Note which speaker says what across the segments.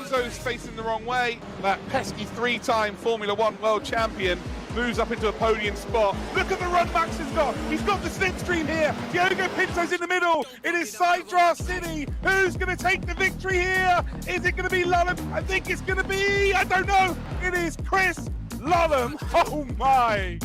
Speaker 1: Enzo's facing the wrong way. That pesky three-time Formula One world champion moves up into a podium spot. Look at the run Max has got. He's got the slipstream here. Diogo Pinto's in the middle. It is Sidra City. Who's going to take the victory here? Is it going to be Lullum? I think it's going to be, I don't know. It is Chris Lullum. Oh my.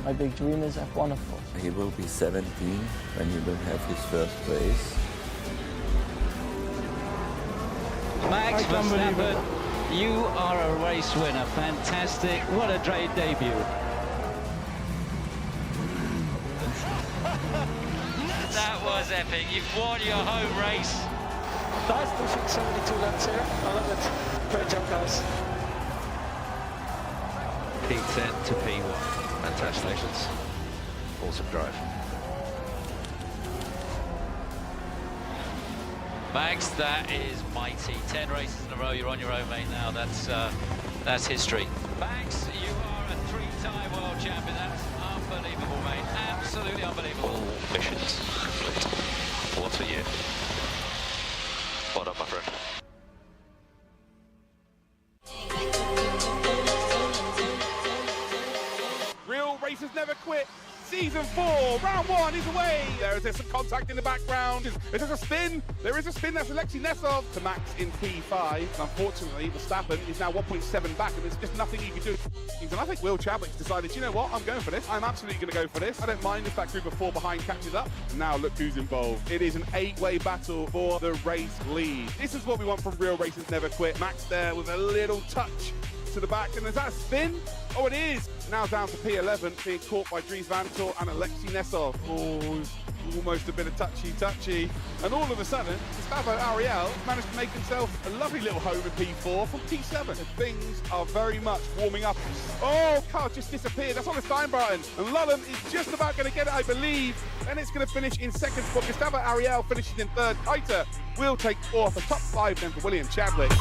Speaker 2: My big dream is F1, of course.
Speaker 3: He will be 17 when he will have his first race.
Speaker 4: Max Verstappen, you are a race winner. Fantastic. What a great debut. That was epic. You've won your home race.
Speaker 2: Nice pushing 72 laps here. I love it. Great job, guys.
Speaker 5: P10 to P1. Congratulations. Awesome drive.
Speaker 4: Max, that is mighty. 10 races in a row. You're on your own, mate, now. That's history. Max, you are a three-time world champion. That's unbelievable, mate. Absolutely unbelievable.
Speaker 5: All missions complete. What a year. Well done, my friend.
Speaker 1: Racers never quit. Season 4, round 1 is away. There is some contact in the background. There is a spin. There is a spin. That's Alexei Nesov to Max in P5. Unfortunately, Verstappen is now 1.7 back, and there's just nothing he can do. And I think Will Chadwick's decided, you know what, I'm going for this. I'm absolutely going to go for this. I don't mind if that group of 4 behind catches up. And now look who's involved. It is an 8-way battle for the race lead. This is what we want from Real Racers Never Quit. Max there with a little touch to the back, and is that a spin? Oh, it is. Now down to P11, being caught by Dries Vanthoor and Alexei Nesov. Oh, almost a bit of touchy. And all of a sudden, Gustavo Ariel managed to make himself a lovely little home in P4 from P7. Things are very much warming up. Oh, car just disappeared. That's on the Steinbreiten. And Lullum is just about going to get it, I believe. And it's going to finish in second spot. Gustavo Ariel finishes in third. Kiter will take 4th. The top 5 then for William Chadwick.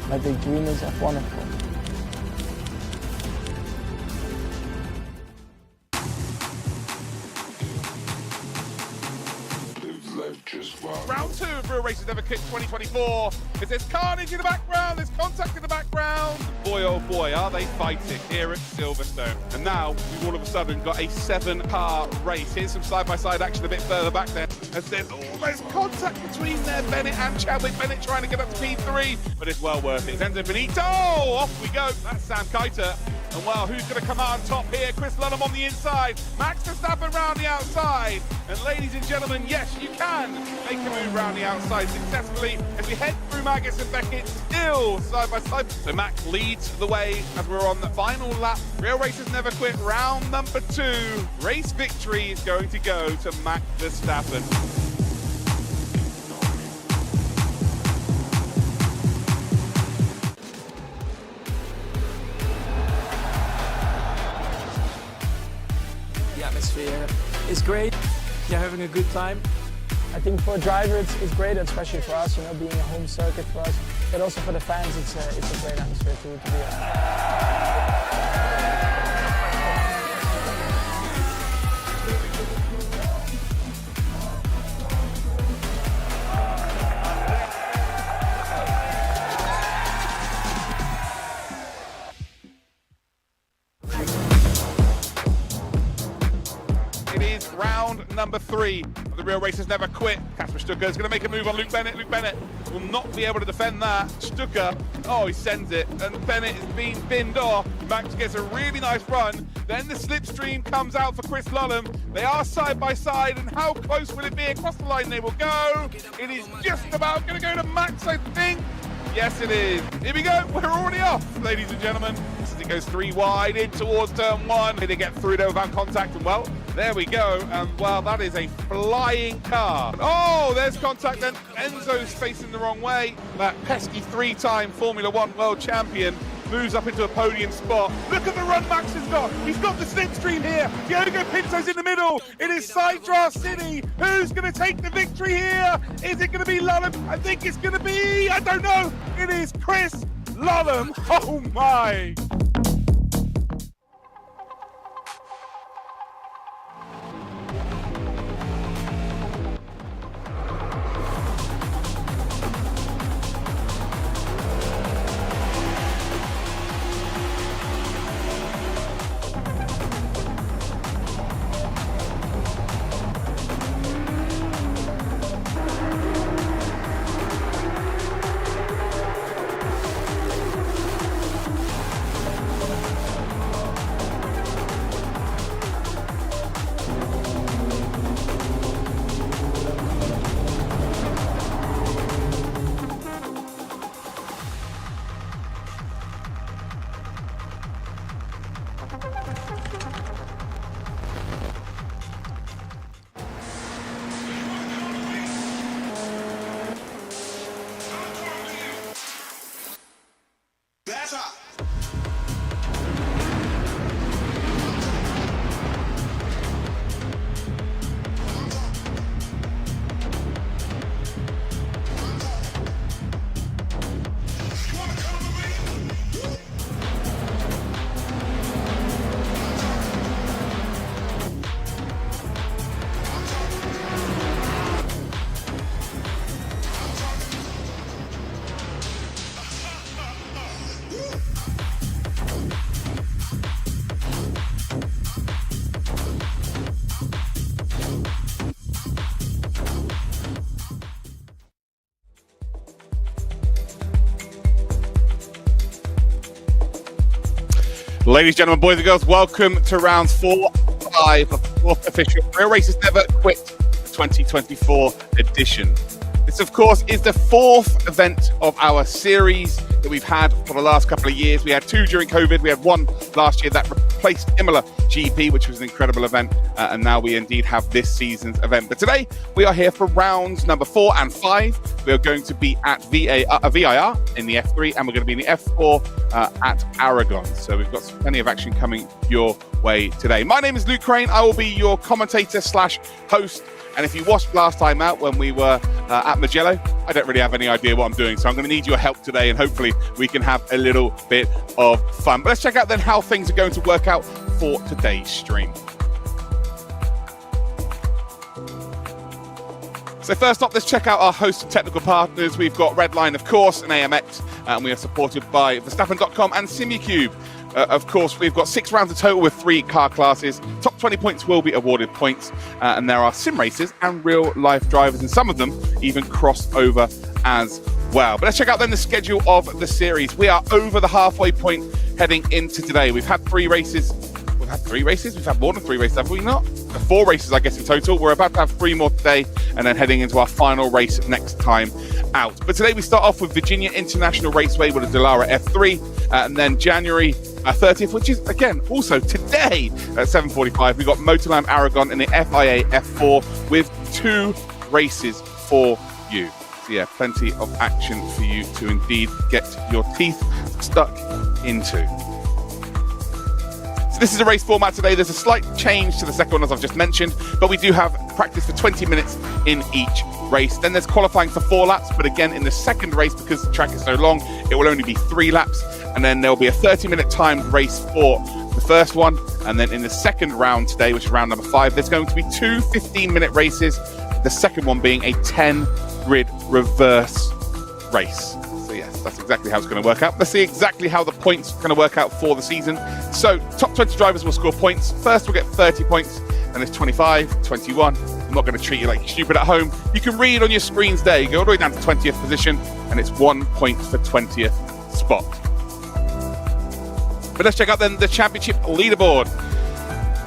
Speaker 2: My big dream is F1, of course.
Speaker 1: Round 2 of Real Racers Never Quit 2024. There's carnage in the background, there's contact in the background. Boy, oh boy, are they fighting here at Silverstone. And now we've all of a sudden got a 7-car race. Here's some side-by-side action a bit further back there, as there's almost contact between there, Bennett and Chadwick. Bennett trying to get up to P3, but it's well worth it. Enzo Benito, off we go. That's Sam Kiter. And well, who's going to come out on top here? Chris Lullum on the inside, Max Verstappen round the outside. And ladies and gentlemen, yes, you can make a move round the outside successfully as we head through Magus and Beckett, still side by side. So Max leads the way as we're on the final lap. Real Racers Never Quit, round number 2. Race victory is going to go to Max Verstappen.
Speaker 6: The atmosphere is great. You're having a good time.
Speaker 2: I think for a driver it's great, especially for us, you know, being a home circuit for us. But also for the fans, it's a great atmosphere to be on.
Speaker 1: number 3 of the Real Racers Never Quit. Kasper Stucker is going to make a move on Luke Bennett. Luke Bennett will not be able to defend that. Stucker, oh, he sends it, and Bennett is being binned off. Max gets a really nice run. Then the slipstream comes out for Chris Lullum. They are side by side, and how close will it be? Across the line they will go. It is just about going to go to Max, I think. Yes, it is. Here we go. We're already off, ladies and gentlemen. As it goes 3 wide in towards turn 1. They get through there without contact, and well, there we go. And well, that is a flying car. Oh, there's contact then. Enzo's facing the wrong way. That pesky 3-time Formula 1 world champion moves up into a podium spot. Look at the run Max has got. He's got the slipstream here. Diogo Pinto's in the middle. It is Sidra City. Who's going to take the victory here? Is it going to be Lullum? I think it's going to be, I don't know. It is Chris Lullum. Oh my. Ladies, gentlemen, boys and girls, welcome to round 4, 5 of the 4th official Real Racers Never Quit 2024 edition. This, of course, is the 4th event of our series that we've had for the last couple of years. We had 2 during COVID. We had 1 last year that replaced Imola GP, which was an incredible event. And now we indeed have this season's event. But today, we are here for rounds number 4 and 5. We are going to be at VIR in the F3, and we're going to be in the F4 at Aragon. So we've got plenty of action coming your way today. My name is Luke Crane. I will be your commentator / host. And if you watched last time out when we were at Mugello, I don't really have any idea what I'm doing. So I'm going to need your help today, and hopefully we can have a little bit of fun. But let's check out then how things are going to work out for today's stream. So first up, let's check out our host of technical partners. We've got Redline, of course, and AMX, and we are supported by Verstappen.com and Simucube. Of course, we've got 6 rounds in total with 3 car classes. Top 20 points will be awarded points, and there are sim racers and real-life drivers, and some of them even cross over as well. But let's check out then the schedule of the series. We are over the halfway point heading into today. We've had 3 races. We've had 3 races? We've had more than 3 races, have we not? 4 races, I guess, in total. We're about to have 3 more today, and then heading into our final race next time out. But today we start off with Virginia International Raceway with a Dallara F3, and then January 30th, which is, again, also today at 7:45, we got Motorland Aragon in the FIA F4 with 2 races for you. So yeah, plenty of action for you to indeed get your teeth stuck into. So this is a race format today. There's a slight change to the second one, as I've just mentioned, but we do have practice for 20 minutes in each race. Then there's qualifying for 4 laps, but again, in the second race, because the track is so long, it will only be 3 laps. And then there'll be a 30-minute timed race for the first one. And then in the second round today, which is round number 5, there's going to be 2 15-minute races. The second one being a 10-grid reverse race. So yes, that's exactly how it's going to work out. Let's see exactly how the points are going to work out for the season. So top 20 drivers will score points. First will get 30 points. and it's 25, 21. I'm not going to treat you like you're stupid at home. You can read on your screens there. You go all the way down to 20th position, and it's 1 point for 20th spot. But let's check out then the championship leaderboard.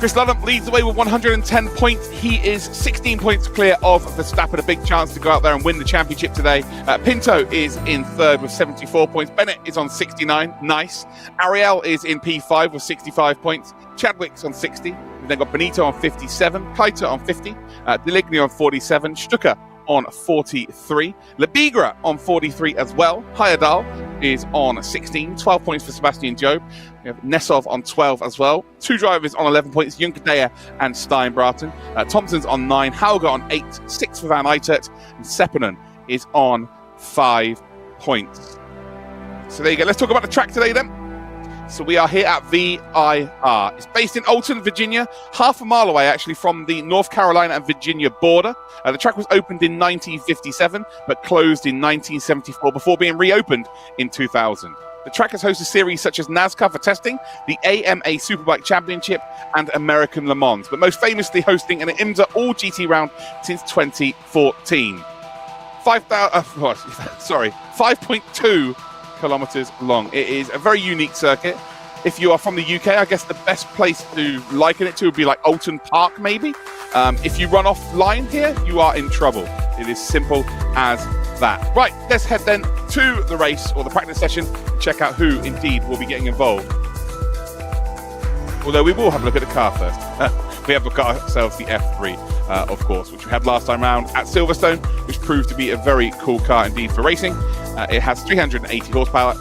Speaker 1: Chris Ludham leads the way with 110 points. He is 16 points clear of Verstappen, a big chance to go out there and win the championship today. Pinto is in third with 74 points. Bennett is on 69, nice. Ariel is in P5 with 65 points. Chadwick's on 60. We've then got Benito on 57, Kaita on 50, Deligny on 47, Stucker on 43, Lebigra on 43 as well. Hayadal is on 16, 12 points for Sebastian Job. We have Nesov on 12 as well. Two drivers on 11 points, Junkadea and Steinbraten. Thompson's on 9, Hauger on 8, 6 for Van Eitert, and Seppänen is on 5 points. So there you go. Let's talk about the track today then. So we are here at VIR. It's based in Alton, Virginia, half a mile away actually from the North Carolina and Virginia border. The track was opened in 1957 but closed in 1974 before being reopened in 2000. The track has hosted series such as NASCAR for testing, the AMA Superbike Championship, and American Le Mans, but most famously hosting an IMSA All-GT round since 2014. 5.2 kilometers long. It is a very unique circuit. If you are from the UK, I guess the best place to liken it to would be like Alton Park, maybe. If you run off line here, you are in trouble. It is simple as that. Right, let's head then to the race or the practice session and check out who indeed will be getting involved. Although we will have a look at the car first. We have got ourselves the F3, of course, which we had last time round at Silverstone, which proved to be a very cool car indeed for racing. It has 380 horsepower.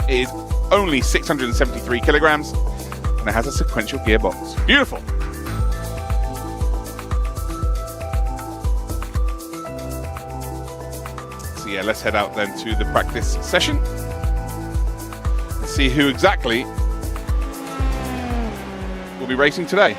Speaker 1: It is only 673 kilograms, and it has a sequential gearbox. Beautiful. So yeah, let's head out then to the practice session and see who exactly will be racing today.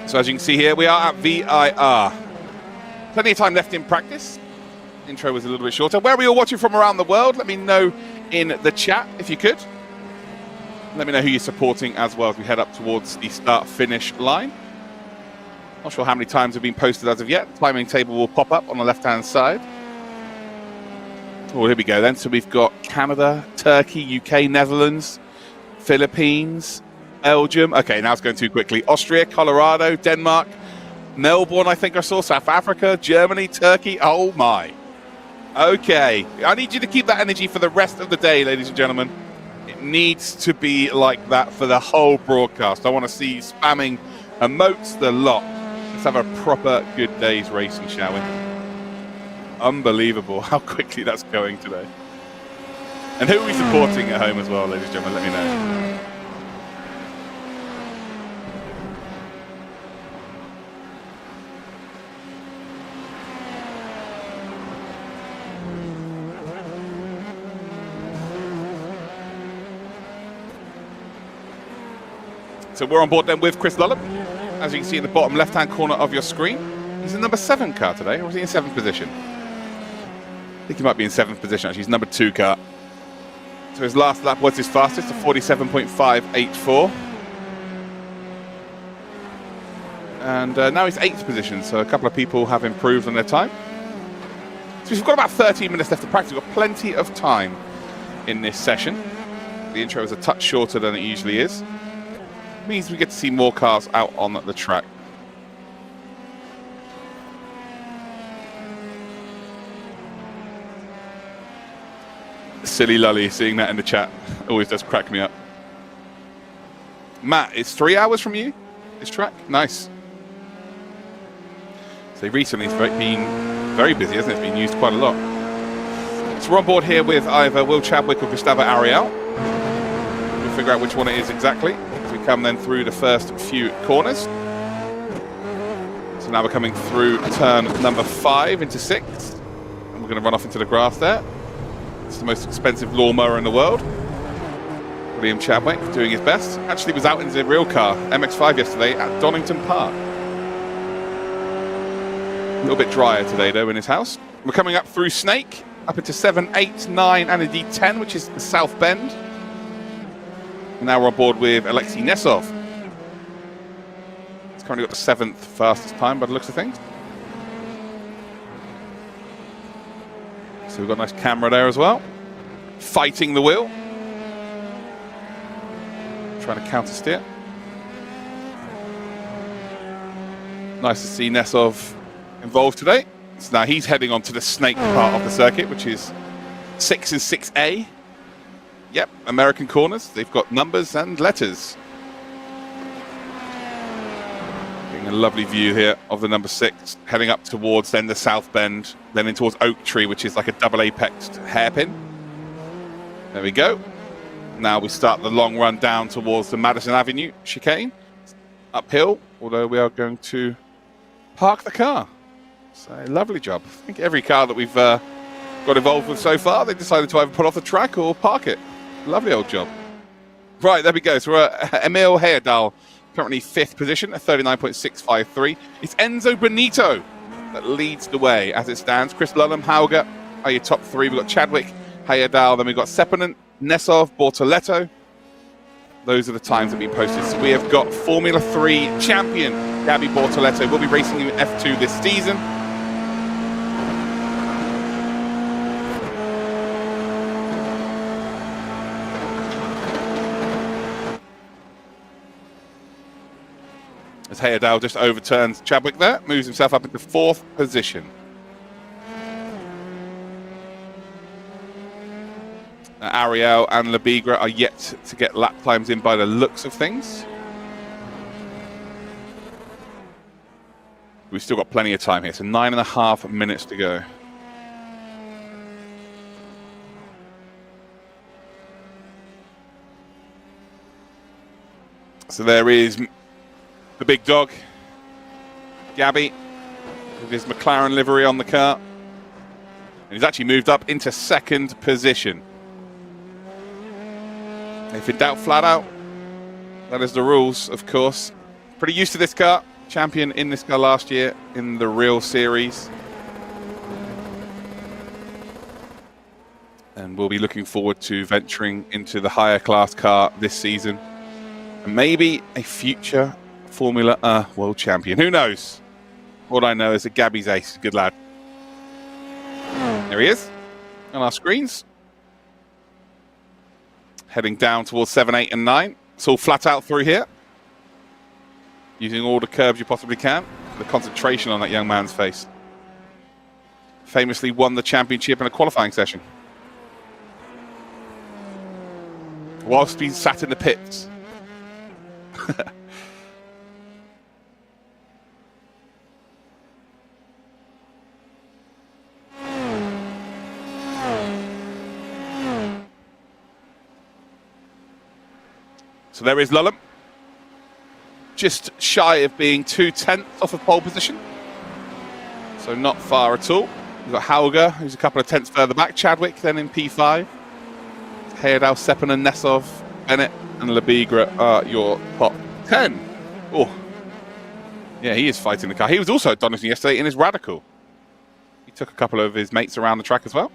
Speaker 1: So as you can see here, we are at VIR. Plenty of time left in practice. Intro was a little bit shorter. Where are we all watching from around the world? Let me know in the chat if you could. Let me know who you're supporting as well as we head up towards the start-finish line. Not sure how many times have been posted as of yet. The timing table will pop up on the left-hand side. Oh, here we go then. So we've got Canada, Turkey, UK, Netherlands, Philippines, Belgium. Okay, now it's going too quickly. Austria, Colorado, Denmark, Melbourne, I think I saw, South Africa, Germany, Turkey. Oh my. Okay, I need you to keep that energy for the rest of the day, ladies and gentlemen. It needs to be like that for the whole broadcast. I want to see you spamming emotes the lot. Let's have a proper good day's racing, shall we? Unbelievable how quickly that's going today. And who are we supporting at home as well, ladies and gentlemen? Let me know. So we're on board then with Chris Ludham. As you can see in the bottom left-hand corner of your screen, he's in number 7 car today, or is he in 7th position? I think he might be in 7th position, actually. He's number 2 car. So his last lap was his fastest, a 47.584. And now he's 8th position, so a couple of people have improved on their time. So we've got about 13 minutes left to practice. We've got plenty of time in this session. The intro is a touch shorter than it usually is. Means we get to see more cars out on the track. Silly lolly, seeing that in the chat always does crack me up. Matt, it's 3 hours from you, this track? Nice. So recently it's been very busy, hasn't it? It's been used quite a lot. So we're on board here with either Will Chadwick or Gustavo Ariel. We'll figure out which one it is exactly. We come then through the first few corners. So now we're coming through turn number 5 into 6. And we're going to run off into the grass there. It's the most expensive lawnmower in the world. William Chadwick doing his best. Actually was out in his real car, MX-5 yesterday at Donington Park. A little bit drier today, though, in his house. We're coming up through Snake, up into 7, 8, 9, and indeed 10, which is the South Bend. And now we're on board with Alexei Nesov. He's currently got the 7th fastest time by the looks of things. So we've got a nice camera there as well. Fighting the wheel. Trying to counter steer. Nice to see Nesov involved today. So now he's heading on to the Snake part of the circuit, which is 6 and 6A. Yep, American corners. They've got numbers and letters. Getting a lovely view here of the number 6, heading up towards then the South Bend, then in towards Oak Tree, which is like a double apexed hairpin. There we go. Now we start the long run down towards the Madison Avenue chicane. Uphill, although we are going to park the car. So, lovely job. I think every car that we've got involved with so far, they decided to either put off the track or park it. Lovely old job. Right, there we go. So we're at Emil Heyerdahl, currently 5th position at 39.653. It's Enzo Benito that leads the way as it stands. Chris Lullum, Hauger are your top 3. We've got Chadwick, Heyerdahl, then we've got Sepinen, Nesov, Bortoletto. Those are the times that have been posted. So we have got Formula 3 champion Gabby Bortoletto. Will be racing in F2 this season. As Heyerdahl just overturns Chadwick there, moves himself up into 4th position. Ariel and Labigra are yet to get lap times in by the looks of things. We've still got plenty of time here, so 9.5 minutes to go. So there is the big dog, Gabby, with his McLaren livery on the car. And he's actually moved up into 2nd position. If in doubt, flat out. That is the rules, of course. Pretty used to this car. Champion in this car last year in the Real Series. And we'll be looking forward to venturing into the higher class car this season. And maybe a future Formula World Champion. Who knows? All I know is that Gabby's ace. Good lad. There he is on our screens. Heading down towards 7, 8, and 9. It's all flat out through here. Using all the curves you possibly can. The concentration on that young man's face. Famously won the championship in a qualifying session. Whilst he sat in the pits. So there is Lullum, just shy of being 2/10 off of pole position. So not far at all. We've got Hauger, who's a couple of tenths further back. Chadwick then in P5. Heyerdahl, Sepinen, Nesov, Bennett, and Labigra are your top 10. Oh, yeah, he is fighting the car. He was also at Donington yesterday in his Radical. He took a couple of his mates around the track as well.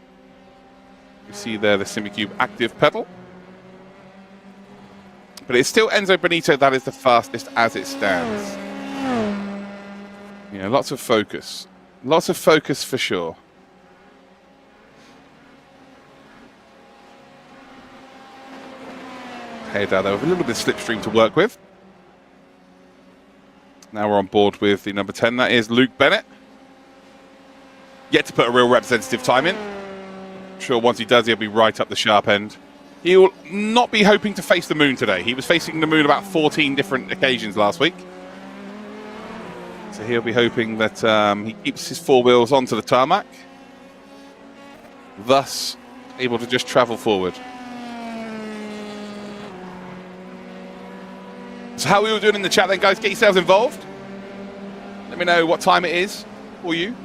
Speaker 1: You see there the SimiCube active pedal. But it's still Enzo Benito that is the fastest as it stands. Yeah, lots of focus. Lots of focus for sure. Heyerdahl there with a little bit of slipstream to work with. Now we're on board with the number 10. That is Luke Bennett. Yet to put a real representative time in. I'm sure once he does, he'll be right up the sharp end. He will not be hoping to face the moon today. He was facing the moon about 14 different occasions last week. So he'll be hoping that he keeps his 4 wheels onto the tarmac, thus able to just travel forward. So how are we all doing in the chat then, guys? Get yourselves involved. Let me know what time it is for you.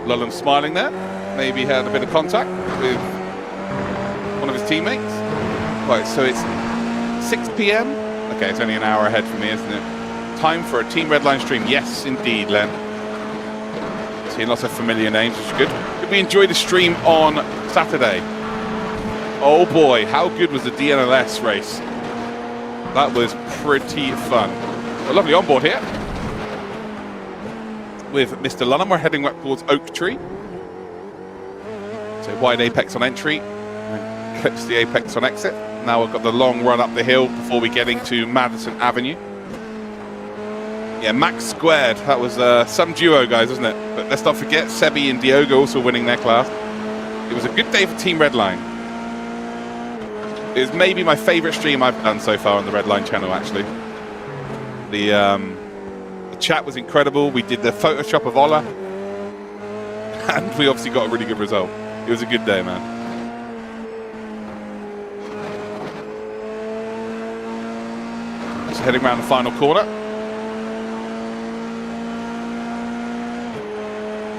Speaker 1: Lulham smiling there. Maybe had a bit of contact with one of his teammates. Right, so it's 6 p.m. Okay, it's only an hour ahead for me, isn't it? Time for a Team Redline stream. Yes, indeed, Len. Seeing lots of familiar names, which is good. Did we enjoy the stream on Saturday? Oh boy, how good was the DNLS race? That was pretty fun. A lovely onboard here. With Mr. Lulham, we're heading up towards Oak Tree. So wide apex on entry, and clips the apex on exit. Now we've got the long run up the hill before we get into Madison Avenue. Yeah, Max squared. That was some duo, guys, wasn't it? But let's not forget Sebi and Diogo also winning their class. It was a good day for Team Redline. It was maybe my favourite stream I've done so far on the Redline channel, actually. The chat was incredible. We did the Photoshop of Ola. And we obviously got a really good result. It was a good day, man. Just heading around the final corner.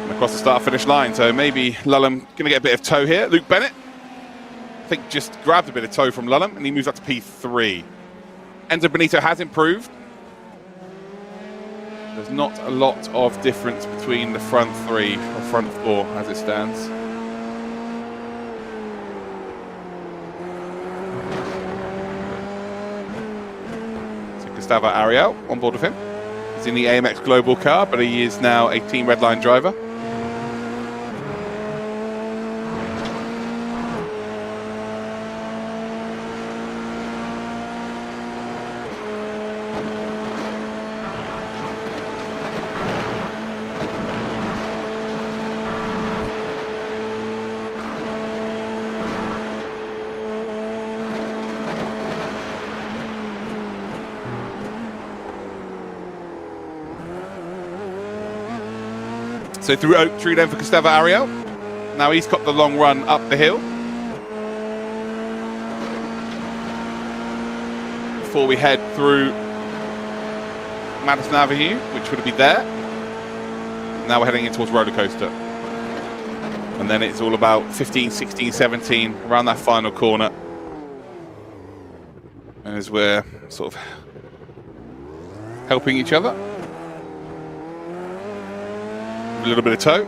Speaker 1: And across the start-finish line. So maybe Lulham going to get a bit of tow here. Luke Bennett, I think, just grabbed a bit of tow from Lulham, and he moves up to P3. Enzo Benito has improved. There's not a lot of difference between the front three or front four as it stands. So Gustavo Ariel on board with him. He's in the AMX Global car, but he is now a Team Redline driver. So through Oak Tree then for Gustavo Ariel. Now he's got the long run up the hill. Before we head through Madison Avenue, which would be there. Now we're heading in towards Roller Coaster. And then it's all about 15, 16, 17, around that final corner. And as we're sort of helping each other. A little bit of tow.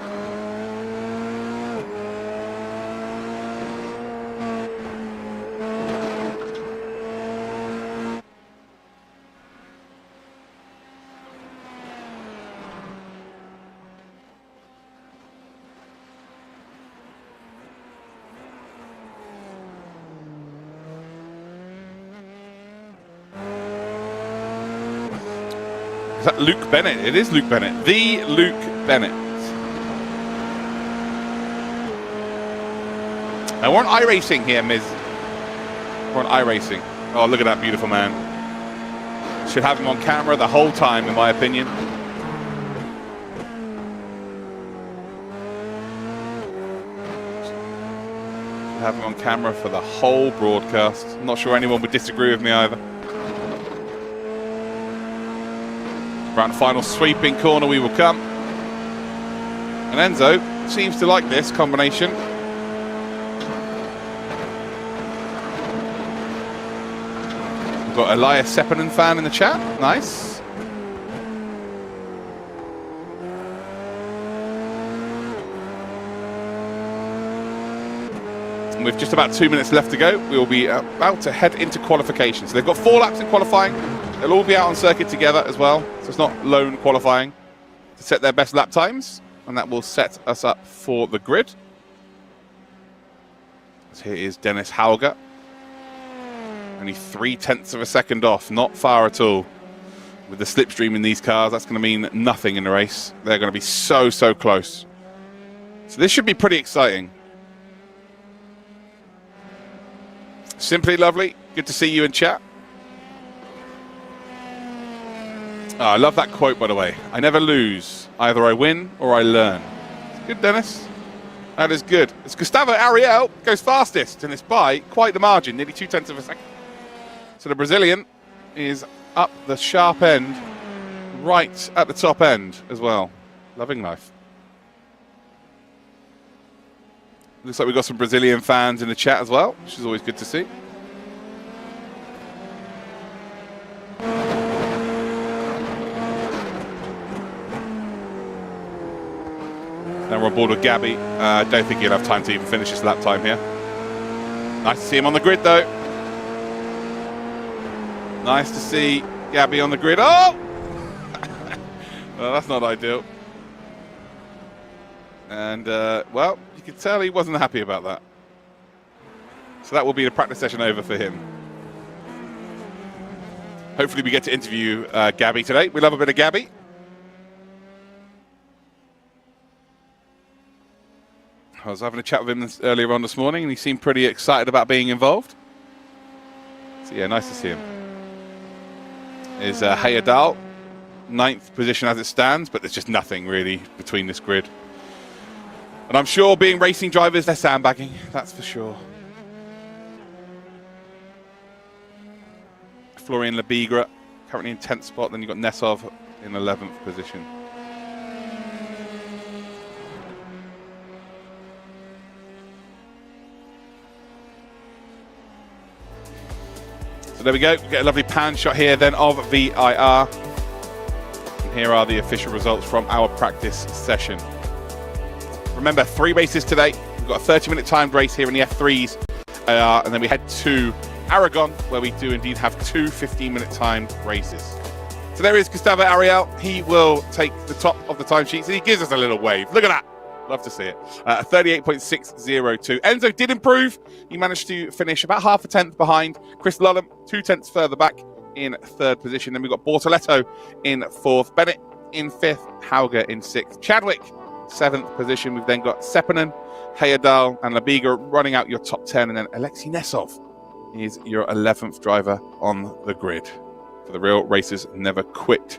Speaker 1: Is that Luke Bennett? It is Luke Bennett. The Luke Bennett. Now we're on iRacing here, Miz. We're on iRacing. Oh, look at that beautiful man. Should have him on camera the whole time, in my opinion. Should have him on camera for the whole broadcast. I'm not sure anyone would disagree with me either. Around the final sweeping corner we will come. And Enzo seems to like this combination. Got Elias Sepinen fan in the chat. Nice. And with just about 2 minutes left to go, we will be about to head into qualification. So they've got 4 laps in qualifying. They'll all be out on circuit together as well. So it's not lone qualifying to set their best lap times. And that will set us up for the grid. So here is Dennis Hauger. Only 0.3 of a second off, not far at all. With the slipstream in these cars, that's going to mean nothing in the race. They're going to be so, so close. So this should be pretty exciting. Simply lovely. Good to see you in chat. Oh, I love that quote, by the way. I never lose. Either I win or I learn. Good, Dennis. That is good. It's Gustavo Ariel goes fastest, and it's by quite the margin, nearly 0.2 of a second. So the Brazilian is up the sharp end, right at the top end as well. Loving life. Looks like we've got some Brazilian fans in the chat as well, which is always good to see. Now we're on board with Gabby. I don't think he'll have time to even finish his lap time here. Nice to see him on the grid, though. Nice to see Gabby on the grid. Oh! Well, that's not ideal. And, well, you can tell he wasn't happy about that. So that will be the practice session over for him. Hopefully we get to interview Gabby today. We love a bit of Gabby. I was having a chat with him earlier on this morning, and he seemed pretty excited about being involved. So, yeah, nice to see him. Is Hayadal, 9th position as it stands, but there's just nothing really between this grid. And I'm sure being racing drivers, they're sandbagging, that's for sure. Florian Lebigra, currently in 10th spot, then you've got Nesov in 11th position. So there we go, we get a lovely pan shot here then of VIR. And here are the official results from our practice session. Remember, 3 races today. We've got a 30-minute timed race here in the F3s. And then we head to Aragon, where we do indeed have 2 15-minute timed races. So there is Gustavo Ariel. He will take the top of the timesheets, and he gives us a little wave. Look at that. Love to see it. 38.602. Enzo did improve. He managed to finish about half a tenth behind Chris Lullum, 2 tenths further back in 3rd position. Then we've got Bortoletto in 4th, Bennett in 5th, Hauger in 6th, Chadwick 7th position. We've then got Sepinen, Hayadal and Labiga running out your top 10, and then Alexei Nesov is your 11th driver on the grid for the Real Racers Never Quit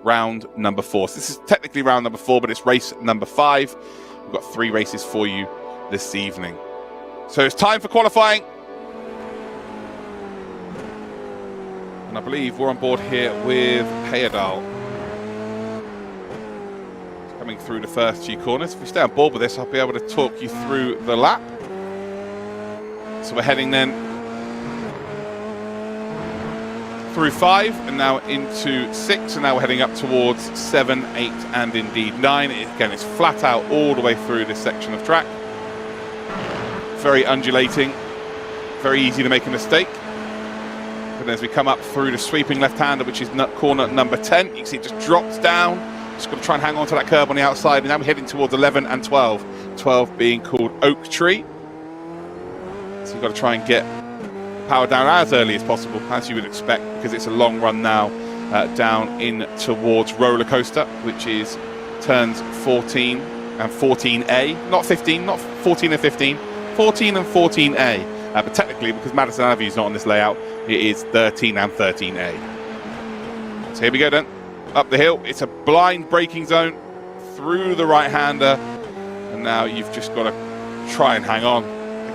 Speaker 1: round number 4. So this is technically round number 4, but it's race number 5. We've got 3 races for you this evening. So it's time for qualifying. And I believe we're on board here with Hayadal. Coming through the first few corners. If we stay on board with this, I'll be able to talk you through the lap. So we're heading then through 5 and now into 6, and now we're heading up towards 7, 8 and indeed 9. Again, it's flat out all the way through this section of track. Very undulating, very easy to make a mistake. And as we come up through the sweeping left-hander, which is corner number 10, you can see it just drops down. Just got to try and hang on to that curb on the outside, and now we're heading towards 11 and 12. 12 being called Oak Tree. So you've got to try and get power down as early as possible, as you would expect, because it's a long run now down in towards Roller Coaster, which is turns 14 and 14A, not 15, not 14 and 15, 14 and 14A. But technically, because Madison Avenue is not on this layout, it is 13 and 13A. So here we go then, up the hill. It's a blind braking zone through the right-hander, and now you've just got to try and hang on.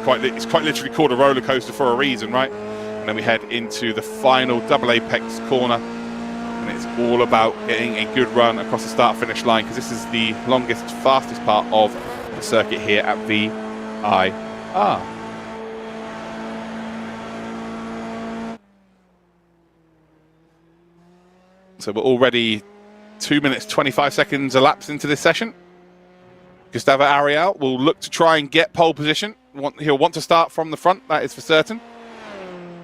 Speaker 1: It's quite literally called a roller coaster for a reason, right? And then we head into the final double apex corner, and it's all about getting a good run across the start-finish line, because this is the longest, fastest part of the circuit here at VIR. So we're already 2 minutes 25 seconds elapsed into this session. Gustavo Ariel will look to try and get pole position. He'll want to start from the front, that is for certain.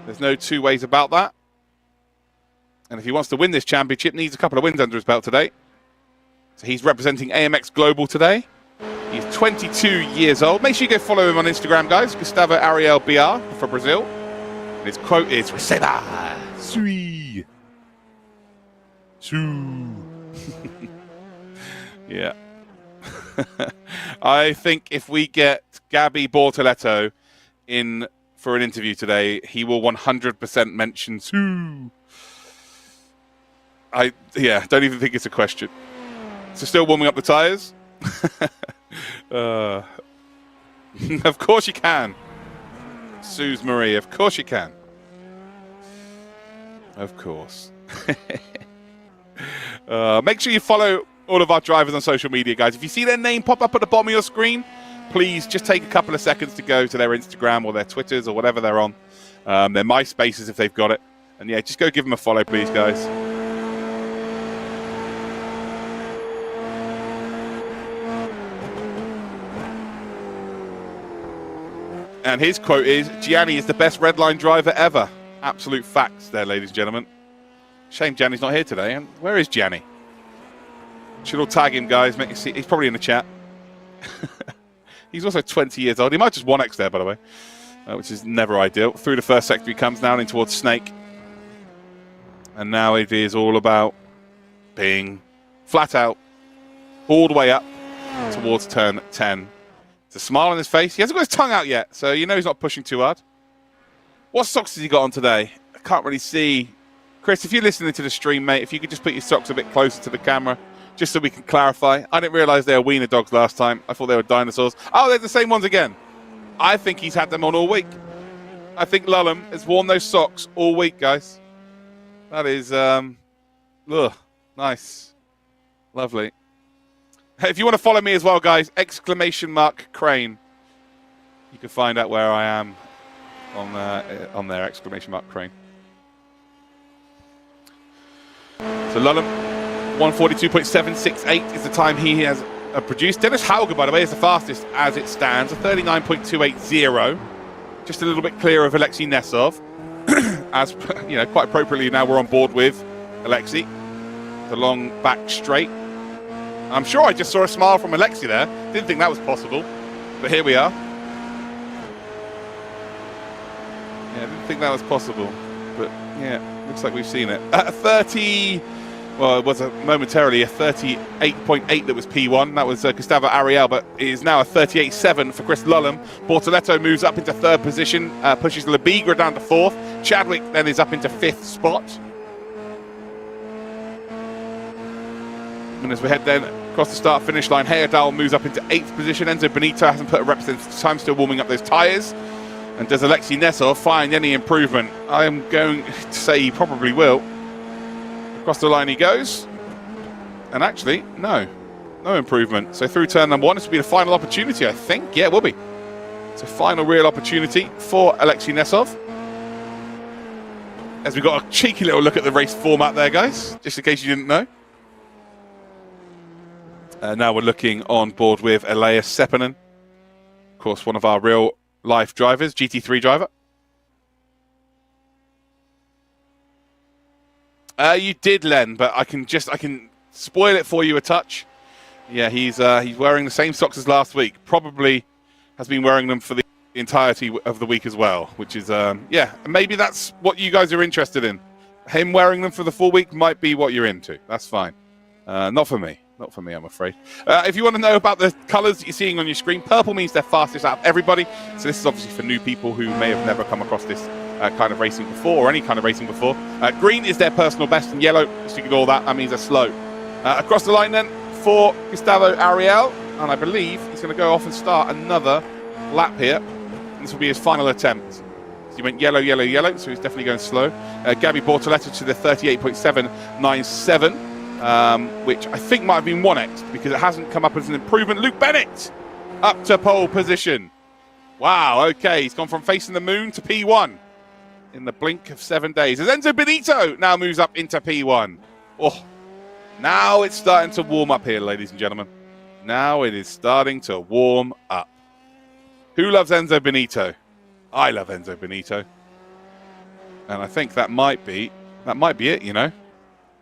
Speaker 1: There's no 2 ways about that. And if he wants to win this championship, needs a couple of wins under his belt today. So he's representing AMX Global today. He's 22 years old. Make sure you go follow him on Instagram, guys. Gustavo Ariel BR for Brazil. And his quote is, "Receba, sui, su." Yeah. I think if we get Gabby Bortoletto in for an interview today, he will 100% mention Sue. Don't even think it's a question. So still warming up the tyres? Of course you can. Suze Marie, of course you can. Of course. Make sure you follow all of our drivers on social media, guys. If you see their name pop up at the bottom of your screen, please just take a couple of seconds to go to their Instagram or their Twitters or whatever they're on. Their MySpaces if they've got it. And yeah, just go give them a follow, please, guys. And his quote is, Gianni is the best redline driver ever. Absolute facts there, ladies and gentlemen. Shame Gianni's not here today. And where is Gianni? Should all tag him, guys. Make you see. He's probably in the chat. He's also 20 years old. He might just 1x there, by the way, which is never ideal. Through the first sector he comes down in towards Snake. And now it is all about being flat out, all the way up towards turn 10. It's a smile on his face. He hasn't got his tongue out yet, so you know he's not pushing too hard. What socks has he got on today? I can't really see. Chris, if you're listening to the stream, mate, if you could just put your socks a bit closer to the camera, just so we can clarify. I didn't realise they were wiener dogs last time. I thought they were dinosaurs. Oh, they're the same ones again. I think he's had them on all week. I think Lullum has worn those socks all week, guys. That is, nice. Lovely. If you want to follow me as well, guys, !Crane. You can find out where I am on there, !Crane. So Lullum, 142.768 is the time he has produced. Dennis Hauger, by the way, is the fastest as it stands, a 39.280. Just a little bit clear of Alexei Nesov. As you know, quite appropriately now we're on board with Alexei. The long back straight. I'm sure I just saw a smile from Alexei there. Didn't think that was possible, but here we are. Yeah, didn't think that was possible, but yeah, looks like we've seen it. 30, well, it was momentarily a 38.8 that was P1. That was Gustavo Ariel, but it is now a 38.7 for Chris Lullum. Bortoletto moves up into third position, pushes Labigra down to fourth. Chadwick then is up into fifth spot. And as we head then across the start-finish line, Heyerdahl moves up into 8th position. Enzo Benito hasn't put a representative time, still warming up those tyres. And does Alexei Nesov find any improvement? I am going to say he probably will. Across the line he goes. And actually, no improvement. So through turn number 1, this will be the final opportunity, I think. Yeah, it will be. It's a final real opportunity for Alexei Nesov. As we got a cheeky little look at the race format there, guys, just in case you didn't know. Now we're looking on board with Elias Seppänen. Of course, one of our real-life drivers, GT3 driver. You did, Len, but I can spoil it for you a touch. Yeah, he's wearing the same socks as last week. Probably has been wearing them for the entirety of the week as well, which is, yeah, maybe that's what you guys are interested in. Him wearing them for the full week might be what you're into. That's fine. Not for me. Not for me, I'm afraid. If you want to know about the colours that you're seeing on your screen, purple means they're fastest out of everybody. So this is obviously for new people who may have never come across this kind of racing before, or any kind of racing before. Green is their personal best, and yellow, just ignore that, that means they're slow. Across the line then for Gustavo Ariel, and I believe he's going to go off and start another lap here. And this will be his final attempt. So he went yellow, yellow, yellow, so he's definitely going slow. Gabby Bortoletto to the 38.797. Which I think might have been 1x because it hasn't come up as an improvement. Luke Bennett up to pole position. Wow, okay, he's gone from facing the moon to P1 in the blink of 7 days. As Enzo Benito now moves up into P1. Oh, now it's starting to warm up here, ladies and gentlemen. Now it is starting to warm up. Who loves Enzo Benito? I love Enzo Benito. And I think that might be it, you know.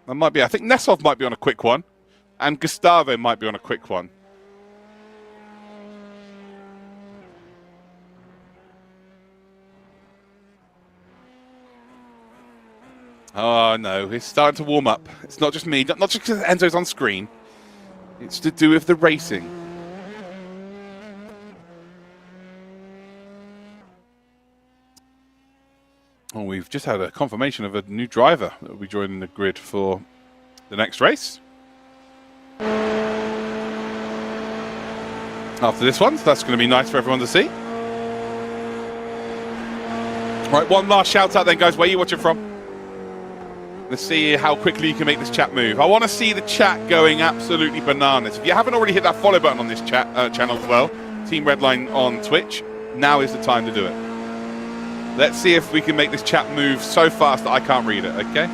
Speaker 1: That might be. I think Nesov might be on a quick one, and Gustavo might be on a quick one. Oh no, it's starting to warm up. It's not just me, not just because Enzo's on screen. It's to do with the racing. Oh, we've just had a confirmation of a new driver that will be joining the grid for the next race. After this one, so that's going to be nice for everyone to see. Right, one last shout out then, guys. Where are you watching from? Let's see how quickly you can make this chat move. I want to see the chat going absolutely bananas. If you haven't already hit that follow button on this chat channel as well, Team Redline on Twitch, now is the time to do it. Let's see if we can make this chat move so fast that I can't read it, okay?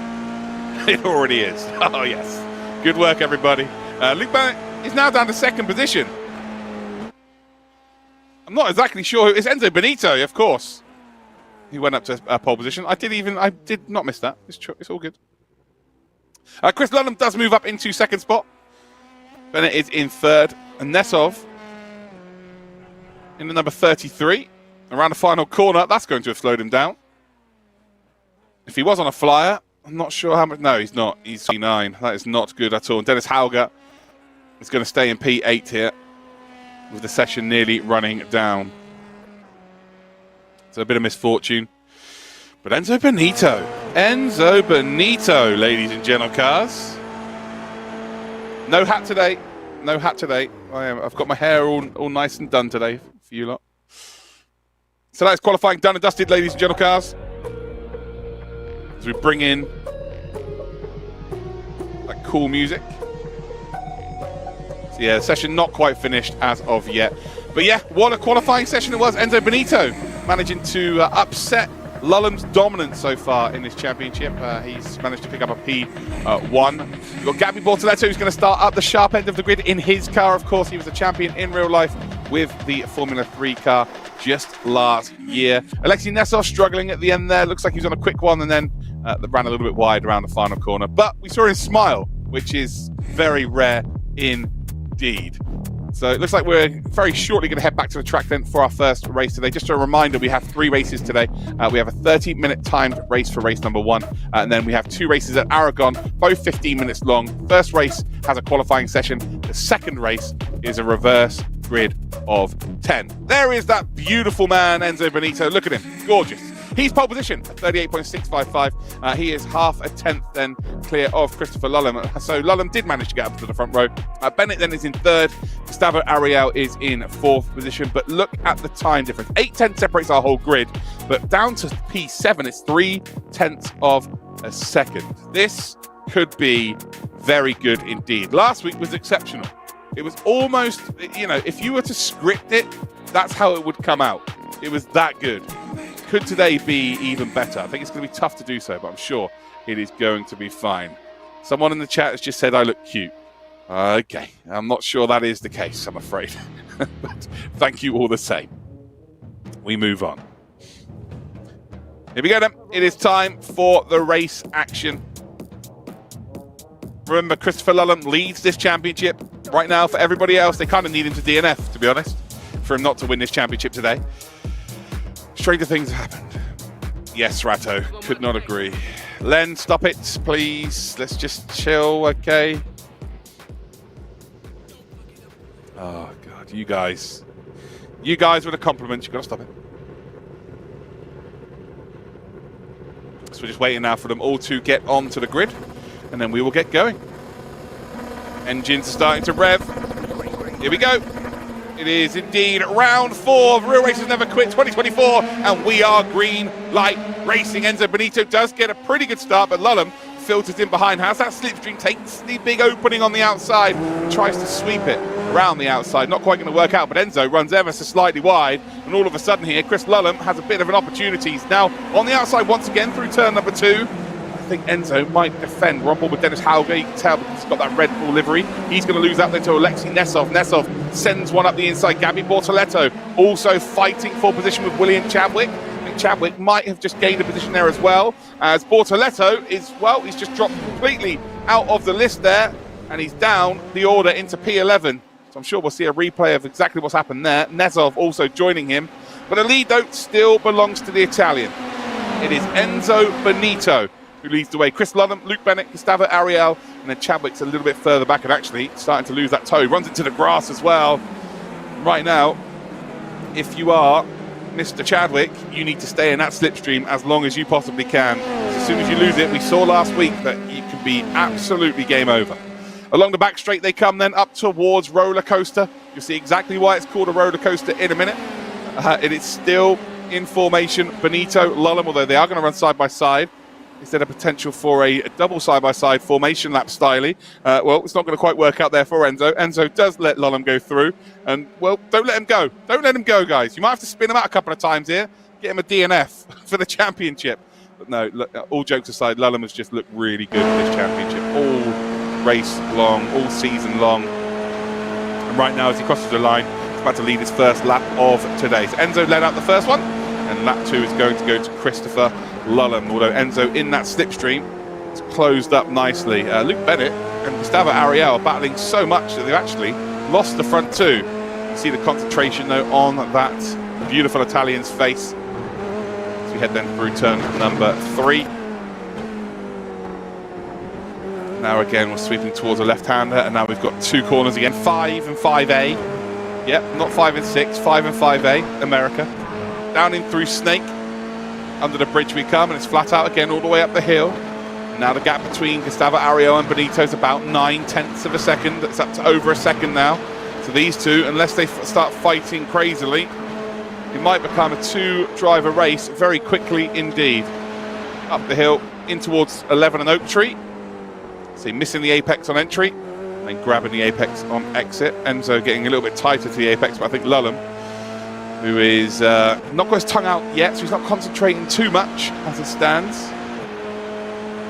Speaker 1: It already is. Oh, yes. Good work, everybody. Luke Bennett is now down to second position. I'm not exactly sure. It's Enzo Benito, of course. He went up to pole position. I did not miss that. It's all good. Chris Ludlam does move up into second spot. Bennett is in third. And Nesov in the number 33. Around the final corner. That's going to have slowed him down. If he was on a flyer, I'm not sure how much. No, he's not. He's P9. That is not good at all. And Dennis Hauger is going to stay in P8 here, with the session nearly running down. So a bit of misfortune. But Enzo Benito, ladies and gentlemen, cars. No hat today. No hat today. I've got my hair all nice and done today for you lot. So that's qualifying done and dusted, ladies and gentlemen, cars. As we bring in that cool music. So yeah, the session not quite finished as of yet. But yeah, what a qualifying session it was. Enzo Benito managing to upset Lullam's dominance so far in this championship. He's managed to pick up a P1. We've got Gabby Bortoletto, who's going to start up the sharp end of the grid in his car. Of course, he was a champion in real life with the Formula 3 car just last year. Alexei Nesov struggling at the end there. Looks like he was on a quick one and then ran a little bit wide around the final corner. But we saw him smile, which is very rare indeed. So it looks like we're very shortly going to head back to the track then for our first race today. Just a reminder, we have 3 races today. We have a 30-minute timed race for race number 1. And then we have 2 races at Aragon, both 15 minutes long. First race has a qualifying session. The second race is a reverse grid of 10. There is that beautiful man, Enzo Benito. Look at him. Gorgeous. He's pole position, 38.655. He is half a tenth then clear of Christopher Lullam. So Lullam did manage to get up to the front row. Bennett then is in third. Gustavo Ariel is in fourth position. But look at the time difference. 8/10 separates our whole grid. But down to P7, it's 3/10 of a second. This could be very good indeed. Last week was exceptional. It was almost, you know, if you were to script it, that's how it would come out. It was that good. Could today be even better? I think it's going to be tough to do so, but I'm sure it is going to be fine. Someone in the chat has just said I look cute. Okay, I'm not sure that is the case, I'm afraid. But thank you all the same. We move on. Here we go then. It is time for the race action. Remember, Christopher Lullam leads this championship. Right now, for everybody else, they kind of need him to DNF, to be honest, for him not to win this championship today. Stranger things have happened. Yes, Ratto, could not agree. Len, stop it, please. Let's just chill, okay? Oh, God, you guys. You guys with a compliment, you've got to stop it. So we're just waiting now for them all to get onto the grid, and then we will get going. Engines are starting to rev. Here we go. It is indeed round 4 of Real Racers Never Quit 2024, and we are green light racing. Enzo Benito does get a pretty good start, but Lullam filters in behind. Has that slipstream, takes the big opening on the outside, tries to sweep it around the outside. Not quite going to work out, but Enzo runs ever so slightly wide, and all of a sudden here, Chris Lullam has a bit of an opportunity. He's now on the outside once again through turn number 2. I think Enzo might defend. We're on board with Dennis Hauger. You can tell because he's got that Red Bull livery. He's going to lose out there to Alexei Nesov. Nesov sends one up the inside. Gabby Bortoletto also fighting for position with William Chadwick. I think Chadwick might have just gained a position there as well, as Bortoletto is, well, he's just dropped completely out of the list there, and he's down the order into P11. So I'm sure we'll see a replay of exactly what's happened there. Nesov also joining him. But the lead, though, still belongs to the Italian. It is Enzo Benito who leads the way. Chris Lullam, Luke Bennett, Gustavo Ariel, and then Chadwick's a little bit further back and actually starting to lose that toe. He runs into the grass as well. Right now, if you are Mr. Chadwick, you need to stay in that slipstream as long as you possibly can. As soon as you lose it, we saw last week that you can be absolutely game over. Along the back straight they come then up towards roller coaster. You'll see exactly why it's called a roller coaster in a minute. It is still in formation. Benito, Lullam, although they are going to run side by side. Is there a potential for a double side-by-side formation lap styly? Well, it's not going to quite work out there for Enzo. Enzo does let Lolum go through. And, well, don't let him go. Don't let him go, guys. You might have to spin him out a couple of times here. Get him a DNF for the championship. But no, look, all jokes aside, Lolum has just looked really good for this championship. All race long, all season long. And right now, as he crosses the line, he's about to lead his first lap of today. So Enzo led out the first one. And lap 2 is going to go to Christopher Lolum, although Enzo in that slipstream it's closed up nicely. Luke Bennett and Gustavo Ariel are battling so much that they've actually lost the front 2. You see the concentration though on that beautiful Italian's face as we head then through turn number 3. Now again we're sweeping towards a left-hander, and now we've got 2 corners again, 5 and 5A. Yep, not 5 and 6, 5 and 5A, America. Down in through Snake. Under the bridge we come, and it's flat out again all the way up the hill. And now the gap between Gustavo Ariel and Benito is about 9/10 of a second. It's up to over a second now. So these two, unless they start fighting crazily, it might become a 2-driver race very quickly indeed. Up the hill in towards 11 and Oak Tree. See, missing the apex on entry, and then grabbing the apex on exit. Enzo getting a little bit tighter to the apex, but I think Lolum, who is not got his tongue out yet, so he's not concentrating too much as it stands.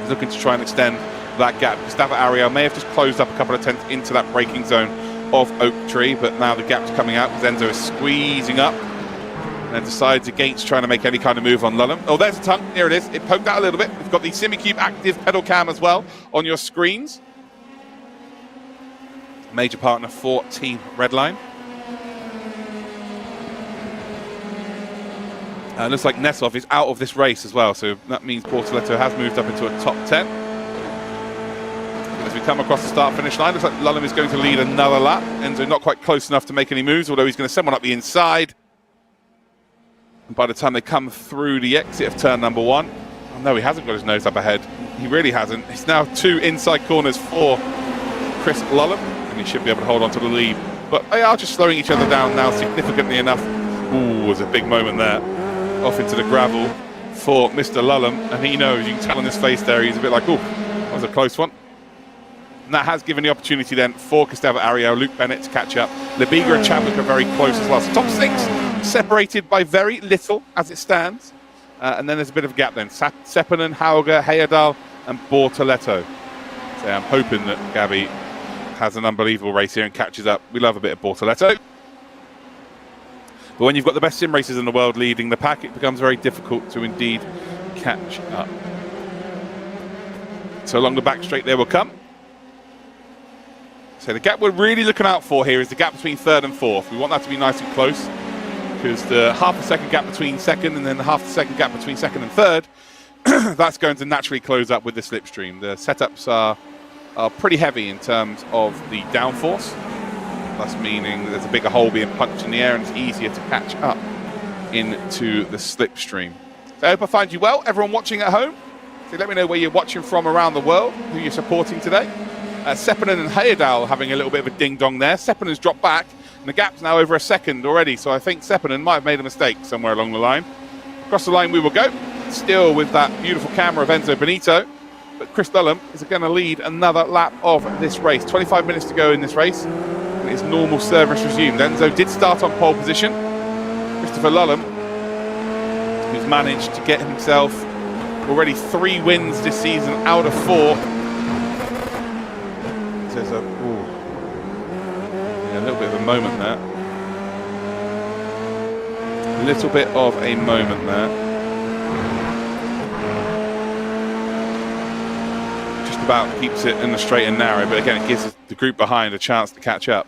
Speaker 1: He's looking to try and extend that gap. Gustavo Ariel may have just closed up a couple of tenths into that braking zone of Oak Tree, but now the gap's coming out because Enzo is squeezing up and then decides against trying to make any kind of move on Lolum. Oh, there's the tongue. Here it is. It poked out a little bit. We've got the SimiCube active pedal cam as well on your screens. Major partner for Team Redline. Looks like Nesov is out of this race as well, so that means Bortoletto has moved up into a top 10. As we come across the start-finish line, looks like Lolum is going to lead another lap. Enzo not quite close enough to make any moves, although he's going to send one up the inside. And by the time they come through the exit of turn number 1, oh no, he hasn't got his nose up ahead. He really hasn't. It's now 2 inside corners for Chris Lolum, and he should be able to hold on to the lead. But they are just slowing each other down now significantly enough. Ooh, was a big moment there. Off into the gravel for Mr. Lolum, and he knows, you can tell on his face there, he's a bit like, oh, that was a close one. And that has given the opportunity then for Gustavo Ariel, Luke Bennett to catch up. Lebiga and Chadwick are very close as well. So top 6 separated by very little as it stands. And then there's a bit of a gap then. Seppänen, Hauger, Heyerdahl and Bortoletto. So I'm hoping that Gabby has an unbelievable race here and catches up. We love a bit of Bortoletto. But when you've got the best sim racers in the world leading the pack, it becomes very difficult to indeed catch up. So along the back straight there will come. So the gap we're really looking out for here is the gap between 3rd and 4th. We want that to be nice and close, because the half a second gap between 2nd and then the half a second gap between 2nd and 3rd, that's going to naturally close up with the slipstream. The setups are pretty heavy in terms of the downforce. That's meaning there's a bigger hole being punched in the air and it's easier to catch up into the slipstream. So I hope I find you well, everyone watching at home. So let me know where you're watching from around the world, who you're supporting today. Seppänen and Heyerdahl having a little bit of a ding-dong there. Seppänen's dropped back, and the gap's now over a second already, so I think Seppänen might have made a mistake somewhere along the line. Across the line we will go, still with that beautiful camera of Enzo Benito. But Chris Lolum is going to lead another lap of this race. 25 minutes to go in this race. His normal service resumed. Enzo did start on pole position. Christopher Lolum, who's managed to get himself already 3 wins this season out of 4. There's a little bit of a moment there. A little bit of a moment there. Just about keeps it in the straight and narrow, but again, it gives the group behind a chance to catch up.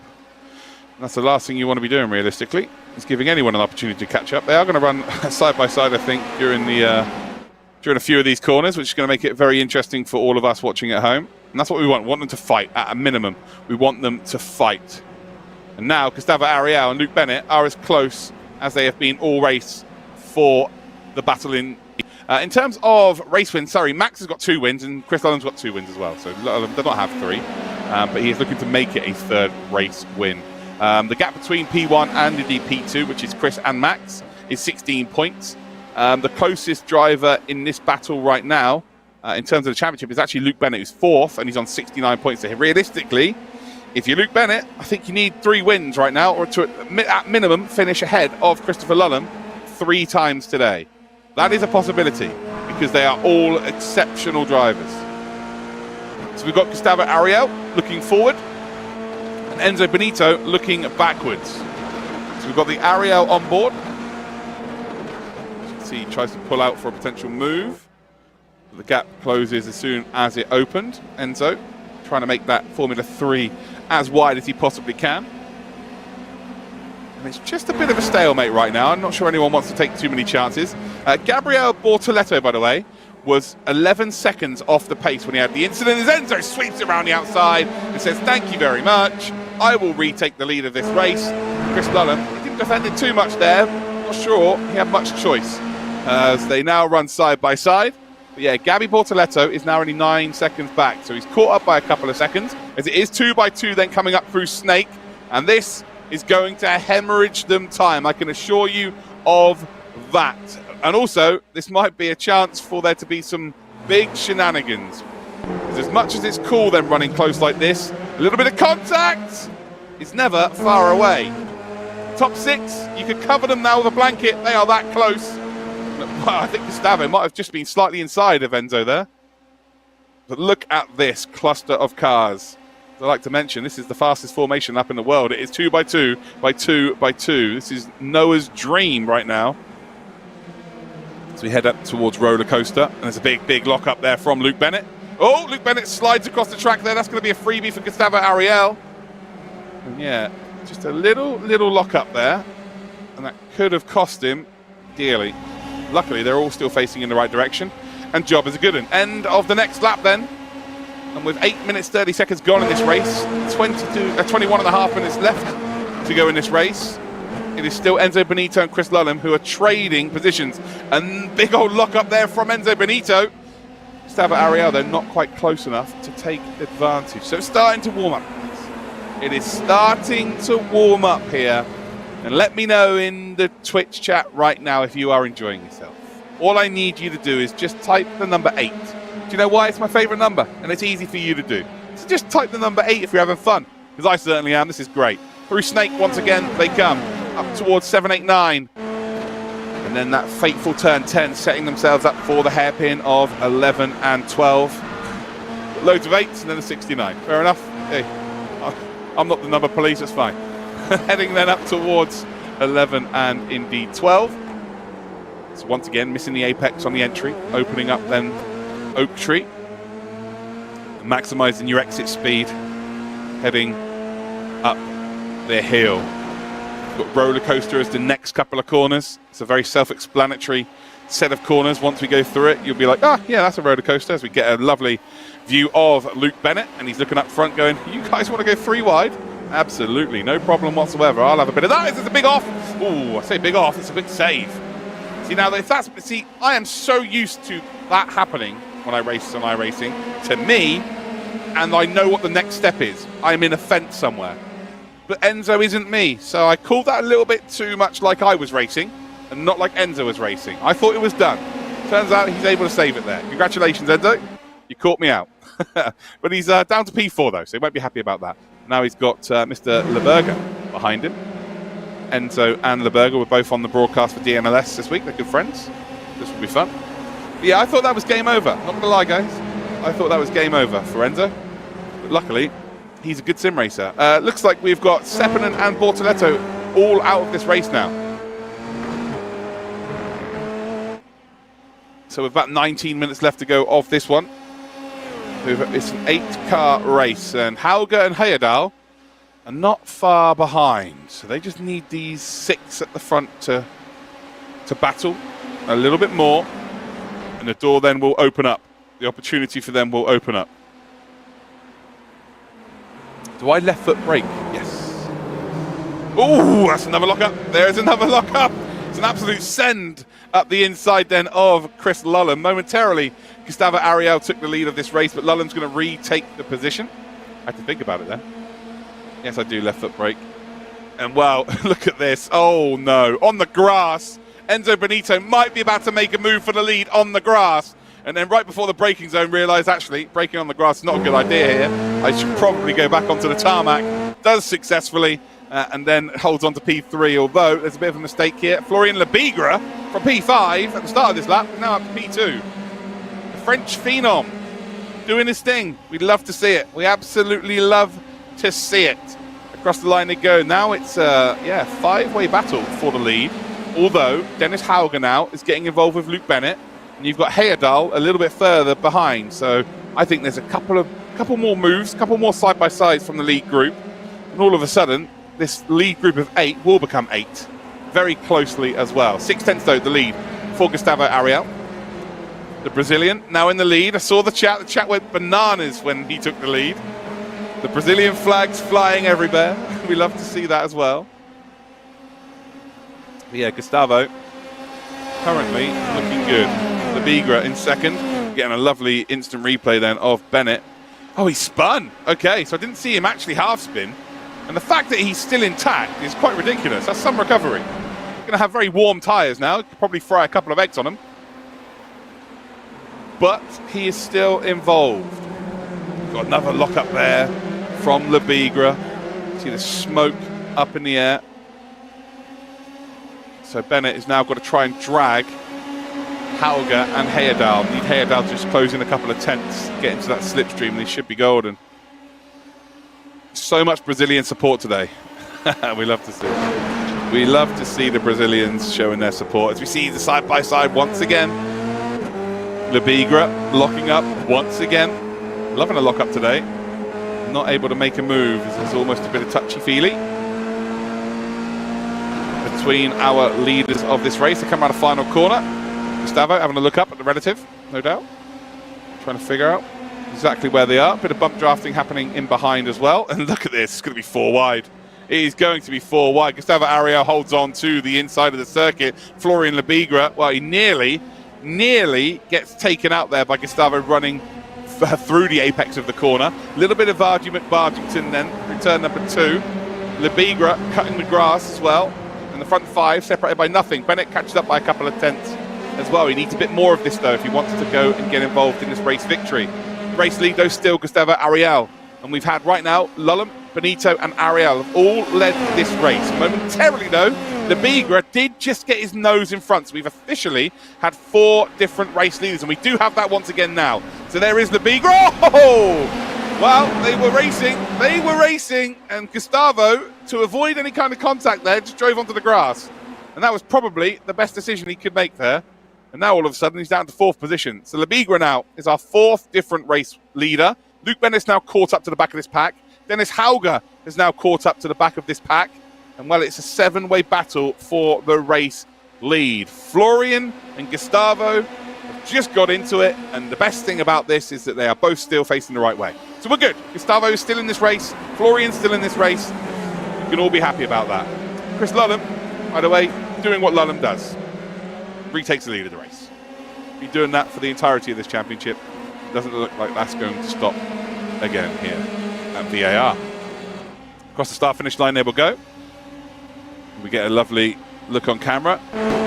Speaker 1: And that's the last thing you want to be doing, realistically, is giving anyone an opportunity to catch up. They are going to run side by side, I think, during a few of these corners, which is going to make it very interesting for all of us watching at home. And that's what we want. We want them to fight at a minimum. We want them to fight. And now Gustavo Ariel and Luke Bennett are as close as they have been all race for the battle in. In terms of race wins, sorry, Max has got 2 wins and Chris Lolum's got 2 wins as well. So Lolum does not have 3, but he is looking to make it a 3rd race win. The gap between P1 and indeed P2, which is Chris and Max, is 16 points. The closest driver in this battle right now in terms of the championship is actually Luke Bennett, who's 4th, and he's on 69 points. So realistically, if you're Luke Bennett, I think you need 3 wins right now, or to at minimum finish ahead of Christopher Lulham 3 times today. That is a possibility, because they are all exceptional drivers. So we've got Gustavo Ariel looking forward, and Enzo Benito looking backwards. So we've got the Ariel on board. As you can see, he tries to pull out for a potential move. The gap closes as soon as it opened. Enzo trying to make that Formula 3 as wide as he possibly can. And it's just a bit of a stalemate right now. I'm not sure anyone wants to take too many chances. Gabriel Bortoletto, by the way, was 11 seconds off the pace when he had the incident. As Enzo sweeps around the outside and says, thank you very much. I will retake the lead of this race. Chris Lulham, he didn't defend it too much there. Not sure he had much choice as they now run side by side. But yeah, Gabby Bortoletto is now only 9 seconds back. So he's caught up by a couple of seconds as it is 2 by 2 then coming up through Snake. And this is going to hemorrhage them time. I can assure you of that. And also, this might be a chance for there to be some big shenanigans. As much as it's cool then running close like this, a little bit of contact is never far away. Top 6, you could cover them now with a blanket. They are that close. Well, I think Gustavo might have just been slightly inside of Enzo there. But look at this cluster of cars. As I like to mention, this is the fastest formation lap in the world. It is 2 by 2 by 2 by 2. This is Noah's dream right now. So we head up towards roller coaster, and there's a big lock up there from Luke Bennett. Oh, Luke Bennett slides across the track there. That's going to be a freebie for Gustavo Ariel. And yeah, just a little lock up there, and that could have cost him dearly. Luckily, they're all still facing in the right direction, and job is a good one. End of the next lap then. And with 8 minutes, 30 seconds gone in this race, 21 and a half minutes left to go in this race. It is still Enzo Benito and Chris Lulham who are trading positions. And big old lock up there from Enzo Benito. Gustavo Ariel, though, not quite close enough to take advantage. So it's starting to warm up. It is starting to warm up here. And let me know in the Twitch chat right now if you are enjoying yourself. All I need you to do is just type the number 8. Do you know why? It's my favourite number, and it's easy for you to do. So just type the number 8 if you're having fun, because I certainly am. This is great. Through Snake, once again, they come up towards 7, 8, 9. And then that fateful turn 10, setting themselves up for the hairpin of 11 and 12. Loads of 8s and then a 69. Fair enough. Hey, I'm not the number police, it's fine. Heading then up towards 11 and indeed 12. So once again, missing the apex on the entry, opening up then Oak Tree, maximising your exit speed, heading up the hill. We've got roller coaster as the next couple of corners. It's a very self-explanatory set of corners. Once we go through it, you'll be like, oh yeah, that's a roller coaster, as we get a lovely view of Luke Bennett, and he's looking up front going, you guys want to go 3 wide? Absolutely, no problem whatsoever. I'll have a bit of that. It's a big off. Ooh, I say big off, it's a big save. See, now if that's, see, I am so used to that happening when I race on iRacing, to me, and I know what the next step is. I'm in a fence somewhere. But Enzo isn't me, so I called that a little bit too much like I was racing, and not like Enzo was racing. I thought it was done. Turns out he's able to save it there. Congratulations, Enzo. You caught me out. But he's down to P4, though, so he won't be happy about that. Now he's got Mr. Leberger behind him. Enzo and Leberger were both on the broadcast for DMLS this week. They're good friends. This will be fun. But yeah, I thought that was game over. Not going to lie, guys. I thought that was game over for Enzo. But luckily, he's a good sim racer. Looks like we've got Sepinen and Bortoletto all out of this race now. So with about 19 minutes left to go of this one. It's an 8-car race, and Hauger and Heyerdahl are not far behind. So they just need these 6 at the front to battle a little bit more, and the door then will open up. The opportunity for them will open up. Do I left foot brake? Yes. Oh, that's another lock up. There's another lock up. It's an absolute send up the inside then of Chris Lulham. Momentarily, Gustavo Ariel took the lead of this race, but Lulham's going to retake the position. I had to think about it then. Yes, I do left foot brake. And wow, look at this. Oh no, on the grass. Enzo Benito might be about to make a move for the lead on the grass. And then right before the braking zone, realised actually braking on the grass is not a good idea here. I should probably go back onto the tarmac. Does successfully, and then holds on to P3, although there's a bit of a mistake here. Florian Lebigra from P5 at the start of this lap, now up to P2. The French phenom doing his thing. We'd love to see it. We absolutely love to see it. Across the line they go. Now it's a five-way battle for the lead, although Dennis Hauger now is getting involved with Luke Bennett, and you've got Heyerdahl a little bit further behind. So I think there's a couple more moves, a couple more side-by-sides from the lead group, and all of a sudden this lead group of 8 will become 8 very closely as well. 6/10 though the lead for Gustavo Ariel, the Brazilian, now in the lead. I saw the chat went bananas when he took the lead. The Brazilian flags flying everywhere. We love to see that as well. But yeah, Gustavo currently looking good. Lebigra in second, getting a lovely instant replay then of Bennett. Oh, he spun. Okay, so I didn't see him actually half spin. And the fact that he's still intact is quite ridiculous. That's some recovery. Going to have very warm tyres now. Could probably fry a couple of eggs on him. But he is still involved. Got another lock up there from Lebigra. See the smoke up in the air. So Bennett has now got to try and drag Hauger and Heyerdahl. Need Heyerdahl to just close in a couple of tenths, get into that slipstream, and he should be golden. So much Brazilian support today. We love to see it. We love to see the Brazilians showing their support. As we see the side-by-side once again. Lebigra locking up once again. Loving a lock-up today. Not able to make a move. It's almost a bit of touchy-feely between our leaders of this race. They come out of final corner. Gustavo having a look up at the relative, no doubt. Trying to figure out exactly where they are. Bit of bump drafting happening in behind as well. And look at this, it's going to be 4 wide. It is going to be 4 wide. Gustavo Ariel holds on to the inside of the circuit. Florian Lebigra, well, he nearly gets taken out there by Gustavo running through the apex of the corner. A little bit of argument, Bargington then, return number 2. Lebigra cutting the grass as well. And the front 5 separated by nothing. Bennett catches up by a couple of tenths as well. He needs a bit more of this though if he wants to go and get involved in this race victory. Race lead though still Gustavo Ariel, and we've had right now Lullum, Benito and Ariel have all led this race. Momentarily though, Lebigra did just get his nose in front, so we've officially had 4 different race leaders, and we do have that once again now. So there is Lebigra. Oh! Well, they were racing, and Gustavo, to avoid any kind of contact there, just drove onto the grass. And that was probably the best decision he could make there. And now all of a sudden he's down to 4th position. So Lebigra now is our 4th different race leader. Luke Bennett's now caught up to the back of this pack. Dennis Hauger is now caught up to the back of this pack. And well, it's a 7-way battle for the race lead. Florian and Gustavo have just got into it. And the best thing about this is that they are both still facing the right way. So we're good. Gustavo is still in this race. Florian's still in this race. You can all be happy about that. Chris Lullum, by the way, doing what Lullum does. Retakes the lead of the race. Be doing that for the entirety of this championship. Doesn't look like that's going to stop again here at VAR. Across the start-finish line, there we'll go. We get a lovely look on camera.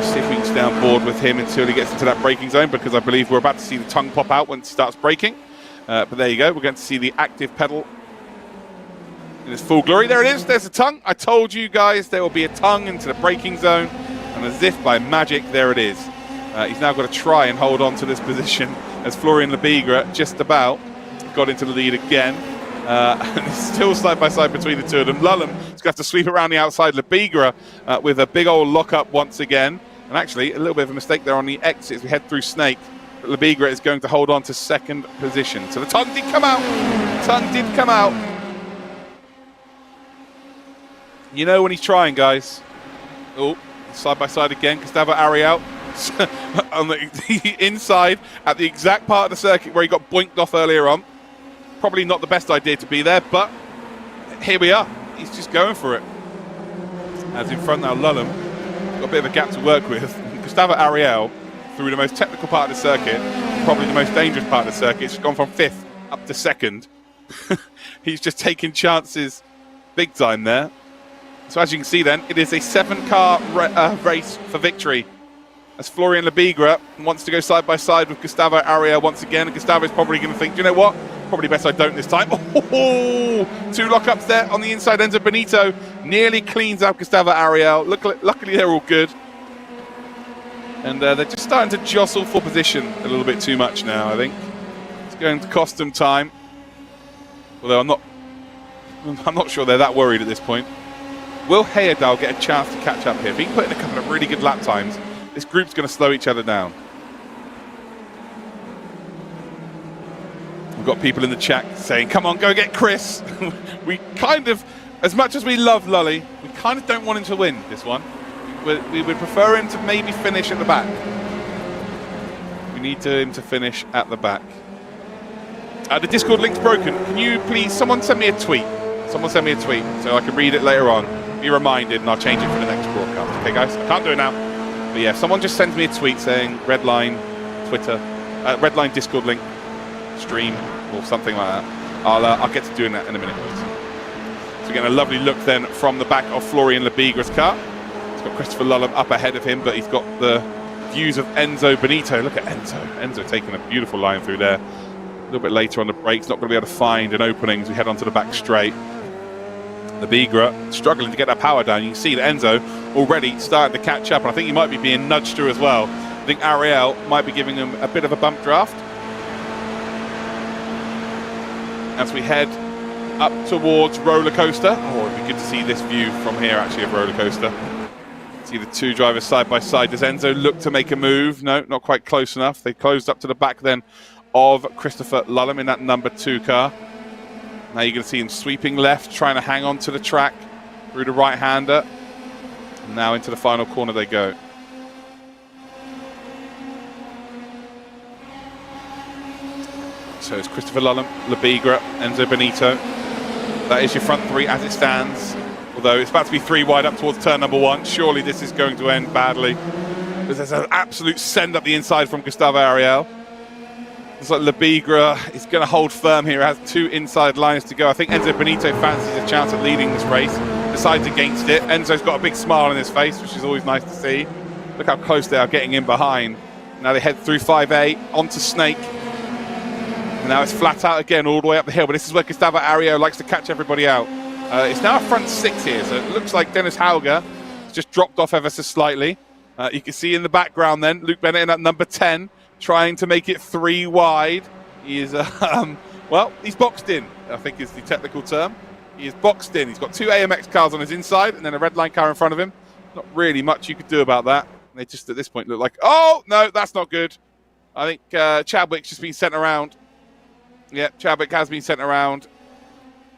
Speaker 1: See if we can stay on board with him until he gets into that braking zone, because I believe we're about to see the tongue pop out when it starts braking. But there you go. We're going to see the active pedal in its full glory. There it is. There's the tongue. I told you guys there will be a tongue into the braking zone. And as if by magic, there it is. He's now got to try and hold on to this position as Florian Lebigra just about got into the lead again. And it's still side by side between the two of them. Lullum is going to have to sweep around the outside. Lebigra with a big old lock-up once again. And actually, a little bit of a mistake there on the exit as we head through Snake. But Lebigra is going to hold on to 2nd position. So the tongue did come out. Tongue did come out. You know when he's trying, guys. Oh. Side by side again, Gustavo Ariel on the inside at the exact part of the circuit where he got boinked off earlier on. Probably not the best idea to be there, but here we are. He's just going for it. As in front now, Lullum got a bit of a gap to work with. Gustavo Ariel, through the most technical part of the circuit, probably the most dangerous part of the circuit, has gone from 5th up to 2nd. He's just taking chances big time there. So as you can see then, it is a 7-car race for victory as Florian Lebigre wants to go side by side with Gustavo Ariel once again. And Gustavo's probably going to think, do you know what? Probably best I don't this time. Oh, 2 lockups there on the inside. Enzo Benito nearly cleans up Gustavo Ariel. Luckily, they're all good. And they're just starting to jostle for position a little bit too much now, I think. It's going to cost them time. Although I'm not sure they're that worried at this point. Will Heyerdahl get a chance to catch up here? If he can put in a couple of really good lap times, this group's going to slow each other down. We've got people in the chat saying, come on, go get Chris. We kind of, as much as we love Lully, we kind of don't want him to win this one. We would prefer him to maybe finish at the back. We need him to finish at the back. The Discord link's broken. Can you please, someone send me a tweet. Someone send me a tweet so I can read it later on. Be reminded and I'll change it for the next broadcast. Okay, guys? I can't do it now. But yeah, if someone just sends me a tweet saying Redline Twitter, Redline Discord link, stream, or something like that, I'll get to doing that in a minute. So we're getting a lovely look then from the back of Florian Lebigre's car. He's got Christopher Lullum up ahead of him, but he's got the views of Enzo Benito. Look at Enzo. Enzo taking a beautiful line through there. A little bit later on the brakes, not going to be able to find an opening as we head onto the back straight. Lebigre struggling to get that power down. You can see that Enzo already starting to catch up, and I think he might be being nudged through as well. I think Ariel might be giving him a bit of a bump draft. As we head up towards Roller Coaster. Oh, it'd be good to see this view from here, actually, of Roller Coaster. See the 2 drivers side by side. Does Enzo look to make a move? No, not quite close enough. They closed up to the back then of Christopher Lullum in that number 2 car. Now you're going to see him sweeping left, trying to hang on to the track through the right-hander. Now into the final corner they go. So it's Christopher Lullum, Lebigre, Enzo Benito. That is your front 3 as it stands. Although it's about to be 3 wide up towards turn number 1. Surely this is going to end badly. There's an absolute send up the inside from Gustavo Ariel. Looks like Lebigre is going to hold firm here. Has 2 inside lines to go. I think Enzo Benito fancies a chance at leading this race. Decides against it. Enzo's got a big smile on his face, which is always nice to see. Look how close they are getting in behind. Now they head through 5A onto Snake. And now it's flat out again all the way up the hill. But this is where Gustavo Ariel likes to catch everybody out. It's now a front 6 here. So it looks like Dennis Hauger has just dropped off ever so slightly. You can see in the background then, Luke Bennett in at number 10. Trying to make it 3 wide. He is, well, he's boxed in, I think is the technical term. He is boxed in. He's got 2 AMX cars on his inside and then a red line car in front of him. Not really much you could do about that. They just, at this point, look like, oh, no, that's not good. I think Chadwick's just been sent around. Yeah, Chadwick has been sent around.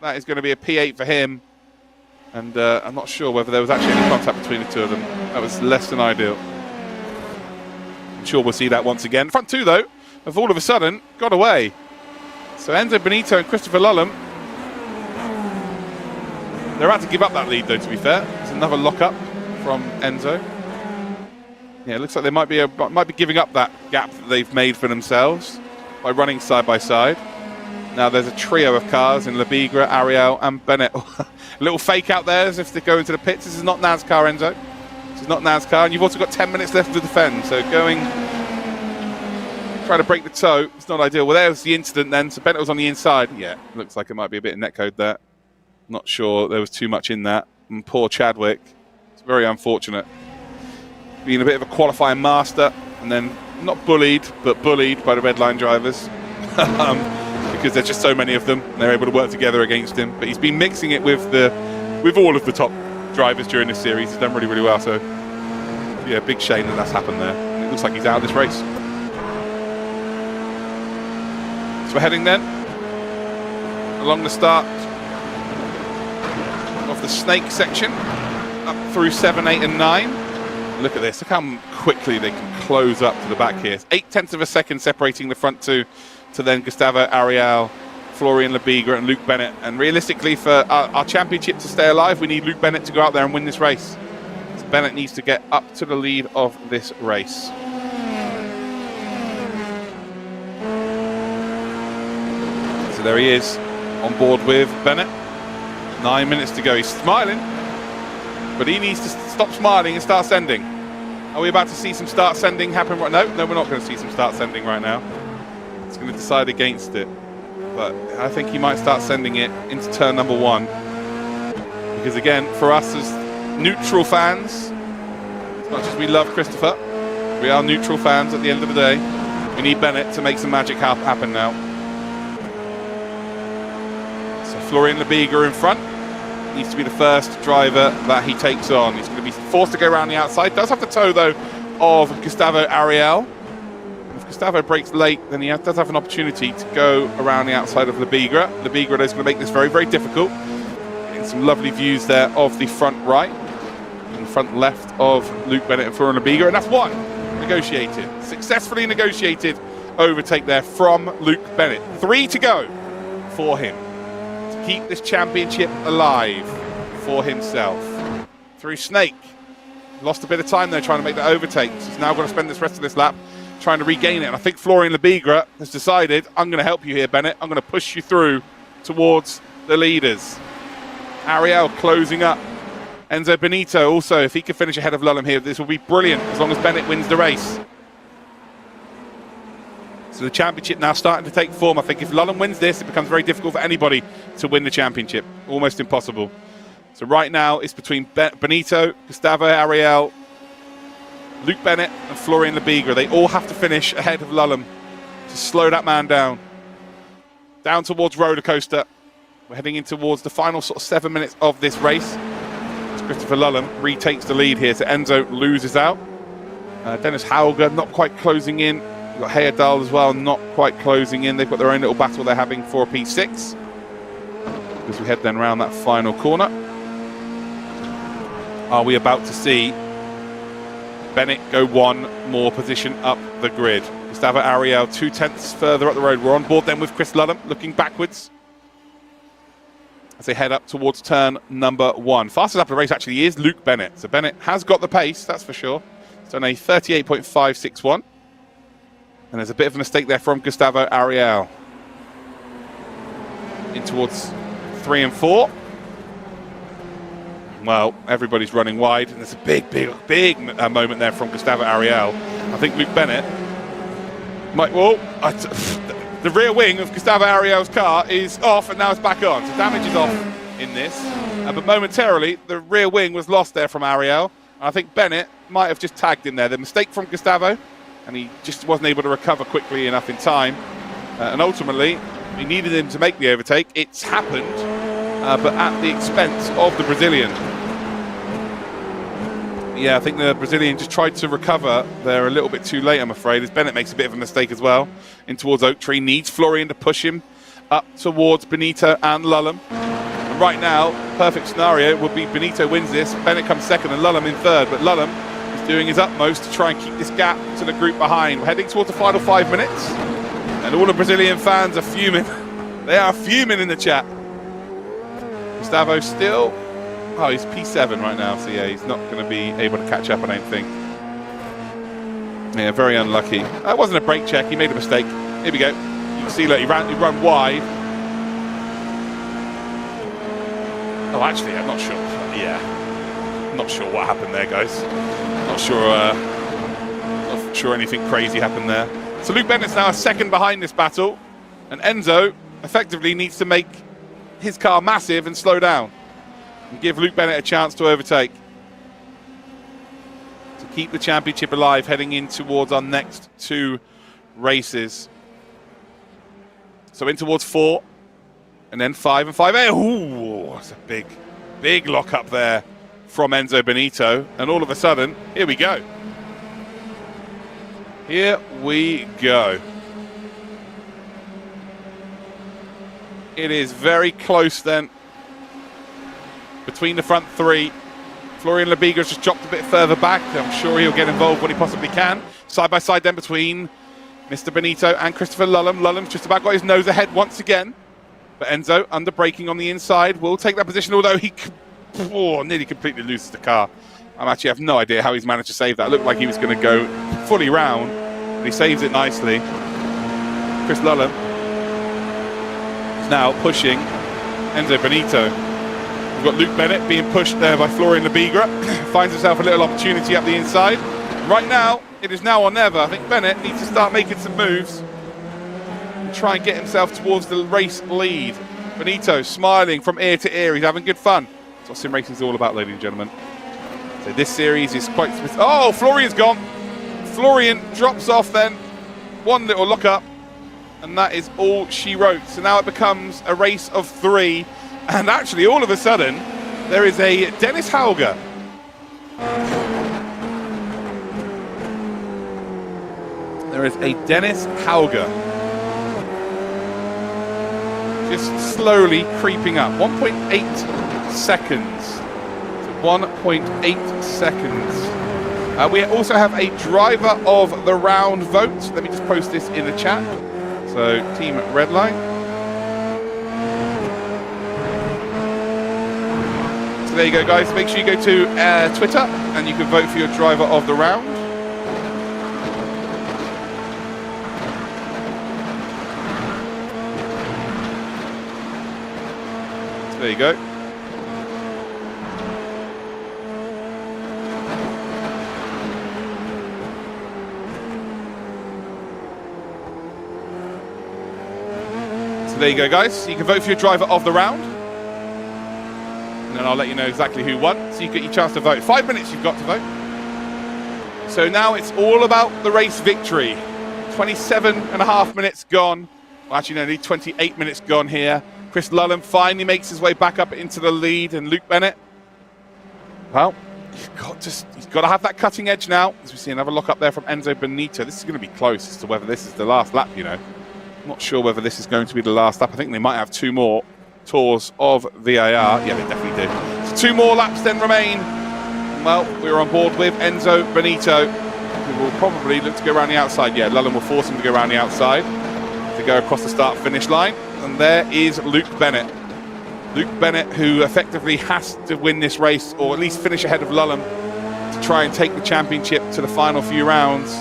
Speaker 1: That is going to be a P8 for him. And I'm not sure whether there was actually any contact between the 2 of them. That was less than ideal. I'm sure we'll see that once again. Front 2, though, have all of a sudden got away. So Enzo Benito and Christopher Lullum, they're about to give up that lead, though, to be fair. There's another lock-up from Enzo. Yeah, it looks like they might be giving up that gap that they've made for themselves by running side by side. Now there's a trio of cars in Lebigre, Ariel, and Bennett. A little fake out there as if they go into the pits. This is not NASCAR, Enzo. This is not NASCAR, and you've also got 10 minutes left to defend. So trying to break the toe, it's not ideal. Well, there's the incident then. So Bennett was on the inside. Yeah, looks like it might be a bit of netcode there. Not sure there was too much in that. And poor Chadwick. It's very unfortunate. Being a bit of a qualifying master, and then not bullied, but bullied by the red line drivers. Because there's just so many of them, and they're able to work together against him. But he's been mixing it with all of the top drivers during this series. He's done really, really well. So, yeah, big shame that that's happened there. And it looks like he's out of this race. So we're heading then along the start of the Snake section, up through 7, 8, and 9. Look at this. Look how quickly they can close up to the back here. 0.8 of a second separating the front 2 to then Gustavo Ariel, Florian Lebigre, and Luke Bennett. And realistically, for our championship to stay alive, we need Luke Bennett to go out there and win this race. So Bennett needs to get up to the lead of this race. So there he is, on board with Bennett. 9 minutes to go. He's smiling, but he needs to stop smiling and start sending. Are we about to see some start sending happen right now? No, we're not going to see some start sending right now. It's going to decide against it. But I think he might start sending it into turn number 1. Because again, for us as neutral fans, as much as we love Christopher, we are neutral fans at the end of the day. We need Bennett to make some magic happen now. So Florian Lebiga in front. Needs to be the first driver that he takes on. He's going to be forced to go around the outside. Does have the toe, though, of Gustavo Ariel. If Gustavo breaks late, then he does have an opportunity to go around the outside of Lebiga. Lebiga is going to make this very, very difficult. Getting some lovely views there of the front right and front left of Luke Bennett and Florian Lebiga. And that's one negotiated. Successfully negotiated overtake there from Luke Bennett. 3 to go for him. Keep this championship alive for himself. Through Snake. Lost a bit of time there trying to make that overtake. He's now going to spend this rest of this lap trying to regain it. And I think Florian Lebiga has decided, I'm going to help you here, Bennett. I'm going to push you through towards the leaders. Ariel closing up. Enzo Benito also, if he can finish ahead of Lulham here, this will be brilliant as long as Bennett wins the race. So the championship now starting to take form. I think if Lulham wins this, it becomes very difficult for anybody to win the championship. Almost impossible. So right now, it's between Benito, Gustavo Ariel, Luke Bennett, and Florian Lebiga. They all have to finish ahead of Lulham to slow that man down. Down towards roller coaster. We're heading in towards the final sort of 7 minutes of this race. As Christopher Lulham retakes the lead here, so Enzo loses out. Dennis Hauger not quite closing in. You've got Heyerdahl as well, not quite closing in. They've got their own little battle they're having for a P6. As we head then around that final corner. Are we about to see Bennett go one more position up the grid? Gustavo Ariel 2/10 further up the road. We're on board then with Chris Lulham looking backwards as they head up towards turn number 1. Fastest up the race actually is Luke Bennett. So Bennett has got the pace, that's for sure. He's done a 38.561. And there's a bit of a mistake there from Gustavo Ariel. In towards 3 and 4. Well, everybody's running wide, and there's a big moment there from Gustavo Ariel. I think Luke Bennett might, the rear wing of Gustavo Ariel's car is off, and now it's back on. So damage is off in this. But momentarily, the rear wing was lost there from Ariel. And I think Bennett might have just tagged in there. The mistake from Gustavo, and he just wasn't able to recover quickly enough in time. And ultimately, he needed him to make the overtake. It's happened, but at the expense of the Brazilian. Yeah, I think the Brazilian just tried to recover there a little bit too late, I'm afraid, as Bennett makes a bit of a mistake as well. In towards Oak Tree, needs Florian to push him up towards Benito and Lulham. And right now, perfect scenario would be Benito wins this, Bennett comes second and Lulham in third, but Lulham is doing his utmost to try and keep this gap to the group behind. We're heading towards the final 5 minutes, and all the Brazilian fans are fuming. They are fuming in the chat. Gustavo still, he's P7 right now, so yeah, he's not going to be able to catch up, I don't think. Yeah, very unlucky. That wasn't a brake check, he made a mistake. Here we go. You can see, look, he ran wide. Oh, actually, I'm not sure. Yeah, not sure what happened there, guys. Not sure anything crazy happened there. So Luke Bennett's now a second behind this battle, and Enzo effectively needs to make his car massive and slow down and give Luke Bennett a chance to overtake to keep the championship alive heading in towards our next 2 races. So in towards 4 and then 5 and 5A. Ooh, that's a big lock up there from Enzo Benito, and all of a sudden, here we go. Here we go. It is very close then between the front 3. Florian Lebiga's just dropped a bit further back. I'm sure he'll get involved when he possibly can. Side by side then between Mr. Benito and Christopher Lulham. Lulham's just about got his nose ahead once again. But Enzo, under braking on the inside, will take that position, although he nearly completely loses the car. I actually have no idea how he's managed to save that. It looked like he was going to go fully round, but he saves it nicely. Chris Lulham now pushing Enzo Benito. We've got Luke Bennett being pushed there by Florian Lebiga. Finds himself a little opportunity up the inside. Right now, it is now or never. I think Bennett needs to start making some moves and try and get himself towards the race lead. Benito smiling from ear to ear. He's having good fun. That's what sim racing is all about, ladies and gentlemen. So this series is quite... Oh, Florian's gone. Florian drops off then. One little look up. And that is all she wrote. So now it becomes a race of 3. And actually, all of a sudden, there is a Dennis Hauger. There is a Dennis Hauger. Just slowly creeping up. 1.8 seconds. So 1.8 seconds. We also have a driver of the round vote. Let me just post this in the chat. So, team redline. So there you go, guys. Make sure you go to Twitter and you can vote for your driver of the round. So there you go. There you go, guys. You can vote for your driver of the round. And then I'll let you know exactly who won. So you get your chance to vote. 5 minutes you've got to vote. So now it's all about the race victory. 27.5 minutes gone. Well, actually, no, nearly 28 minutes gone here. Chris Lullam finally makes his way back up into the lead. And Luke Bennett, well, he's got to have that cutting edge now. As we see another look up there from Enzo Benito. This is going to be close as to whether this is the last lap, you know. Not sure whether this is going to be the last lap. I think they might have 2 more tours of VIR. Yeah, they definitely do. So 2 more laps then remain. Well, we're on board with Enzo Benito, who will probably look to go around the outside. Yeah, Lullam will force him to go around the outside to go across the start-finish line. And there is Luke Bennett. Luke Bennett, who effectively has to win this race, or at least finish ahead of Lullam, to try and take the championship to the final few rounds.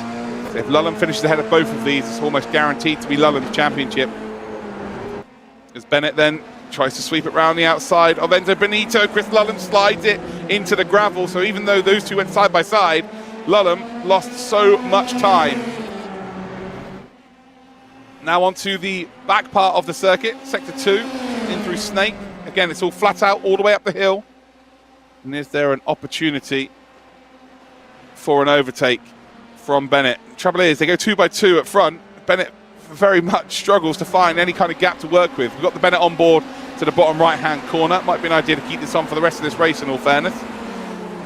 Speaker 1: If Lullam finishes ahead of both of these, it's almost guaranteed to be Lullam's championship. As Bennett then tries to sweep it round the outside of Enzo Benito, Chris Lullam slides it into the gravel. So even though those two went side by side, Lullam lost so much time. Now onto the back part of the circuit, sector 2, in through Snake. Again, it's all flat out, all the way up the hill. And is there an opportunity for an overtake from Bennett? Trouble is, they go 2 by 2 up front. Bennett very much struggles to find any kind of gap to work with. We've got the Bennett on board to the bottom right-hand corner. Might be an idea to keep this on for the rest of this race, in all fairness.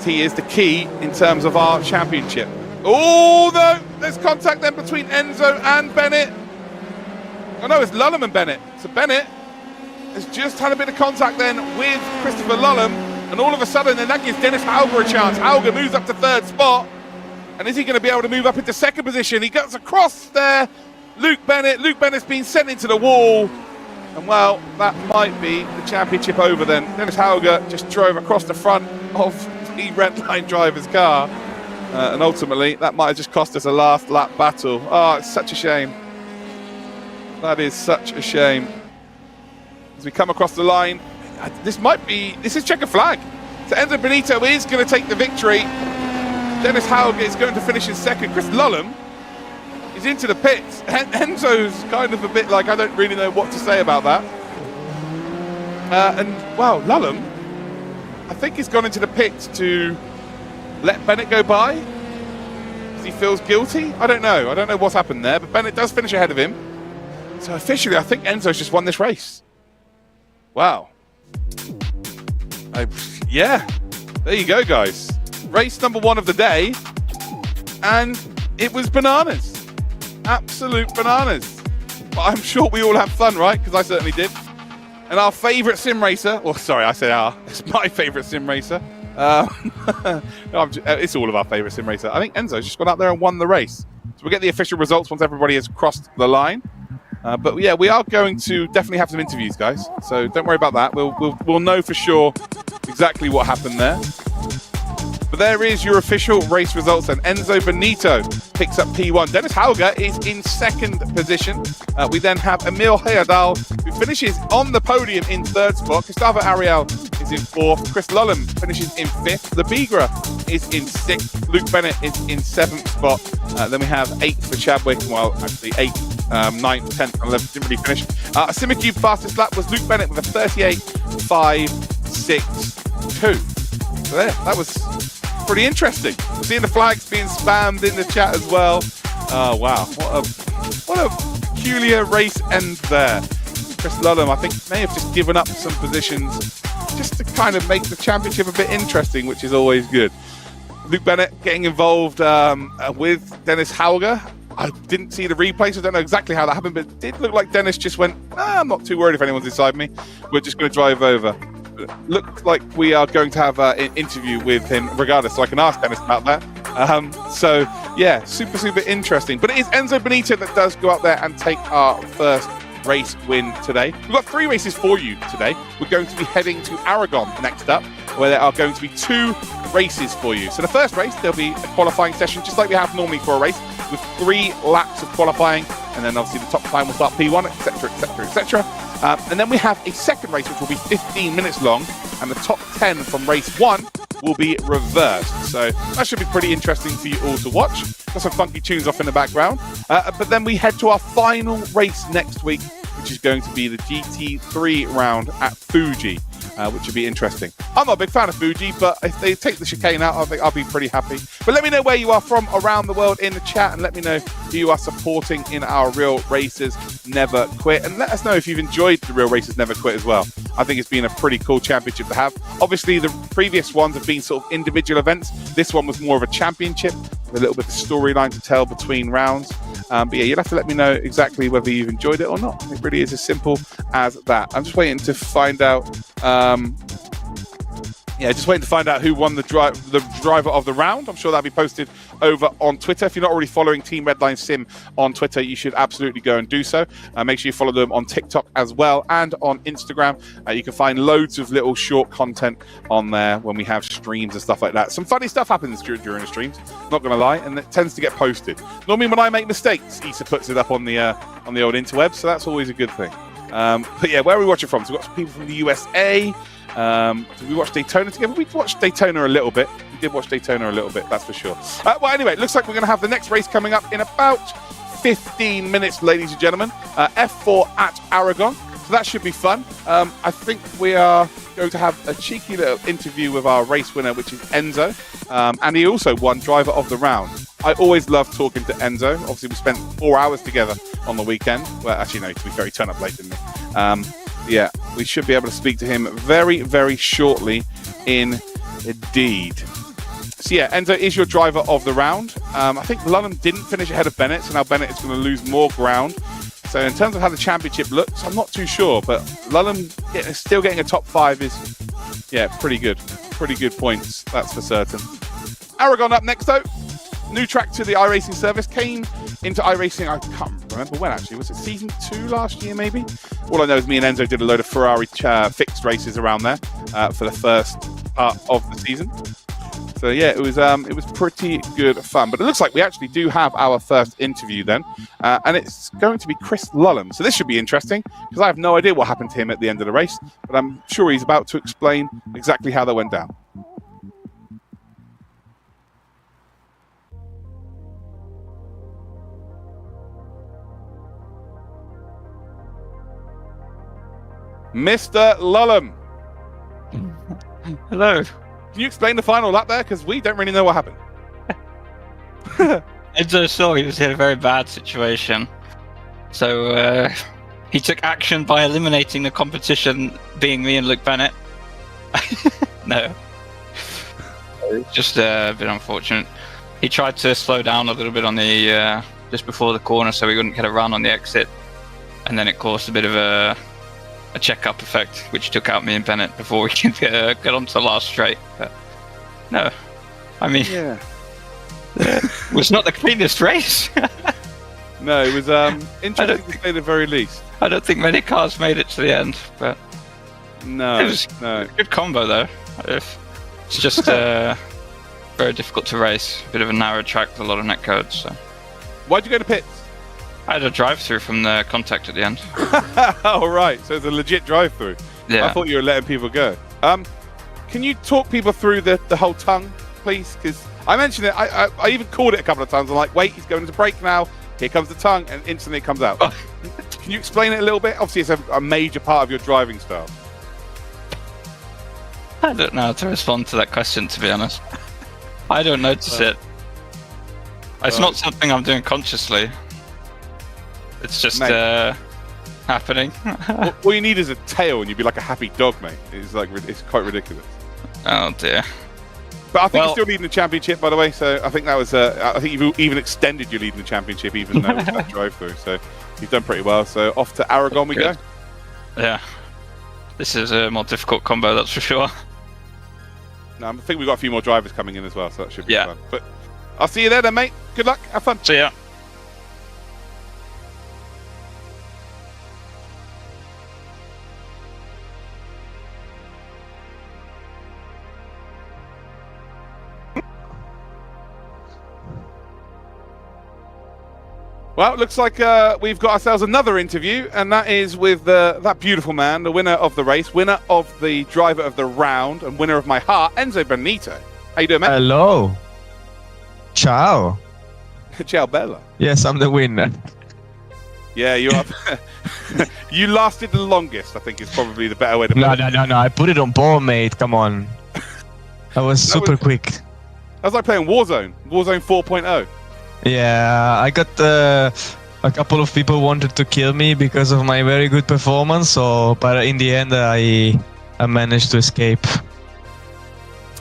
Speaker 1: He is the key in terms of our championship. Oh, no! There's contact then between Enzo and Bennett. Oh, no, it's Lullam and Bennett. So Bennett has just had a bit of contact then with Christopher Lullam, and all of a sudden, then that gives Dennis Hauger a chance. Hauger moves up to 3rd spot. And is he going to be able to move up into 2nd position? He gets across there. Luke Bennett. Luke Bennett's been sent into the wall. And, well, that might be the championship over then. Dennis Hauger just drove across the front of the red line driver's car. And ultimately, that might have just cost us a last lap battle. Oh, it's such a shame. That is such a shame. As we come across the line, this is checker flag. So Enzo Benito is going to take the victory. Dennis Hauger is going to finish in 2nd. Chris Lullam is into the pits. Enzo's kind of a bit like, I don't really know what to say about that. And, wow, Lullam, I think he's gone into the pits to let Bennett go by. Because he feels guilty? I don't know. I don't know what's happened there, but Bennett does finish ahead of him. So officially, I think Enzo's just won this race. Wow. Yeah, there you go, guys. Race number 1 of the day, and it was bananas. Absolute bananas. But I'm sure we all had fun, right? Because I certainly did. And our favourite sim racer, well, sorry, I said our, it's my favourite sim racer. It's all of our favourite sim racer. I think Enzo's just gone out there and won the race. So we'll get the official results once everybody has crossed the line. But yeah, we are going to definitely have some interviews, guys. So don't worry about that. We'll know for sure exactly what happened there. But there is your official race results, and Enzo Benito picks up P1. Dennis Hauger is in 2nd position. We then have Emil Heyerdahl, who finishes on the podium in 3rd spot. Gustavo Ariel is in 4th. Chris Lulham finishes in 5th. The Bigra is in 6th. Luke Bennett is in 7th spot. Then we have 8th for Chadwick. Well, actually 8th, 9th, 10th, and 11th didn't really finish. Simicube fastest lap was Luke Bennett with a 38.562. So there, that was pretty interesting. We're seeing the flags being spammed in the chat as well. Oh wow, what a peculiar race end there. Chris Lulham, I think, may have just given up some positions just to kind of make the championship a bit interesting, which is always good. Luke Bennett getting involved with Dennis Hauger. I didn't see the replay, so I don't know exactly how that happened, but it did look like Dennis just went, I'm not too worried if anyone's inside me. We're just going to drive over. Looks like we are going to have an interview with him regardless, so I can ask Dennis about that. So yeah, super interesting. But it is Enzo Benito that does go up there and take our first race win today. We've got 3 races for you today. We're going to be heading to Aragon next up, where there are going to be 2 races for you. So the first race, there'll be a qualifying session just like we have normally for a race, with 3 laps of qualifying, and then obviously the top time will start P1, etc, etc, etc. And then we have a second race which will be 15 minutes long, and the top 10 from race 1 will be reversed. So that should be pretty interesting for you all to watch. Got some funky tunes off in the background. But then we head to our final race next week, which is going to be the GT3 round at Fuji, which would be interesting. I'm not a big fan of Fuji, but if they take the chicane out, I think I'll be pretty happy. But let me know where you are from around the world in the chat, and let me know who you are supporting in our Real Racers Never Quit. And let us know if you've enjoyed the Real Racers Never Quit as well. I think it's been a pretty cool championship to have. Obviously, the previous ones have been sort of individual events. This one was more of a championship, with a little bit of storyline to tell between rounds. But yeah, you'll have to let me know exactly whether you've enjoyed it or not. It really is as simple as that. I'm just waiting to find out. Just waiting to find out who won the driver of the round. I'm sure that'll be posted over on Twitter. If you're not already following Team Redline Sim on Twitter, you should absolutely go and do so. Make sure you follow them on TikTok as well and on Instagram. You can find loads of little short content on there when we have streams and stuff like that. Some funny stuff happens during the streams, not going to lie, and it tends to get posted. Normally when I make mistakes, Issa puts it up on the old interwebs, so that's always a good thing. But yeah, where are we watching from? So we've got some people from the USA. Did we watch Daytona together? We watched Daytona a little bit. We did watch Daytona a little bit, that's for sure. Well, anyway, it looks like we're going to have the next race coming up in about 15 minutes, ladies and gentlemen. F4 at Aragon. So that should be fun. I think we are going to have a cheeky little interview with our race winner, which is Enzo. And he also won driver of the round. I always love talking to Enzo. Obviously, we spent 4 hours together on the weekend. Well, actually, no, to be fair, he turned up late, didn't he? Yeah, we should be able to speak to him very shortly indeed. So yeah, Enzo is your driver of the round. I think Lulham didn't finish ahead of Bennett, so now Bennett is going to lose more ground. So in terms of how the championship looks, I'm not too sure, but Lulham still getting a top 5 is, yeah, pretty good. Pretty good points, that's for certain. Aragon up next though. New track to the iRacing service, came into iRacing, I can't remember when actually, was it season 2 last year maybe? All I know is me and Enzo did a load of Ferrari fixed races around there for the first part of the season. So yeah, it was pretty good fun. But it looks like we actually do have our first interview then, and it's going to be Chris Lulham. So this should be interesting, because I have no idea what happened to him at the end of the race, but I'm sure he's about to explain exactly how that went down. Mr. Lulham.
Speaker 7: Hello.
Speaker 1: Can you explain the final lap there? Because we don't really know what happened.
Speaker 7: Enzo saw he was in a very bad situation. So he took action by eliminating the competition, being me and Luke Bennett. No. It's just a bit unfortunate. He tried to slow down a little bit on the just before the corner so we wouldn't get a run on the exit. And then it caused a bit of a check-up effect, which took out me and Bennett before we could get onto the last straight. But no, I mean, yeah. It was not the cleanest race.
Speaker 1: No, it was interesting to say the very least.
Speaker 7: I don't think many cars made it to the end, but
Speaker 1: no,
Speaker 7: it was a good combo though. It's just very difficult to race. A bit of a narrow track with a lot of netcodes. So.
Speaker 1: Why'd you go to pits?
Speaker 7: I had a drive-through from the contact at the end.
Speaker 1: Oh, right. So it's a legit drive-through.
Speaker 7: Yeah.
Speaker 1: I thought you were letting people go. Can you talk people through the whole tongue, please? Because I mentioned it. I even called it a couple of times. I'm like, wait, he's going to break now. Here comes the tongue, and instantly it comes out. Can you explain it a little bit? Obviously, it's a major part of your driving style.
Speaker 7: I don't know how to respond to that question, to be honest. I don't notice it. It's not something I'm doing consciously. It's just happening.
Speaker 1: All you need is a tail, and you'd be like a happy dog, mate. It's quite ridiculous.
Speaker 7: Oh dear.
Speaker 1: But I think you're still leading the championship, by the way. So I think that was. I think you've even extended your lead in the championship, even though it's that drive through. So you've done pretty well. So off to Aragon we go.
Speaker 7: Yeah. This is a more difficult combo, that's for sure.
Speaker 1: No, I think we've got a few more drivers coming in as well, so that should be fun. But I'll see you there then, mate. Good luck. Have fun.
Speaker 7: See ya.
Speaker 1: Well, it looks like we've got ourselves another interview, and that is with that beautiful man, the winner of the race, winner of the driver of the round, and winner of my heart, Enzo Benito. How you doing, mate?
Speaker 8: Hello. Ciao.
Speaker 1: Ciao, Bella.
Speaker 8: Yes, I'm the winner.
Speaker 1: Yeah, you are. You lasted the longest, I think is probably the better way to put it.
Speaker 8: No. I put it on ball, mate. Come on. That was super quick.
Speaker 1: That was like playing Warzone 4.0.
Speaker 8: Yeah, I got a couple of people wanted to kill me because of my very good performance. But in the end, I managed to escape.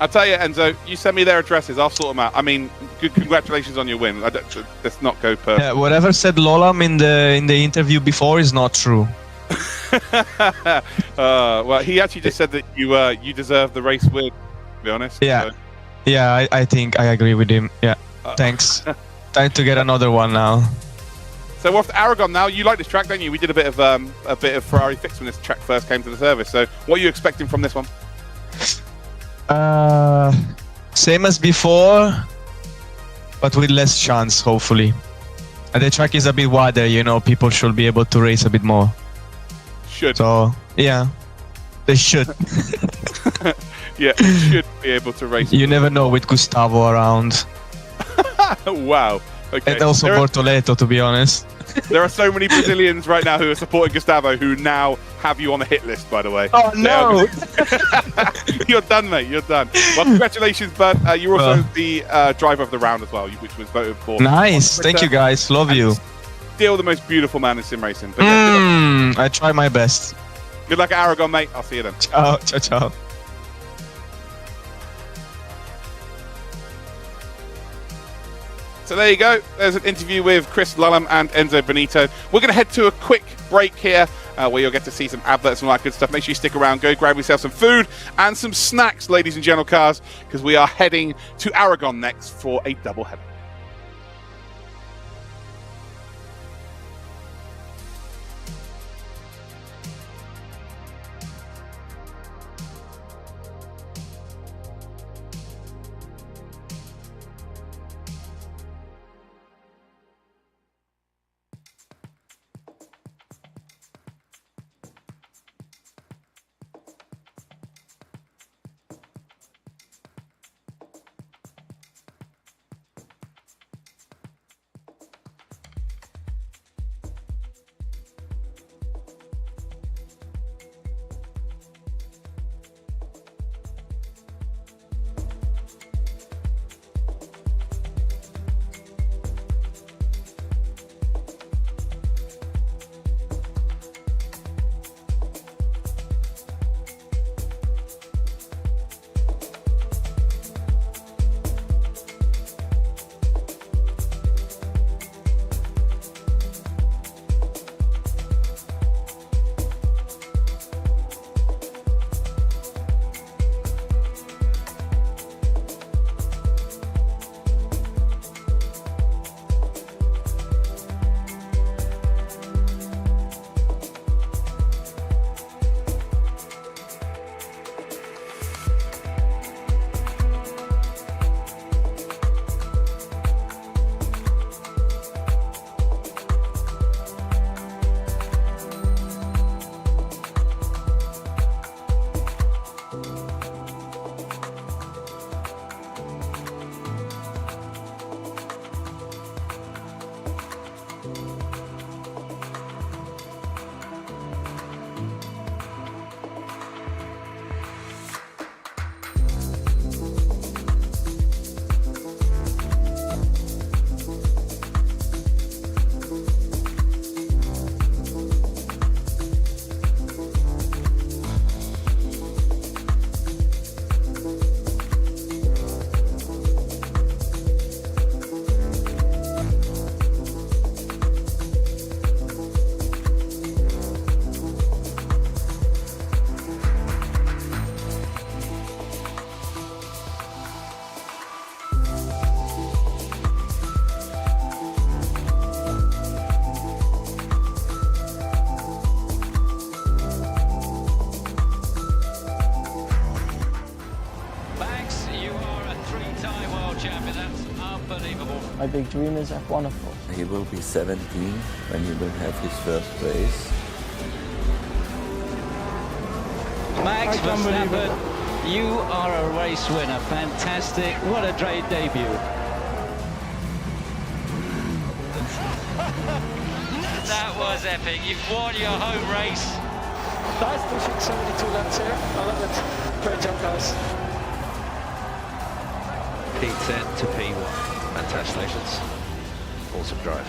Speaker 1: I'll tell you, Enzo, you send me their addresses, I'll sort them out. I mean, good congratulations on your win. Let's not go personal.
Speaker 8: Yeah, whatever said Lolam in the interview before is not true.
Speaker 1: Well, he actually just said that you deserve the race win, to be honest.
Speaker 8: Yeah,
Speaker 1: so.
Speaker 8: yeah, I think I agree with him. Yeah, thanks. Time to get another one now.
Speaker 1: So we're off to Aragon now. You like this track, don't you? We did a bit of Ferrari fix when this track first came to the service. So what are you expecting from this one?
Speaker 8: Same as before, but with less chance, hopefully. And the track is a bit wider, you know, people should be able to race a bit more.
Speaker 1: Should.
Speaker 8: So, yeah, they should.
Speaker 1: Yeah, should be able to race.
Speaker 8: You never know with Gustavo around.
Speaker 1: Wow. Okay.
Speaker 8: And also Bortoleto, to be honest.
Speaker 1: There are so many Brazilians right now who are supporting Gustavo who now have you on the hit list, by the way.
Speaker 8: Oh, no!
Speaker 1: You're done, mate. You're done. Well, congratulations, bud. You're also the driver of the round as well, which was voted for.
Speaker 8: Nice. Thank you, guys. Love you.
Speaker 1: Still the most beautiful man in sim racing. But yeah,
Speaker 8: I try my best.
Speaker 1: Good luck at Aragon, mate. I'll see you then.
Speaker 8: Ciao. Ciao, ciao.
Speaker 1: So there you go. There's an interview with Chris Lullum and Enzo Benito. We're going to head to a quick break here where you'll get to see some adverts and all that good stuff. Make sure you stick around. Go grab yourself some food and some snacks, ladies and gentle cars, because we are heading to Aragon next for a double header.
Speaker 4: unbelievable.
Speaker 2: My big dream is F1, of course.
Speaker 3: He will be 17 when he will have his first race.
Speaker 4: Max Verstappen, you are a race winner. Fantastic. What a great debut. That was epic. You've won your home race.
Speaker 2: Nice pushing 72 laps here. I love it. Great job, guys.
Speaker 5: P10 to P1. Congratulations. Awesome drive.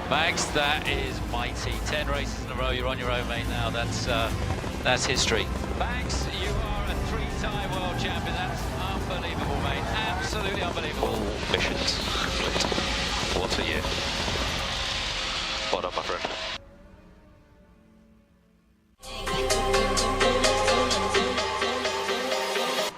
Speaker 4: Max, that is mighty. 10 races in a row. You're on your own, mate. Now that's history. Max, you are a 3-time world champion. That's unbelievable, mate. Absolutely unbelievable.
Speaker 5: All missions complete. What a year. Well done, my friend.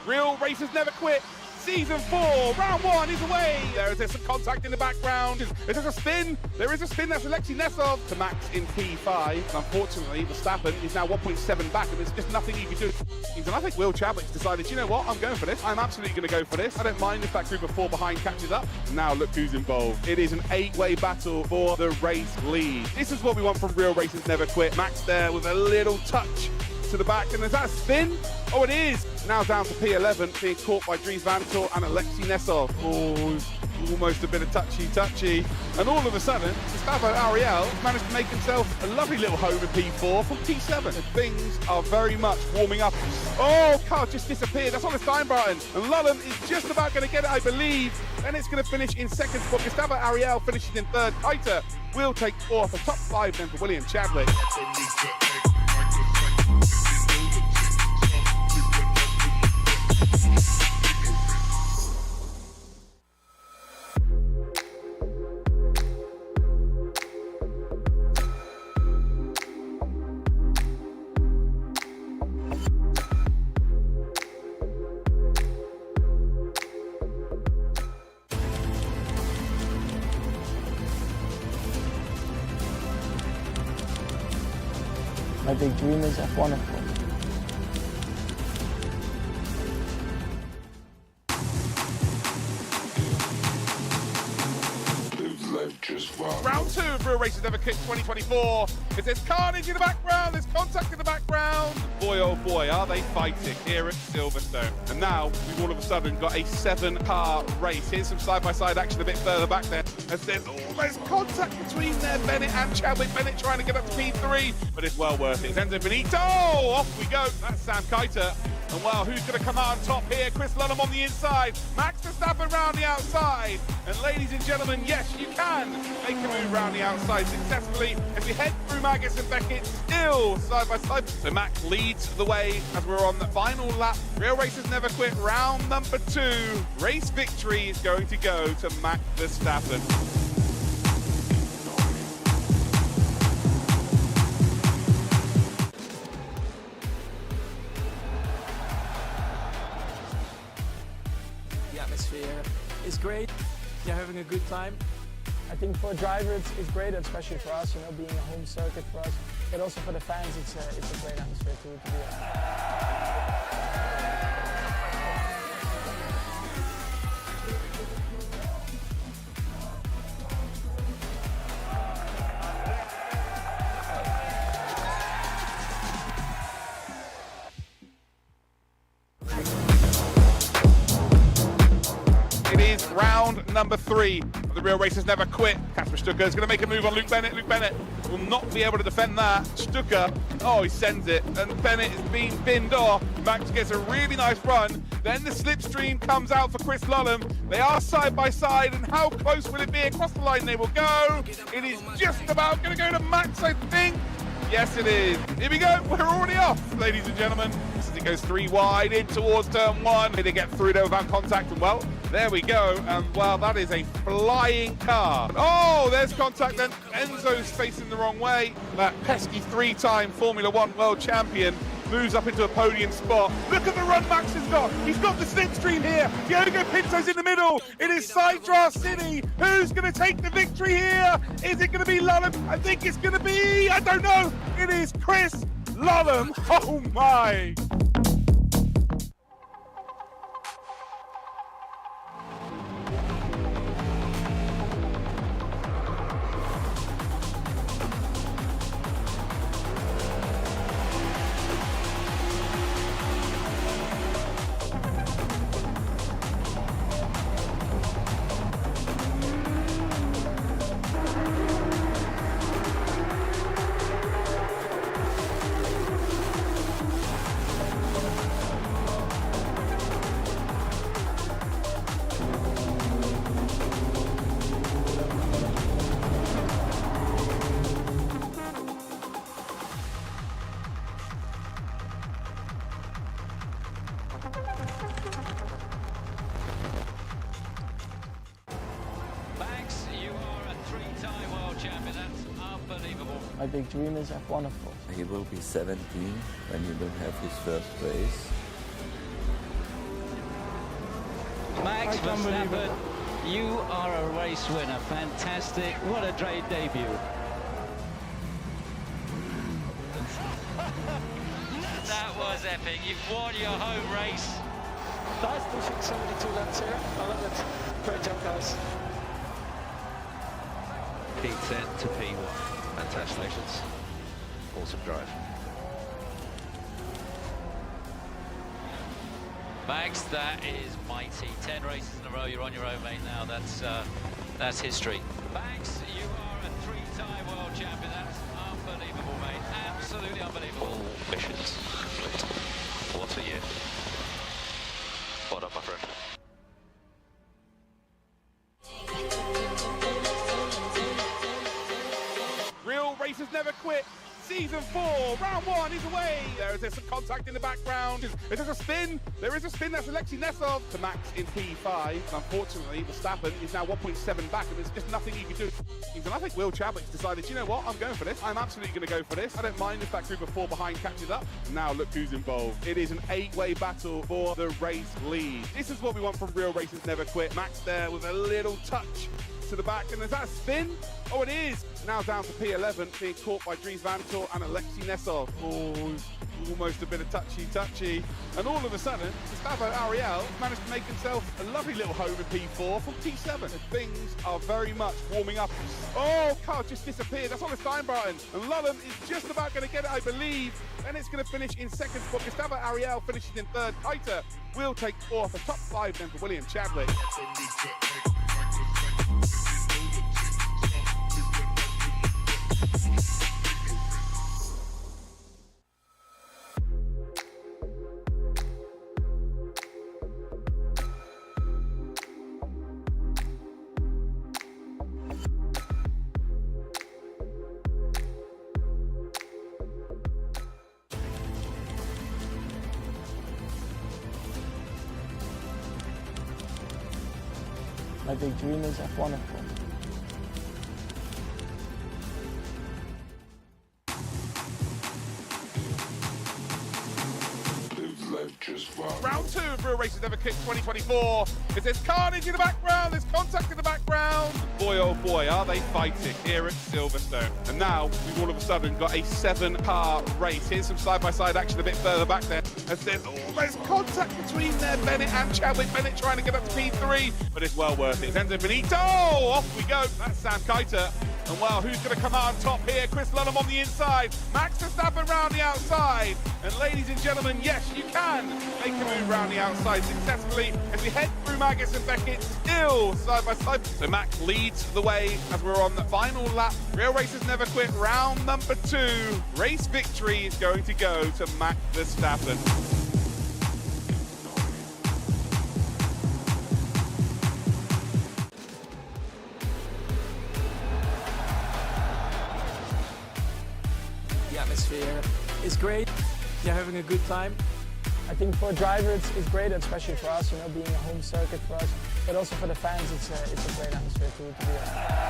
Speaker 1: Real racers never quit. Season 4, round 1 is away. There is some contact in the background. There's a spin. There is a spin. That's Alexei Nesov to Max in P5. Unfortunately, Verstappen is now 1.7 back, and there's just nothing you can do. And I think Will Chadwick's decided, you know what, I'm going for this. I'm absolutely going to go for this. I don't mind if that group of 4 behind catches up. Now look who's involved. It is an 8-way battle for the race lead. This is what we want from Real Racers Never Quit. Max there with a little touch to the back, and is that a spin? Oh, it is. Now down to P11, being caught by Dries Vanator and Alexei Nesov. Oh, almost a bit of touchy. And all of a sudden, Gustavo Ariel managed to make himself a lovely little home in P4 from P7. And things are very much warming up. Oh, car just disappeared. That's on the Steinbreiten. And Lullen is just about going to get it, I believe. Then it's going to finish in second spot. Gustavo Ariel finishes in third. Kiter will take 4th. The top 5 then for William Chadwick.
Speaker 2: My big dream is F1, of course.
Speaker 1: Round 2 of Real Racers Never Quit 2024. There's carnage in the background, there's contact in the background. Boy, oh boy, are they fighting here at Silverstone. And now we've all of a sudden got a 7-car race. Here's some side-by-side action a bit further back there, as there's almost contact between there, Bennett and Chadwick. Bennett trying to get up to P3, but it's well worth it. Enzo Benito, off we go. That's Sam Kiter. And well, who's going to come out on top here? Chris Lullen on the inside, Max Verstappen round the outside. And ladies and gentlemen, yes, you can make a move round the outside successfully as we head through Magus and Beckett, still side by side. So Max leads the way as we're on the final lap. Real Racers Never Quit, round number 2. Race victory is going to go to Max Verstappen.
Speaker 6: The atmosphere is great. They're having a good time.
Speaker 2: I think for a driver it's great, especially for us, you know, being a home circuit for us. But also for the fans, it's a great atmosphere to be on.
Speaker 1: It is round number 3 of the Real Racers Never Quit. Kasper Stucker is going to make a move on Luke Bennett. Luke Bennett will not be able to defend that. Stucker, oh, he sends it. And Bennett is being binned off. Max gets a really nice run. Then the slipstream comes out for Chris Lullen. They are side by side, and how close will it be? Across the line they will go. It is just about going to go to Max, I think. Yes, it is. Here we go. We're already off, ladies and gentlemen. As it goes 3 wide in towards turn 1. They get through there without contact, and well, there we go. And well, that is a flying car. Oh, there's contact then. Enzo's facing the wrong way. That pesky 3-time Formula 1 world champion moves up into a podium spot. Look at the run Max has got. He's got the slipstream here. Diogo Pinto's in the middle. It is Sidra City. Who's going to take the victory here? Is it going to be Lullen? I think it's going to be, I don't know. It is Chris Lullen. Oh my.
Speaker 2: My big dream is F1, of course.
Speaker 3: He will be 17 when he will have his first race.
Speaker 4: Max Verstappen, you are a race winner. Fantastic. What a great debut. That was epic. You've won your home race.
Speaker 2: Nice pushing 72 laps here. I love it. Great job, guys.
Speaker 5: P10 to P1. Fantastic. Awesome drive.
Speaker 4: Max, that is mighty. 10 races in a row. You're on your own, mate. Now that's history. Max, you are a 3-time world champion. That's unbelievable, mate. Absolutely unbelievable.
Speaker 5: All missions complete. What a year. Well done, my friend.
Speaker 1: Real racers never quit. Season 4, round 1 is away. There is some contact in the background. There's a spin. There is a spin. That's Alexei Nesov to Max in P5. Unfortunately, Verstappen is now 1.7 back, and there's just nothing you can do. And I think Will Chadwick's decided, you know what, I'm going for this. I'm absolutely going to go for this. I don't mind if that group of 4 behind catches up. Now look who's involved. It is an 8-way battle for the race lead. This is what we want from Real Racers Never Quit. Max there with a little touch to the back, and is that a spin? Oh, it is. Now down to P11, being caught by Dries Vanthoor and Alexei Nesov. Oh, almost a bit of touchy. And all of a sudden, Gustavo Ariel managed to make himself a lovely little home in P4 from T7. Things are very much warming up. Oh, car just disappeared. That's Oliver Steinbreiten. And Lullen is just about going to get it, I believe. Then it's going to finish in second spot. Gustavo Ariel finishes in third. Kiter will take 4th. The top 5 then for William Chadwick.
Speaker 2: My big dream is F1, of course.
Speaker 1: Round 2 of Real Racers Never Quit 2024. There's carnage in the background, there's contact in the background. Boy, oh boy, are they fighting here at Silverstone. And now we've all of a sudden got a 7-car race. Here's some side-by-side action a bit further back there, as there's almost contact between there, Bennett and Chadwick. Bennett trying to get up to P3, but it's well worth it. Enzo Benito, off we go. That's Sam Kiter. And well, who's going to come out on top here? Chris Lullen on the inside, Max Verstappen round the outside. And ladies and gentlemen, yes, you can make a move round the outside successfully as we head through Magus and Beckett, still side by side. So Max leads the way as we're on the final lap. Real Racers Never Quit, round number 2. Race victory is going to go to Max Verstappen.
Speaker 6: The atmosphere is great. They're having a good time.
Speaker 2: I think for a driver it's great, especially for us, you know, being a home circuit for us. But also for the fans, it's a great atmosphere to be on.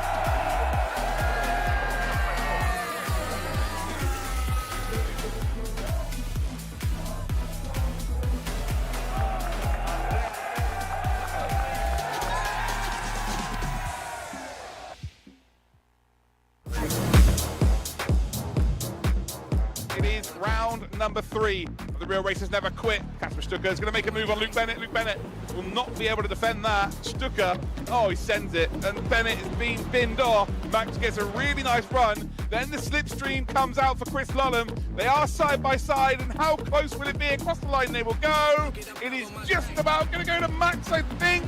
Speaker 1: It is round number 3 of the Real Racers Never Quit. Kasper Stucker is going to make a move on Luke Bennett. Luke Bennett will not be able to defend that. Stucker, oh, he sends it, and Bennett is being binned off. Max gets a really nice run. Then the slipstream comes out for Chris Lullen. They are side by side, and how close will it be? Across the line they will go. It is just about going to go to Max, I think.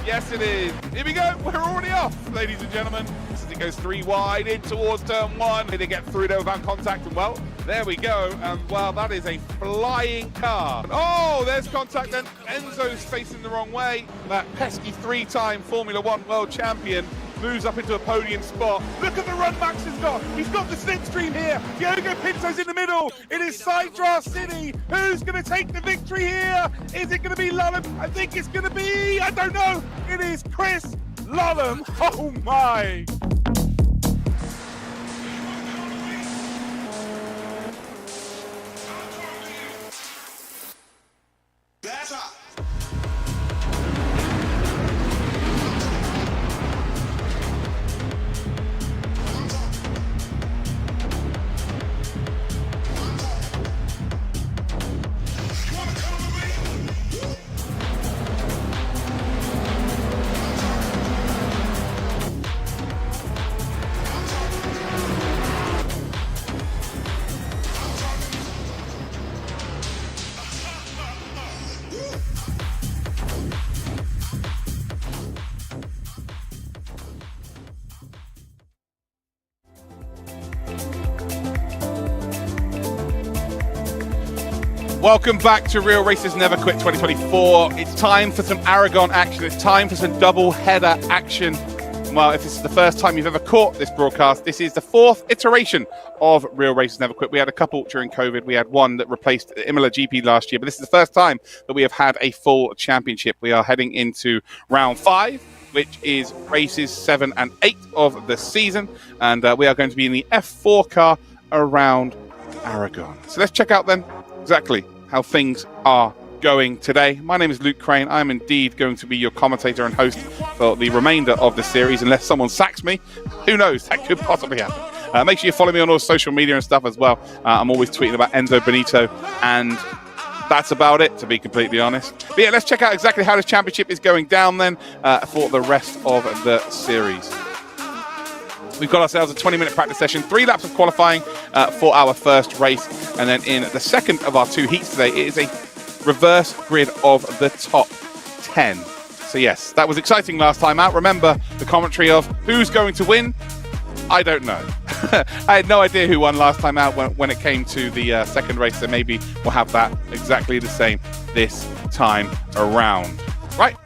Speaker 1: Yes, it is. Here we go. We're already off, ladies and gentlemen. As it goes 3 wide in towards turn 1. They get through there without contact, and well, there we go. And well, that is a flying car. Oh, there's contact, and Enzo's facing the wrong way. That pesky 3-time Formula 1 world champion moves up into a podium spot. Look at the run Max has got. He's got the slipstream here. Diogo Pinto's in the middle. It is Sidra City. Who's going to take the victory here? Is it going to be Lullen? I think it's going to be, I don't know. It is Chris Lullen. Oh my. Welcome back to Real Racers Never Quit 2024. It's time for some Aragon action. It's time for some double-header action. Well, if this is the first time you've ever caught this broadcast, this is the fourth iteration of Real Racers Never Quit. We had a couple during COVID. We had one that replaced Imola GP last year, but this is the first time that we have had a full championship. We are heading into round 5, which is races 7 and 8 of the season, and we are going to be in the F4 car around Aragon. So let's check out then exactly how things are going today. My name is Luke Crane. I'm indeed going to be your commentator and host for the remainder of the series, unless someone sacks me. Who knows? That could possibly happen. Make sure you follow me on all social media and stuff as well. I'm always tweeting about Enzo Benito, and that's about it, to be completely honest. But yeah, let's check out exactly how this championship is going down then for the rest of the series. We've got ourselves a 20-minute practice session, 3 laps of qualifying for our first race, and then in the second of our 2 heats today, it is a reverse grid of the top 10. So yes, that was exciting last time out. Remember the commentary of who's going to win? I don't know. I had no idea who won last time out when it came to the second race, so maybe we'll have that exactly the same this time around. Right,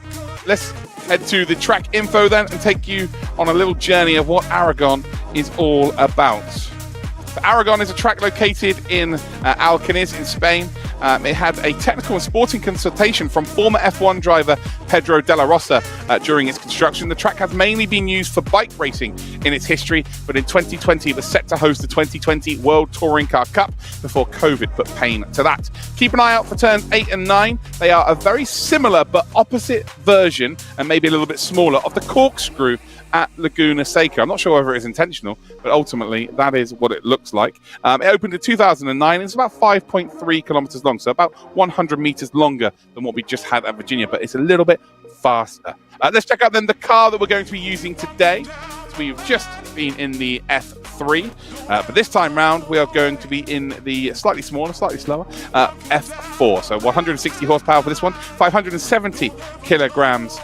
Speaker 1: let's head to the track info then and take you on a little journey of what Aragon is all about. So Aragon is a track located in Alcaniz in Spain. It had a technical and sporting consultation from former F1 driver Pedro Della Rosa during its construction. The track has mainly been used for bike racing in its history, but in 2020 it was set to host the 2020 World Touring Car Cup before COVID put pain to that. Keep an eye out for turns 8 and 9. They are a very similar but opposite version, and maybe a little bit smaller, of the corkscrew at Laguna Seca. I'm not sure whether it is intentional, but ultimately that is what it looks like. It opened in 2009. It's about 5.3 kilometers long, so about 100 meters longer than what we just had at Virginia, but it's a little bit faster. Let's check out then the car that we're going to be using today. So we've just been in the F3, but this time round we are going to be in the slightly smaller, slightly slower F4. So 160 horsepower for this one, 570 kilograms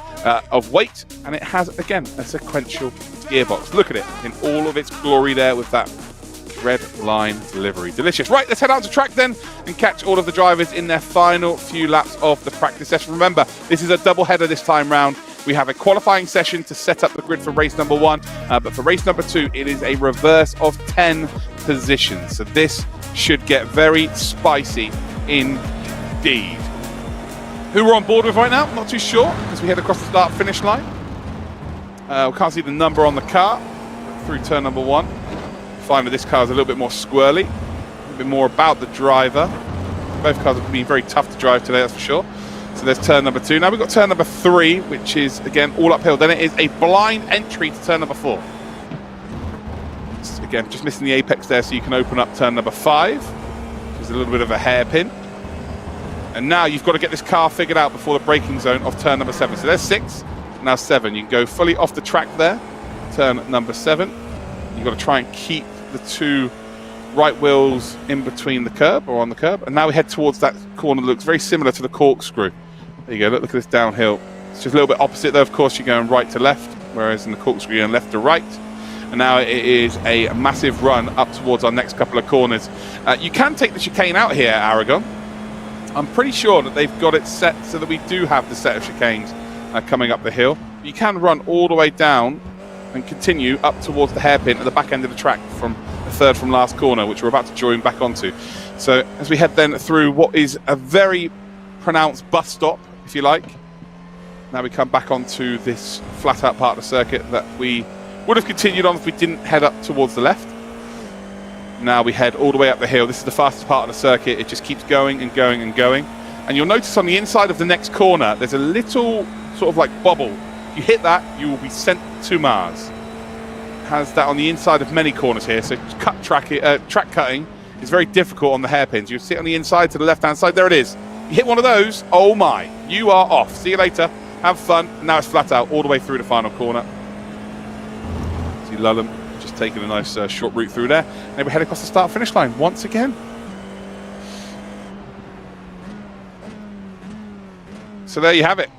Speaker 1: of weight, and it has, again, a sequential gearbox. Look at it in all of its glory there with that red line livery. Delicious. Right, let's head out to track then and catch all of the drivers in their final few laps of the practice session. Remember, this is a double header this time round. We have a qualifying session to set up the grid for race number 1, but for race number 2, it is a reverse of 10 positions. So this should get very spicy indeed. Who we're on board with right now, not too sure, because we head across the start-finish line. We can't see the number on the car through turn number 1. Find that this car is a little bit more squirrely, a little bit more about the driver. Both cars have been very tough to drive today, that's for sure. So there's turn number 2. Now we've got turn number 3, which is, again, all uphill. Then it is a blind entry to turn number 4. Again, just missing the apex there, so you can open up turn number 5, which is a little bit of a hairpin. And now you've got to get this car figured out before the braking zone of turn number 7. So there's 6, now 7. You can go fully off the track there, turn number 7. You've got to try and keep the 2 right wheels in between the curb or on the curb. And now we head towards that corner that looks very similar to the corkscrew. There you go, look at this downhill. It's just a little bit opposite though. Of course, you're going right to left, whereas in the corkscrew you're going left to right. And now it is a massive run up towards our next couple of corners. You can take the chicane out here at Aragon. I'm pretty sure that they've got it set so that we do have the set of chicanes coming up the hill. You can run all the way down and continue up towards the hairpin at the back end of the track from the third from last corner, which we're about to join back onto. So as we head then through what is a very pronounced bus stop, if you like, now we come back onto this flat out part of the circuit that we would have continued on if we didn't head up towards the left. Now we head all the way up the hill. This is the fastest part of the circuit. It just keeps going and going and going. And you'll notice on the inside of the next corner, there's a little sort of like bubble. You hit that, you will be sent to Mars. It has that on the inside of many corners here. So track cutting is very difficult on the hairpins. You sit on the inside to the left-hand side. There it is. You hit one of those, oh my, you are off. See you later. Have fun. And now it's flat out all the way through the final corner. See Lullum just taking a nice short route through there. And we head across the start-finish line once again. So there you have it.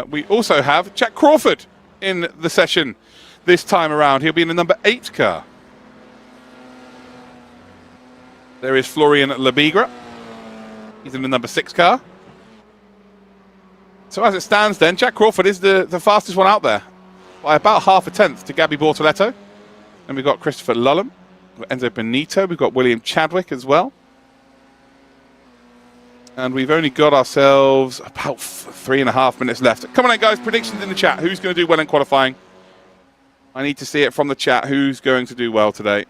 Speaker 1: We also have Jack Crawford in the session this time around. He'll be in the number 8 car. There is Florian Labigra He's in the number 6 car. So as it stands then, Jack Crawford is the fastest one out there by about half a tenth to Gabby Bortoletto. And we've got Christopher Lullum, we've got Enzo Benito, we've got William Chadwick as well. And we've only got ourselves about 3.5 minutes left. Come on in, guys, predictions in the chat. Who's going to do well in qualifying? I need to see it from the chat. Who's going to do well today?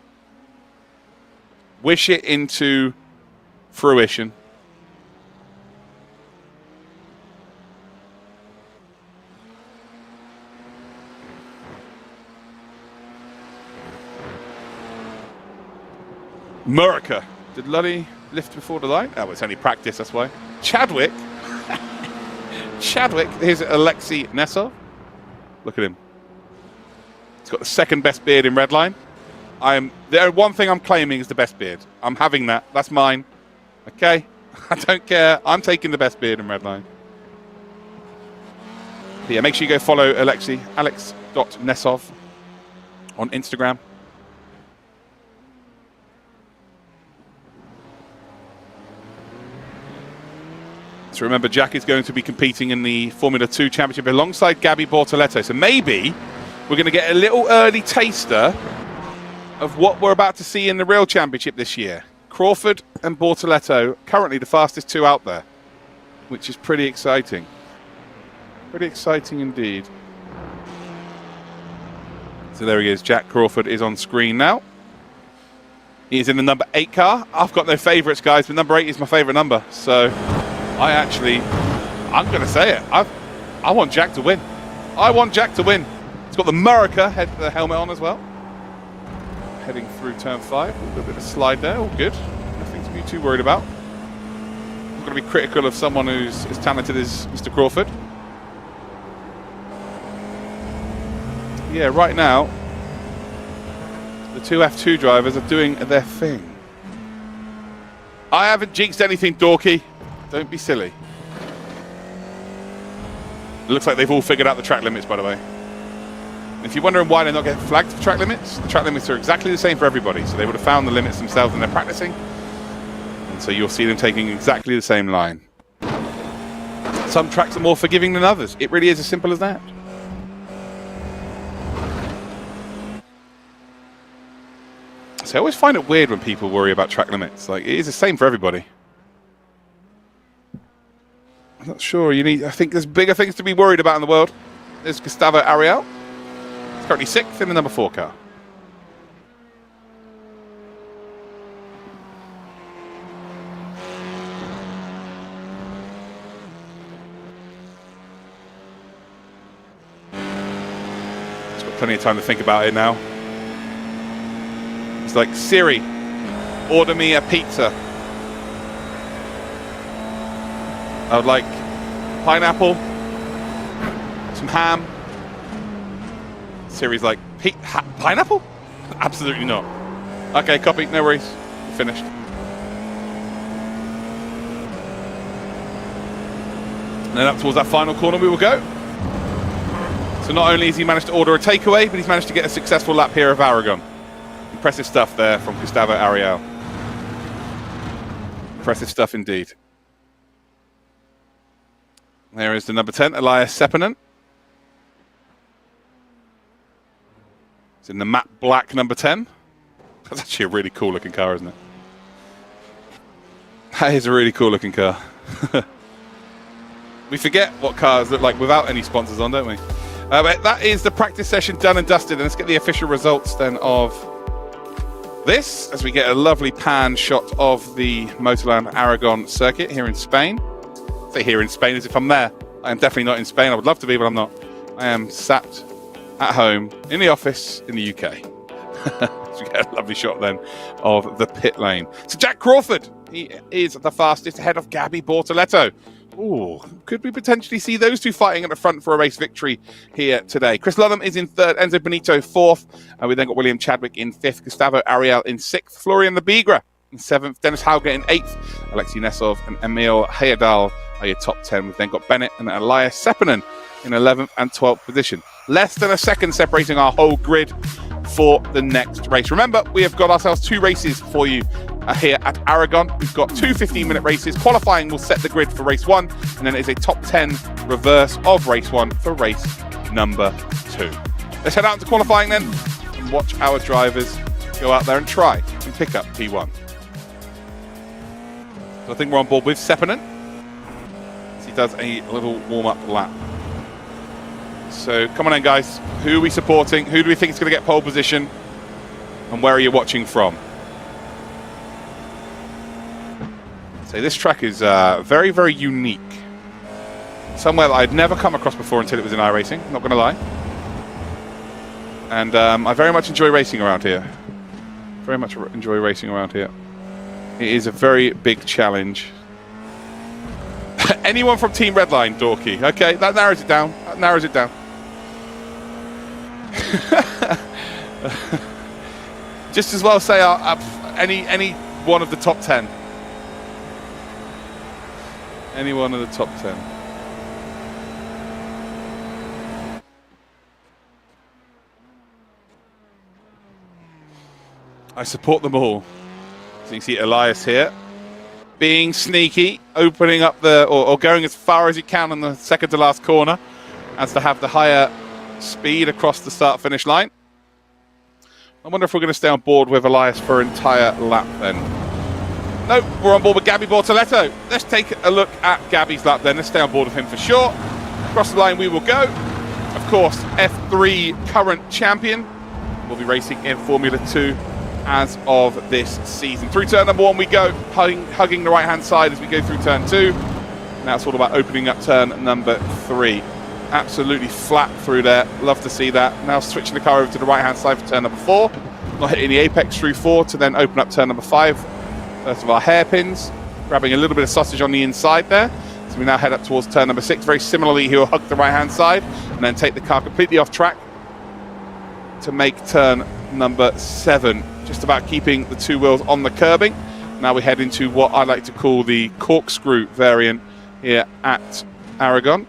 Speaker 1: Wish it into fruition. Murica. Did Lully lift before the line? Oh, it's only practice, that's why. Chadwick. Chadwick. Here's Alexei Nesov. Look at him. He's got the second best beard in Redline. The one thing I'm claiming is the best beard. I'm having that. That's mine. Okay? I don't care. I'm taking the best beard in Redline. But yeah, make sure you go follow Alexei, alex.nesov on Instagram. So remember, Jack is going to be competing in the Formula 2 Championship alongside Gabby Bortoletto. So maybe we're going to get a little early taster of what we're about to see in the real championship this year. Crawford and Bortoletto, currently the fastest two out there, which is pretty exciting. Pretty exciting indeed. So there he is. Jack Crawford is on screen now. He is in the number 8 car. I've got no favourites, guys, but number 8 is my favourite number. So I'm going to say it. I want Jack to win. I want Jack to win. He's got the Murica helmet on as well. Heading through turn 5. A little bit of slide there. All good. Nothing to be too worried about. I'm going to be critical of someone who's as talented as Mr. Crawford. Yeah, right now, the two F2 drivers are doing their thing. I haven't jinxed anything, Dorky. Don't be silly. It looks like they've all figured out the track limits, by the way. If you're wondering why they're not getting flagged for track limits, the track limits are exactly the same for everybody. So they would have found the limits themselves when they're practicing. And so you'll see them taking exactly the same line. Some tracks are more forgiving than others. It really is as simple as that. So I always find it weird when people worry about track limits. Like, it is the same for everybody. I'm not sure. I think there's bigger things to be worried about in the world. There's Gustavo Ariel. He's currently 6th in the number 4 car. He's got plenty of time to think about it now. It's like, Siri, order me a pizza. I would like pineapple, some ham. Siri's like, pineapple? Absolutely not. Okay, copy, no worries. Finished. And then up towards that final corner we will go. So not only has he managed to order a takeaway, but he's managed to get a successful lap here of Aragon. Impressive stuff there from Gustavo Ariel. Impressive stuff indeed. There is the number 10, Elias Seppänen. It's in the matte black number 10. That's actually a really cool looking car, isn't it? That is a really cool looking car. We forget what cars look like without any sponsors on, don't we? But that is the practice session done and dusted. And let's get the official results then of this, as we get a lovely pan shot of the Motorland Aragon circuit here in Spain. I say here in Spain as if I'm there. I am definitely not in Spain. I would love to be, but I'm not. I am sat at home in the office in the UK. So we get a lovely shot then of the pit lane. So Jack Crawford, he is the fastest ahead of Gabby Bortoletto. Ooh, could we potentially see those two fighting at the front for a race victory here today? Chris Lullum is in 3rd, Enzo Benito 4th. We then got William Chadwick in 5th, Gustavo Ariel in 6th, Florian Lebigra in 7th, Dennis Hauger in 8th, Alexei Nesov and Emil Heyerdahl are your top 10. We've then got Bennett and Elias Seppänen in 11th and 12th position. Less than a second separating our whole grid for the next race. Remember, we have got ourselves 2 races for you here at Aragon. We've got two 15-minute races. Qualifying will set the grid for race 1, and then it is a top 10 reverse of race 1 for race number 2. Let's head out into qualifying then and watch our drivers go out there and try and pick up P1. So I think we're on board with Sepinen as he does a little warm-up lap. So come on in, guys. Who are we supporting? Who do we think is going to get pole position? And where are you watching from? So this track is very, very unique. Somewhere that I'd never come across before until it was in iRacing, not going to lie. And I very much enjoy racing around here. Very much enjoy racing around here. It is a very big challenge. Anyone from Team Redline, Dorky? Okay, that narrows it down. That narrows it down. Just as well say any one of the top 10. Any one of the top 10. I support them all. So you can see Elias here, being sneaky, opening up or going as far as he can on the second to last corner, as to have the higher speed across the start-finish line. I wonder if we're going to stay on board with Elias for an entire lap then. No, we're on board with Gabby Bortoletto. Let's take a look at Gabby's lap then. Let's stay on board with him for sure. Across the line we will go. Of course, F3 current champion. We'll be racing in Formula 2 as of this season. Through turn number 1 we go, hugging the right-hand side as we go through turn 2. Now it's all about opening up turn number 3. Absolutely flat through there. Love to see that. Now switching the car over to the right-hand side for turn number 4. Not hitting the apex through 4 to then open up turn number 5. First of our hairpins, grabbing a little bit of sausage on the inside there. So we now head up towards turn number 6. Very similarly, he'll hug the right-hand side and then take the car completely off track to make turn number 7. Just about keeping the two wheels on the curbing. Now we head into what I like to call the corkscrew variant here at Aragon.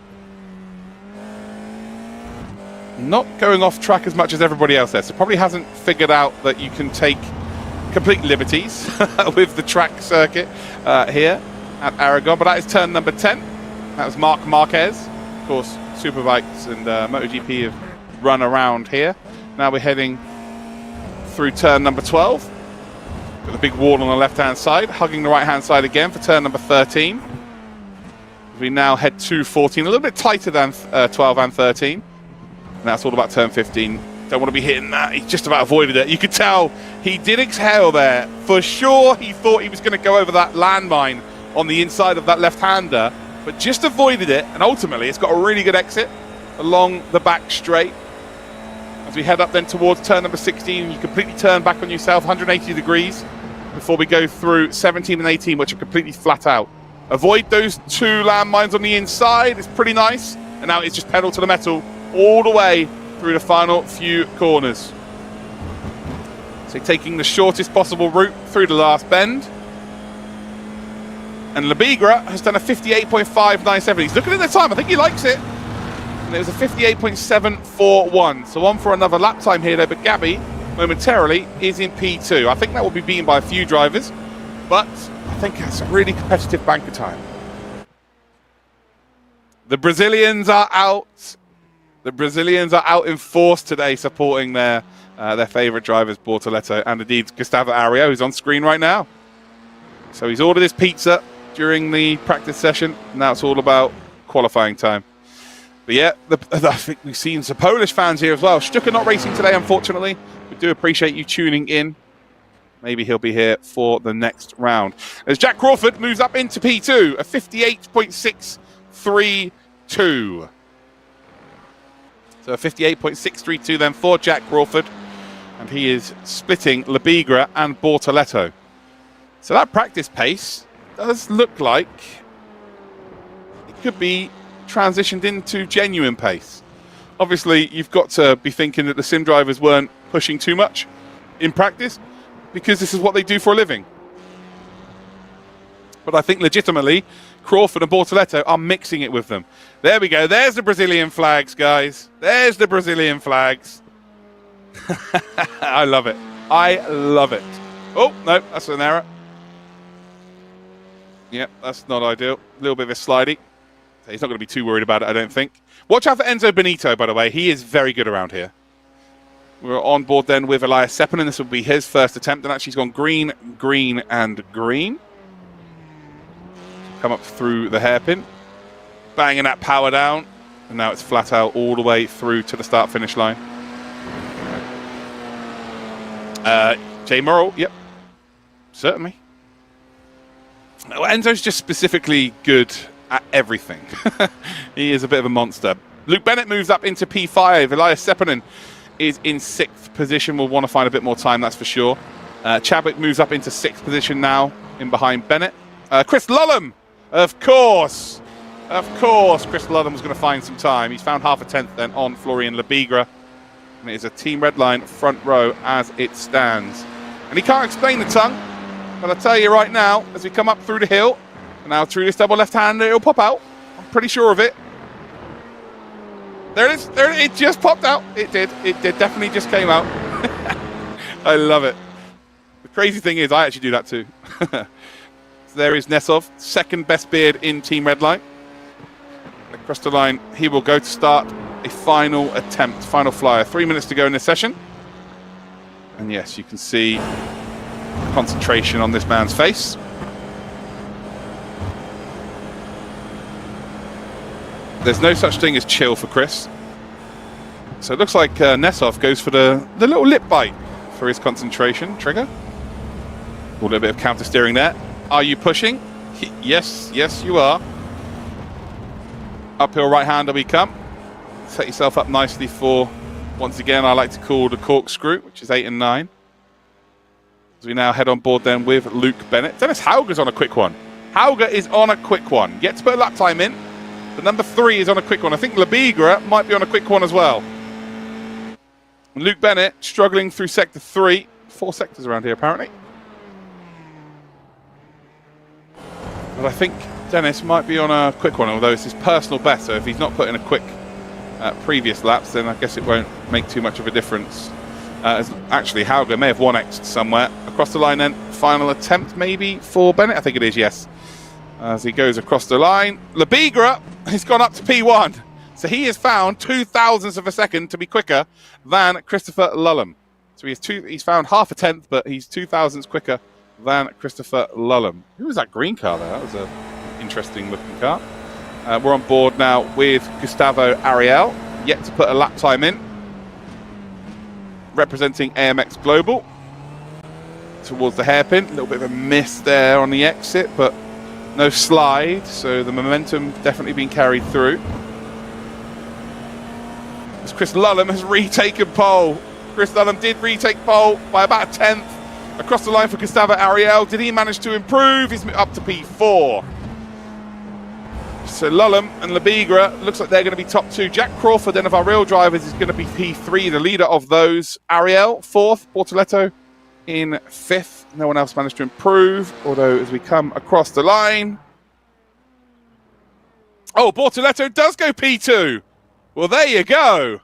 Speaker 1: Not going off track as much as everybody else there, so probably hasn't figured out that you can take complete liberties with the track circuit here at Aragon. But that is turn number 10. That was Marc Marquez. Of course, Superbikes and MotoGP have run around here. Now we're heading through turn number 12. Got a big wall on the left-hand side, hugging the right-hand side again for turn number 13. We now head to 14, a little bit tighter than 12 and 13. And that's all about turn 15. Don't want to be hitting that. He just about avoided it. You could tell he did exhale there. For sure, he thought he was going to go over that landmine on the inside of that left-hander, but just avoided it. And ultimately, it's got a really good exit along the back straight. As we head up then towards turn number 16, you completely turn back on yourself 180 degrees before we go through 17 and 18, which are completely flat out. Avoid those two landmines on the inside. It's pretty nice. And now it's just pedal to the metal all the way through the final few corners. So taking the shortest possible route through the last bend. And Labigra has done a 58.597. He's looking at the time. I think he likes it. And it was a 58.741. So on for another lap time here though, but Gabby momentarily is in P2. I think that will be beaten by a few drivers, but I think it's a really competitive banker time. The Brazilians are out. The Brazilians are out in force today, supporting their favourite drivers, Bortoletto, and indeed Gustavo Ario, who's on screen right now. So he's ordered his pizza during the practice session. Now it's all about qualifying time. But yeah, I think we've seen some Polish fans here as well. Stuka not racing today, unfortunately. We do appreciate you tuning in. Maybe he'll be here for the next round. As Jack Crawford moves up into P2, a 58.632. So a 58.632 then for Jack Crawford. And he is splitting Labigra and Bortoletto. So that practice pace does look like it could be transitioned into genuine pace. Obviously, you've got to be thinking that the sim drivers weren't pushing too much in practice because this is what they do for a living. But I think legitimately, Crawford and Bortoletto are mixing it with them. There we go. There's the Brazilian flags, guys. There's the Brazilian flags. I love it. I love it. Oh, no, that's an error. Yep, that's not ideal. A little bit of a slidey. He's not going to be too worried about it, I don't think. Watch out for Enzo Benito, by the way. He is very good around here. We're on board then with Elias Sepinen. This will be his first attempt, and actually he's gone green, green, and green. Come up through the hairpin. Banging that power down. And now it's flat out all the way through to the start-finish line. Jay Morrill, yep. Certainly. No, Enzo's just specifically good at everything. He is a bit of a monster. Luke Bennett moves up into P5. Elias Sepinen is in 6th position. We'll want to find a bit more time, that's for sure. Chadwick moves up into 6th position now, in behind Bennett. Chris Lullum, of course. Of course, Chris Lullum was going to find some time. He's found half a tenth then on Florian Lebigra. And it is a team red line front row as it stands. And he can't explain the tongue, but I'll tell you right now, as we come up through the hill, and now through this double left-hander, it'll pop out. I'm pretty sure of it. There it is. There it just popped out. It did. It did. Definitely just came out. I love it. The crazy thing is, I actually do that too. So there is Nesov, second best beard in Team Redline. Across the line, he will go to start a final attempt, final flyer. 3 minutes to go in this session. And yes, you can see concentration on this man's face. There's no such thing as chill for Chris. So it looks like Nesov goes for the little lip bite for his concentration trigger. A little bit of counter steering there. Are you pushing? Yes, yes you are. Uphill right-hander we come. Set yourself up nicely for, once again, I like to call the corkscrew, which is 8 and 9. As we now head on board then with Luke Bennett. Dennis Hauger's on a quick one. Hauger is on a quick one. Yet to put a lap time in. The number 3 is on a quick one. I think Lebigra might be on a quick one as well. And Luke Bennett struggling through sector 3. 4 sectors around here, apparently. But I think Dennis might be on a quick one, although it's his personal best. So if he's not put in a quick previous laps, then I guess it won't make too much of a difference. Actually, Hauger may have 1x'd somewhere. Across the line then, final attempt maybe for Bennett. I think it is, yes. As he goes across the line. Lebigra has gone up to P1. So he has found 0.02 of a second to be quicker than Christopher Lullum. So he's found half a tenth, but he's 0.02 quicker than Christopher Lullum. Who was that green car there? That was an interesting looking car. We're on board now with Gustavo Ariel, yet to put a lap time in. Representing AMX Global. Towards the hairpin. A little bit of a miss there on the exit, but no slide, so the momentum definitely being carried through. As Chris Lullum has retaken pole. Chris Lullum did retake pole by about a tenth. Across the line for Gustavo Ariel. Did he manage to improve? He's up to P4. So Lullum and Lebigra, looks like they're going to be top 2. Jack Crawford, then of our real drivers, is going to be P3, the leader of those. Ariel, 4th. Bortoletto in 5th. No one else managed to improve, although as we come across the line... Oh, Bortoletto does go P2. Well, there you go.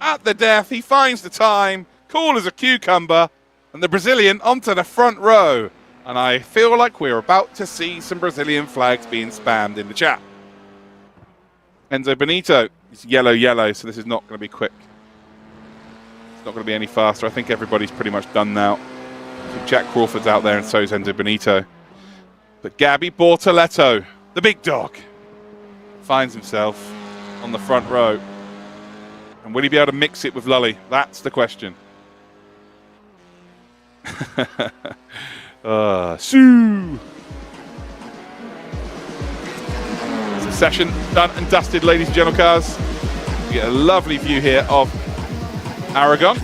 Speaker 1: At the death, he finds the time, cool as a cucumber, and the Brazilian onto the front row. And I feel like we're about to see some Brazilian flags being spammed in the chat. Enzo Benito is yellow, so this is not going to be quick. It's not going to be any faster. I think everybody's pretty much done now. So Jack Crawford's out there, and so is Enzo Benito. But Gabby Bortoletto, the big dog, finds himself on the front row. And will he be able to mix it with Lully? That's the question. Sue! Session done and dusted, ladies and gentlemen, cars. We get a lovely view here of Aragon.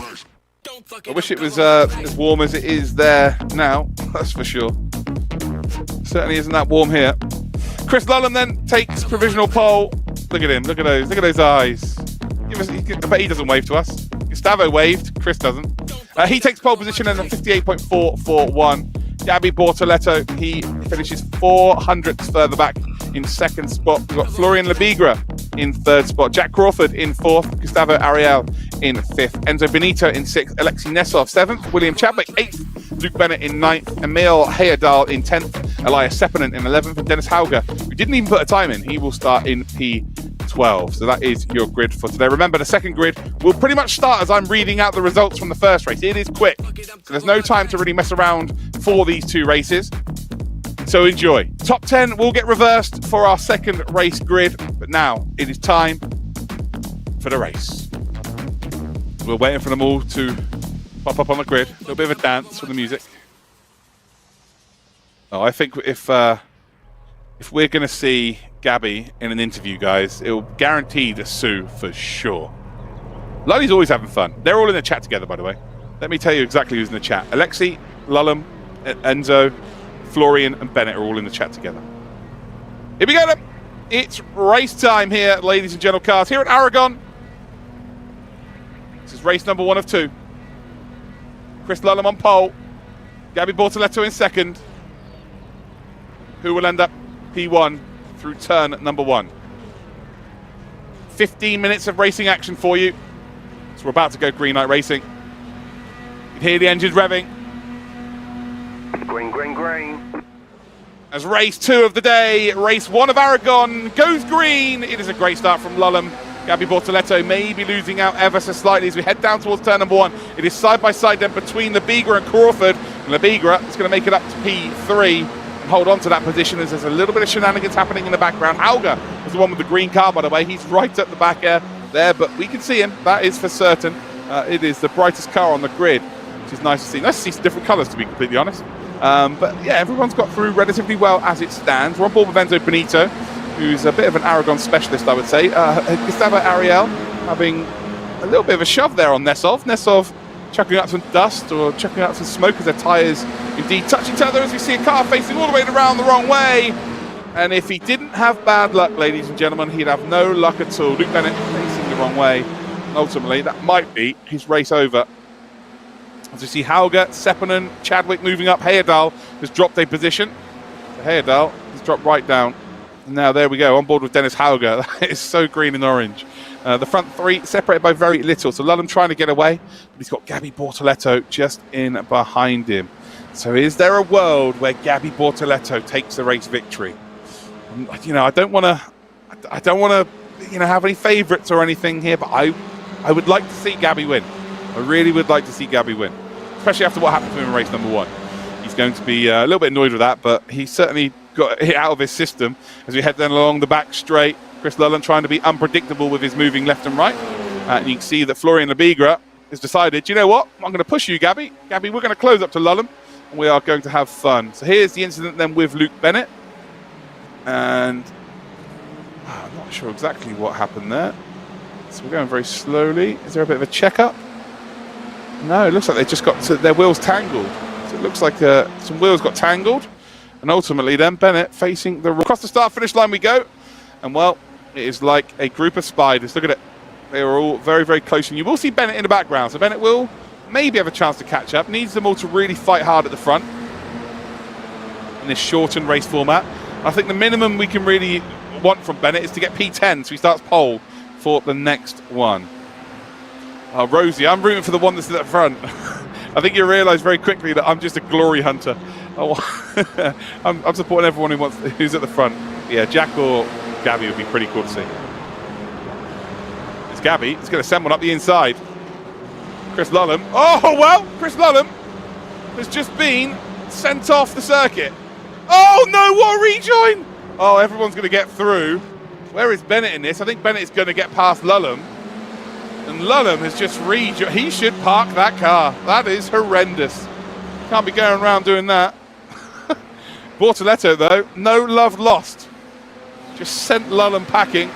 Speaker 1: I wish it was as warm as it is there now, that's for sure. Certainly isn't that warm here. Chris Lullum then takes provisional pole. Look at him, look at those eyes. I bet he doesn't wave to us. Gustavo waved, Chris doesn't. He takes pole position in a 58.441. Gabby Bortoletto, he finishes 400ths further back in 2nd spot. We've got Florian Lebigra in 3rd spot. Jack Crawford in 4th. Gustavo Ariel in 5th. Enzo Benito in 6th. Alexei Nesov 7th. William Chadwick 8th. Luke Bennett in 9th. Emil Heyerdahl in 10th. Elias Sepinen in 11th, and Dennis Hauger, who didn't even put a time in, he will start in P12. So that is your grid for today. Remember, the second grid will pretty much start as I'm reading out the results from the first race. It is quick, so there's no time to really mess around for these two races. So enjoy. Top 10 will get reversed for our second race grid, but now it is time for the race. We're waiting for them all to pop up on the grid. A little bit of a dance with the music. Oh, I think if we're going to see Gabby in an interview, guys, it'll guarantee the Sue for sure. Lully's always having fun. They're all in the chat together, by the way. Let me tell you exactly who's in the chat. Alexi, Lullum, Enzo, Florian and Bennett are all in the chat together. Here we go then. It's race time here, ladies and gentlemen, cars here at Aragon. This is race number 1 of 2. Chris Lullum on pole. Gabby Bortoletto in second. Who will end up P1 through turn number 1. 15 minutes of racing action for you. So we're about to go green light racing. You can hear the engines revving.
Speaker 9: Green, green, green.
Speaker 1: As race 2 of the day, race 1 of Aragon goes green. It is a great start from Lullum. Gabby Bortoletto may be losing out ever so slightly as we head down towards turn number 1. It is side by side then between Lebigra and Crawford. And Lebigra is going to make it up to P3 and hold on to that position as there's a little bit of shenanigans happening in the background. Hauger is the one with the green car, by the way. He's right at the back there, but we can see him. That is for certain. It is the brightest car on the grid, which is nice to see. Nice to see some different colours, to be completely honest. But yeah, everyone's got through relatively well as it stands. We're on board with Enzo Benito, who's a bit of an Aragon specialist, I would say. Gustavo Ariel having a little bit of a shove there on Nesov. Nesov chucking up some dust or chucking up some smoke as their tyres indeed touch each other as we see a car facing all the way around the wrong way. And if he didn't have bad luck, ladies and gentlemen, he'd have no luck at all. Luke Bennett facing the wrong way. And ultimately, that might be his race over. As we see Hauger, Sepinen, Chadwick moving up. Heyerdahl has dropped a position. So Heyerdahl has dropped right down. And now there we go, on board with Dennis Hauger. That is so green and orange. The front 3 separated by very little. So Lullum trying to get away. But he's got Gabby Bortoletto just in behind him. So is there a world where Gabby Bortoletto takes the race victory? You know, I don't want to, you know, have any favourites or anything here, but I would like to see Gabby win. I really would like to see Gabby win, especially after what happened to him in race number 1. He's going to be a little bit annoyed with that, but he certainly got it out of his system as we head down along the back straight. Chris Lullum trying to be unpredictable with his moving left and right. And you can see that Florian Lebigra has decided, you know what, I'm going to push you, Gabby. Gabby, we're going to close up to Lullum, and we are going to have fun. So here's the incident then with Luke Bennett. And I'm not sure exactly what happened there. So we're going very slowly. Is there a bit of a checkup? No, it looks like they just got their wheels tangled. So it looks like some wheels got tangled. And ultimately then Bennett facing the... Across the start-finish line we go. And well, it is like a group of spiders. Look at it. They are all very, very close. And you will see Bennett in the background. So Bennett will maybe have a chance to catch up. Needs them all to really fight hard at the front in this shortened race format. I think the minimum we can really want from Bennett is to get P10. So he starts pole for the next one. Oh, Rosie, I'm rooting for the one that's at the front. I think you realise very quickly that I'm just a glory hunter. Oh, I'm supporting everyone who's at the front. Yeah, Jack or Gabby would be pretty cool to see. It's Gabby. It's going to send one up the inside. Chris Lullum. Oh, well, Chris Lullum has just been sent off the circuit. Oh, no, what a rejoin. Oh, everyone's going to get through. Where is Bennett in this? I think Bennett is going to get past Lullum. And Lullum has just rejoined. He should park that car. That is horrendous. Can't be going around doing that. Bortoletto, though, no love lost. Just sent Lullum packing.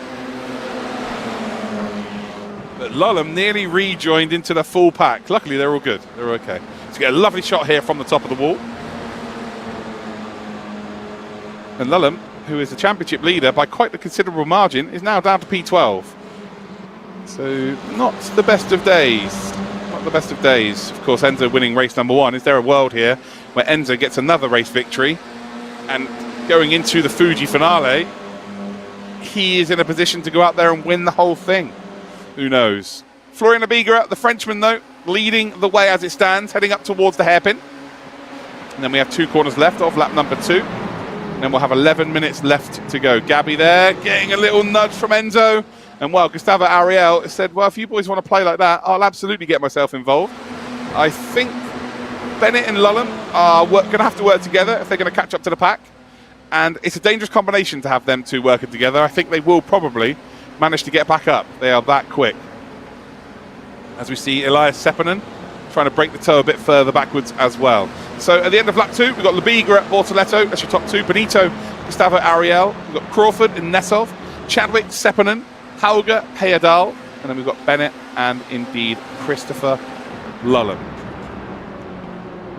Speaker 1: But Lullum nearly rejoined into the full pack. Luckily, they're all good. They're okay. So get a lovely shot here from the top of the wall. And Lullum, who is the championship leader by quite a considerable margin, is now down to P12. So not the best of days. Not the best of days. Of course, Enzo winning race number 1. Is there a world here where Enzo gets another race victory? And going into the Fuji finale, he is in a position to go out there and win the whole thing. Who knows? Florian Lebigra, the Frenchman, though, leading the way as it stands, heading up towards the hairpin. And then we have 2 corners left of lap number 2. then we'll have 11 minutes left to go. Gabby there, getting a little nudge from Enzo. And well, Gustavo Ariel said, well, if you boys want to play like that, I'll absolutely get myself involved. I think Bennett and Lulham are going to have to work together if they're going to catch up to the pack. And it's a dangerous combination to have them two working together. I think they will probably manage to get back up. They are that quick. As we see Elias Seppänen trying to break the toe a bit further backwards as well. So at the end of lap 2, we've got Lebigra at Bortoleto, that's your top 2. Benito, Gustavo Ariel. We've got Crawford and Nessov, Chadwick, Seppänen, Hauger, Heyerdahl, and then we've got Bennett and indeed Christopher Lulham.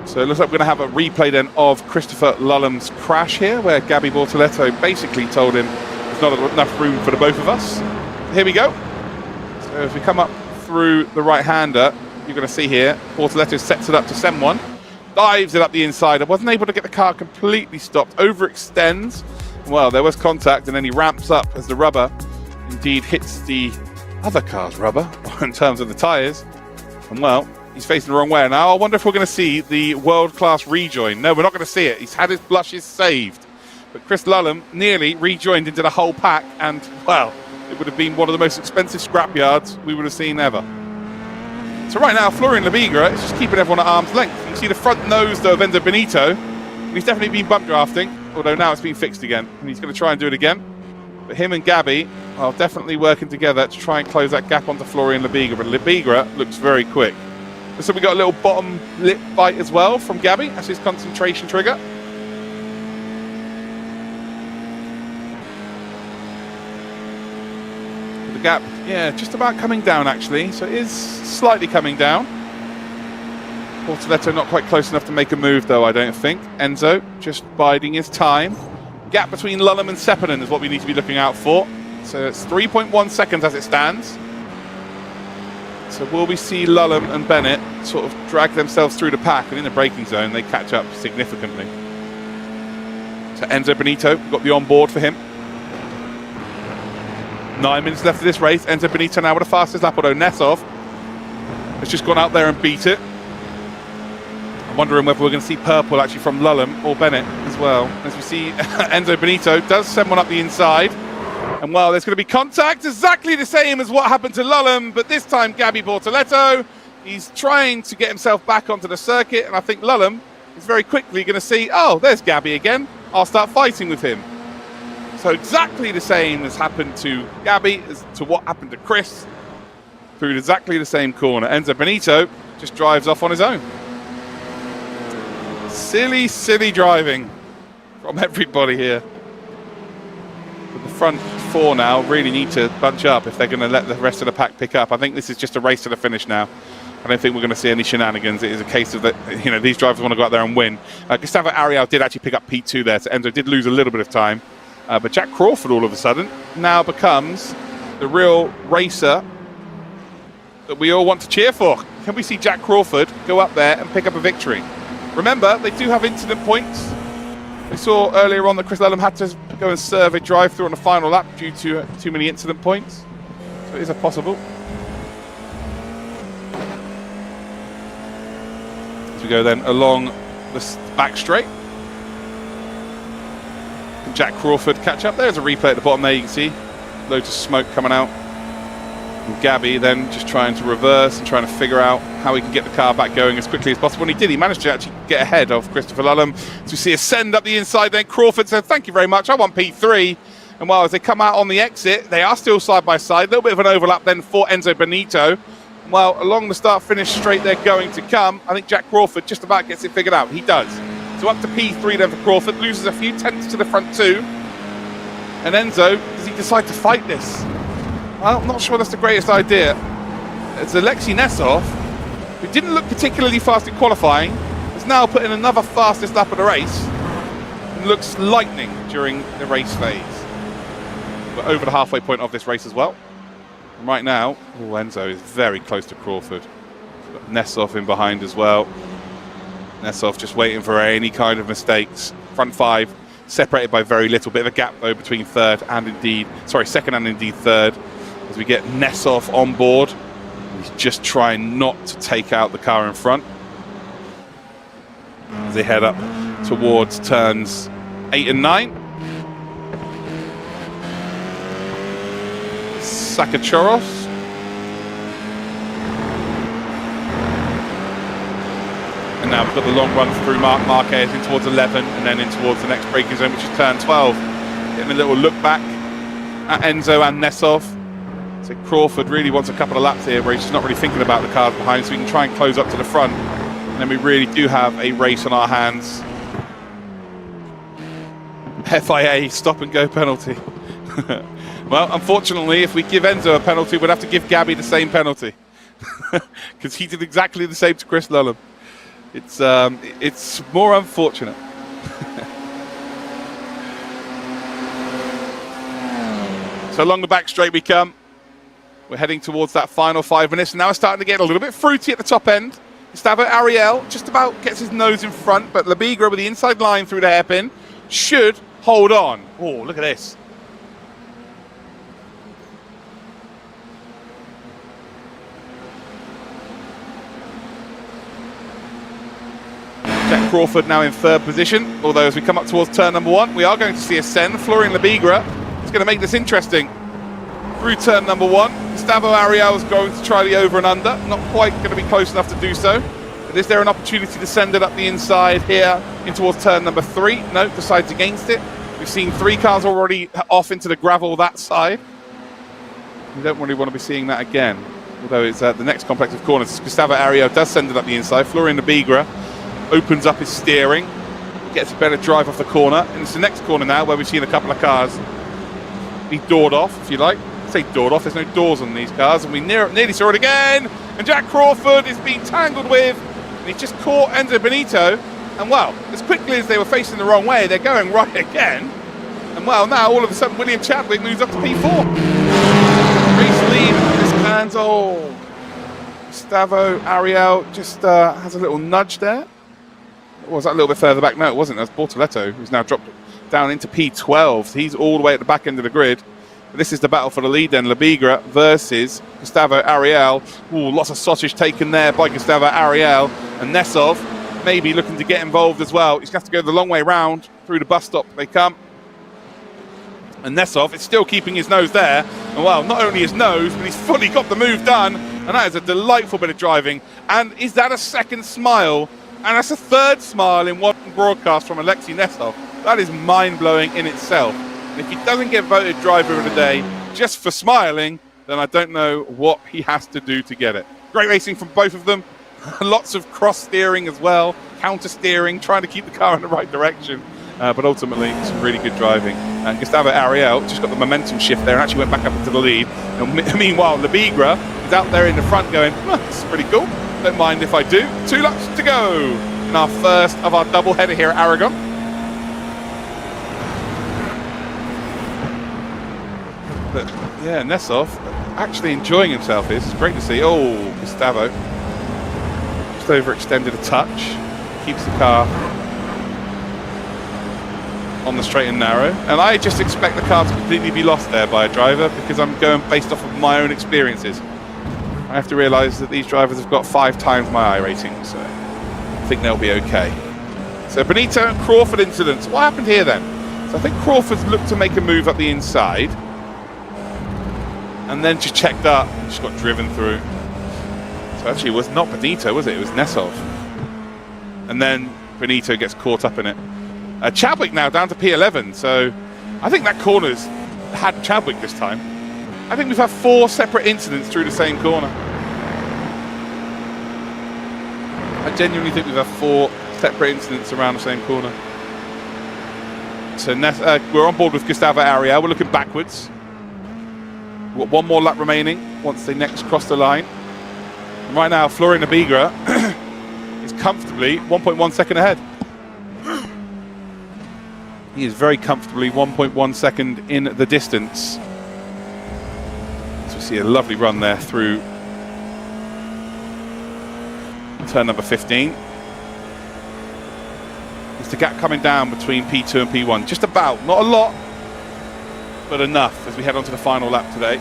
Speaker 1: So it looks like we're going to have a replay then of Christopher Lulham's crash here, where Gabby Bortoleto basically told him there's not enough room for the both of us. Here we go. So as we come up through the right-hander, you're going to see here, Bortoleto sets it up to send one, dives it up the inside. I wasn't able to get the car completely stopped, overextends. Well, there was contact, and then he ramps up as the rubber indeed hits the other car's rubber in terms of the tyres. And well, he's facing the wrong way. Now, I wonder if we're going to see the world-class rejoin. No, we're not going to see it. He's had his blushes saved. But Chris Lulham nearly rejoined into the whole pack, and, well, it would have been one of the most expensive scrapyards we would have seen ever. So right now, Florian Lebigra is just keeping everyone at arm's length. You can see the front nose, though, of Enzo Benito. He's definitely been bump drafting, although now it's been fixed again, and he's going to try and do it again. But him and Gabby are definitely working together to try and close that gap onto Florian Lebigra. But Lebigra looks very quick. So we got a little bottom lip bite as well from Gabby. That's his concentration trigger. The gap, yeah, just about coming down actually. So it is slightly coming down. Bortoleto not quite close enough to make a move though, I don't think. Enzo just biding his time. Gap between Lulham and Seppänen is what we need to be looking out for. So it's 3.1 seconds as it stands. So will we see Lulham and Bennett sort of drag themselves through the pack, and in the braking zone they catch up significantly. So Enzo Benito, we've got the onboard for him. 9 minutes left of this race. Enzo Benito now with the fastest lap, although Nessov has just gone out there and beat it. I'm wondering whether we're going to see purple actually from Lulham or Bennett as well. As we see Enzo Benito does send one up the inside. And well, there's going to be contact, exactly the same as what happened to Lulham, but this time Gabby Bortoleto. He's trying to get himself back onto the circuit, and I think Lulham is very quickly going to see, oh, there's Gabby again. I'll start fighting with him. So exactly the same has happened to Gabby as to what happened to Chris through exactly the same corner. Enzo Benito just drives off on his own. Silly, silly driving from everybody here. But the front four now really need to bunch up if they're going to let the rest of the pack pick up. I think this is just a race to the finish now. I don't think we're going to see any shenanigans. It is a case of that, you know, these drivers want to go out there and win. Gustavo Ariel did actually pick up P2 there, so Enzo did lose a little bit of time. But Jack Crawford all of a sudden now becomes the real racer that we all want to cheer for. Can we see Jack Crawford go up there and pick up a victory? Remember, they do have incident points. We saw earlier on that Chris Lulham had to go and serve a drive-through on the final lap due to too many incident points. So it is a possible. As we go then along the back straight. Can Jack Crawford catch up? There's a replay at the bottom there, you can see. Loads of smoke coming out. And Gabby then just trying to reverse and trying to figure out how he can get the car back going as quickly as possible. And he did. He managed to actually get ahead of Christopher Lulham. So we see a send up the inside. Then Crawford said, thank you very much. I want P3. And while as they come out on the exit, they are still side by side. A little bit of an overlap then for Enzo Benito. Well, along the start-finish straight they're going to come. I think Jack Crawford just about gets it figured out. He does. So up to P3 then for Crawford. Loses a few tenths to the front two. And Enzo, does he decide to fight this? Well, I'm not sure that's the greatest idea. It's Alexei Nessov, who didn't look particularly fast in qualifying, is now put in another fastest lap of the race and looks lightning during the race phase. We're over the halfway point of this race as well. And right now, Enzo is very close to Crawford. We've got Nessov in behind as well. Nessov just waiting for any kind of mistakes. Front five separated by very little, bit of a gap though between second and indeed third. As we get Nessov on board, he's just trying not to take out the car in front. As they head up towards turns 8 and 9. Sakachoros. And now we've got the long run through Marquez in towards 11 and then in towards the next braking zone, which is turn 12. Getting a little look back at Enzo and Nesov. So Crawford really wants a couple of laps here where he's just not really thinking about the cars behind, so we can try and close up to the front. And then we really do have a race on our hands. FIA stop and go penalty. Well, unfortunately, if we give Enzo a penalty, we'd have to give Gabby the same penalty. Because he did exactly the same to Chris Lullum. It's more unfortunate. So along the back straight we come. We're heading towards that final 5 minutes. Now it's starting to get a little bit fruity at the top end. Gustavo Ariel just about gets his nose in front, but Labigra with the inside line through the hairpin should hold on. Oh, look at this. Jack Crawford now in 3rd position, although as we come up towards turn number 1, we are going to see a send. Florian Labigra is going to make this interesting. Through turn number 1, Gustavo Ariel is going to try the over and under. Not quite going to be close enough to do so. But is there an opportunity to send it up the inside here in towards turn number 3? No, decides against it. We've seen 3 cars already off into the gravel that side. We don't really want to be seeing that again. Although it's the next complex of corners. Gustavo Ariel does send it up the inside. Florian Labigra opens up his steering, gets a better drive off the corner. And it's the next corner now where we've seen a couple of cars be doored off, if you like. Say doored off, there's no doors on these cars, and we nearly saw it again. And Jack Crawford is being tangled with, and he's just caught Enzo Benito. And well, as quickly as they were facing the wrong way, they're going right again. And well, now all of a sudden William Chadwick moves up to P4. Race lead in this hands. Oh, Gustavo Ariel just has a little nudge there. Or was that a little bit further back? No, it wasn't. That's Bortoletto, who's now dropped down into P12. He's all the way at the back end of the grid. But this is the battle for the lead then. Labigra versus Gustavo Ariel. Ooh, lots of sausage taken there by Gustavo Ariel. And Nesov maybe looking to get involved as well. He's going to have to go the long way round through the bus stop. They come. And Nesov is still keeping his nose there. And well, not only his nose, but he's fully got the move done. And that is a delightful bit of driving. And is that a second smile? And that's a 3rd smile in one broadcast from Alexei Nesov. That is mind-blowing in itself. And if he doesn't get voted driver of the day just for smiling, then I don't know what he has to do to get it. Great racing from both of them. Lots of cross-steering as well, counter-steering, trying to keep the car in the right direction. But ultimately, some really good driving. And Gustavo Ariel just got the momentum shift there and actually went back up into the lead. And meanwhile, Labigra is out there in the front going, this is pretty cool. Don't mind if I do. 2 laps to go in our first of our double header here at Aragon. But yeah, Nesov actually enjoying himself. It's great to see. Oh, Gustavo just overextended a touch. Keeps the car on the straight and narrow. And I just expect the car to completely be lost there by a driver because I'm going based off of my own experiences. I have to realise that these drivers have got 5 times my iRacing, so I think they'll be okay. So Benito and Crawford incidents. What happened here then? So I think Crawford's looked to make a move up the inside and then just checked up and just got driven through. So actually it was not Benito, was it? It was Nesov. And then Benito gets caught up in it. Chadwick now down to P11, so I think that corner's had Chadwick this time. I think we've had 4 separate incidents through the same corner. I genuinely think we've had 4 separate incidents around the same corner. So we're on board with Gustavo Ariel. We're looking backwards. We've got 1 more lap remaining once they next cross the line. And right now, Florian Labigra is comfortably 1.1 second ahead. He is very comfortably 1.1 second in the distance. So we see a lovely run there through turn number 15. It's the gap coming down between P2 and P1. Just about, not a lot, but enough as we head on to the final lap today.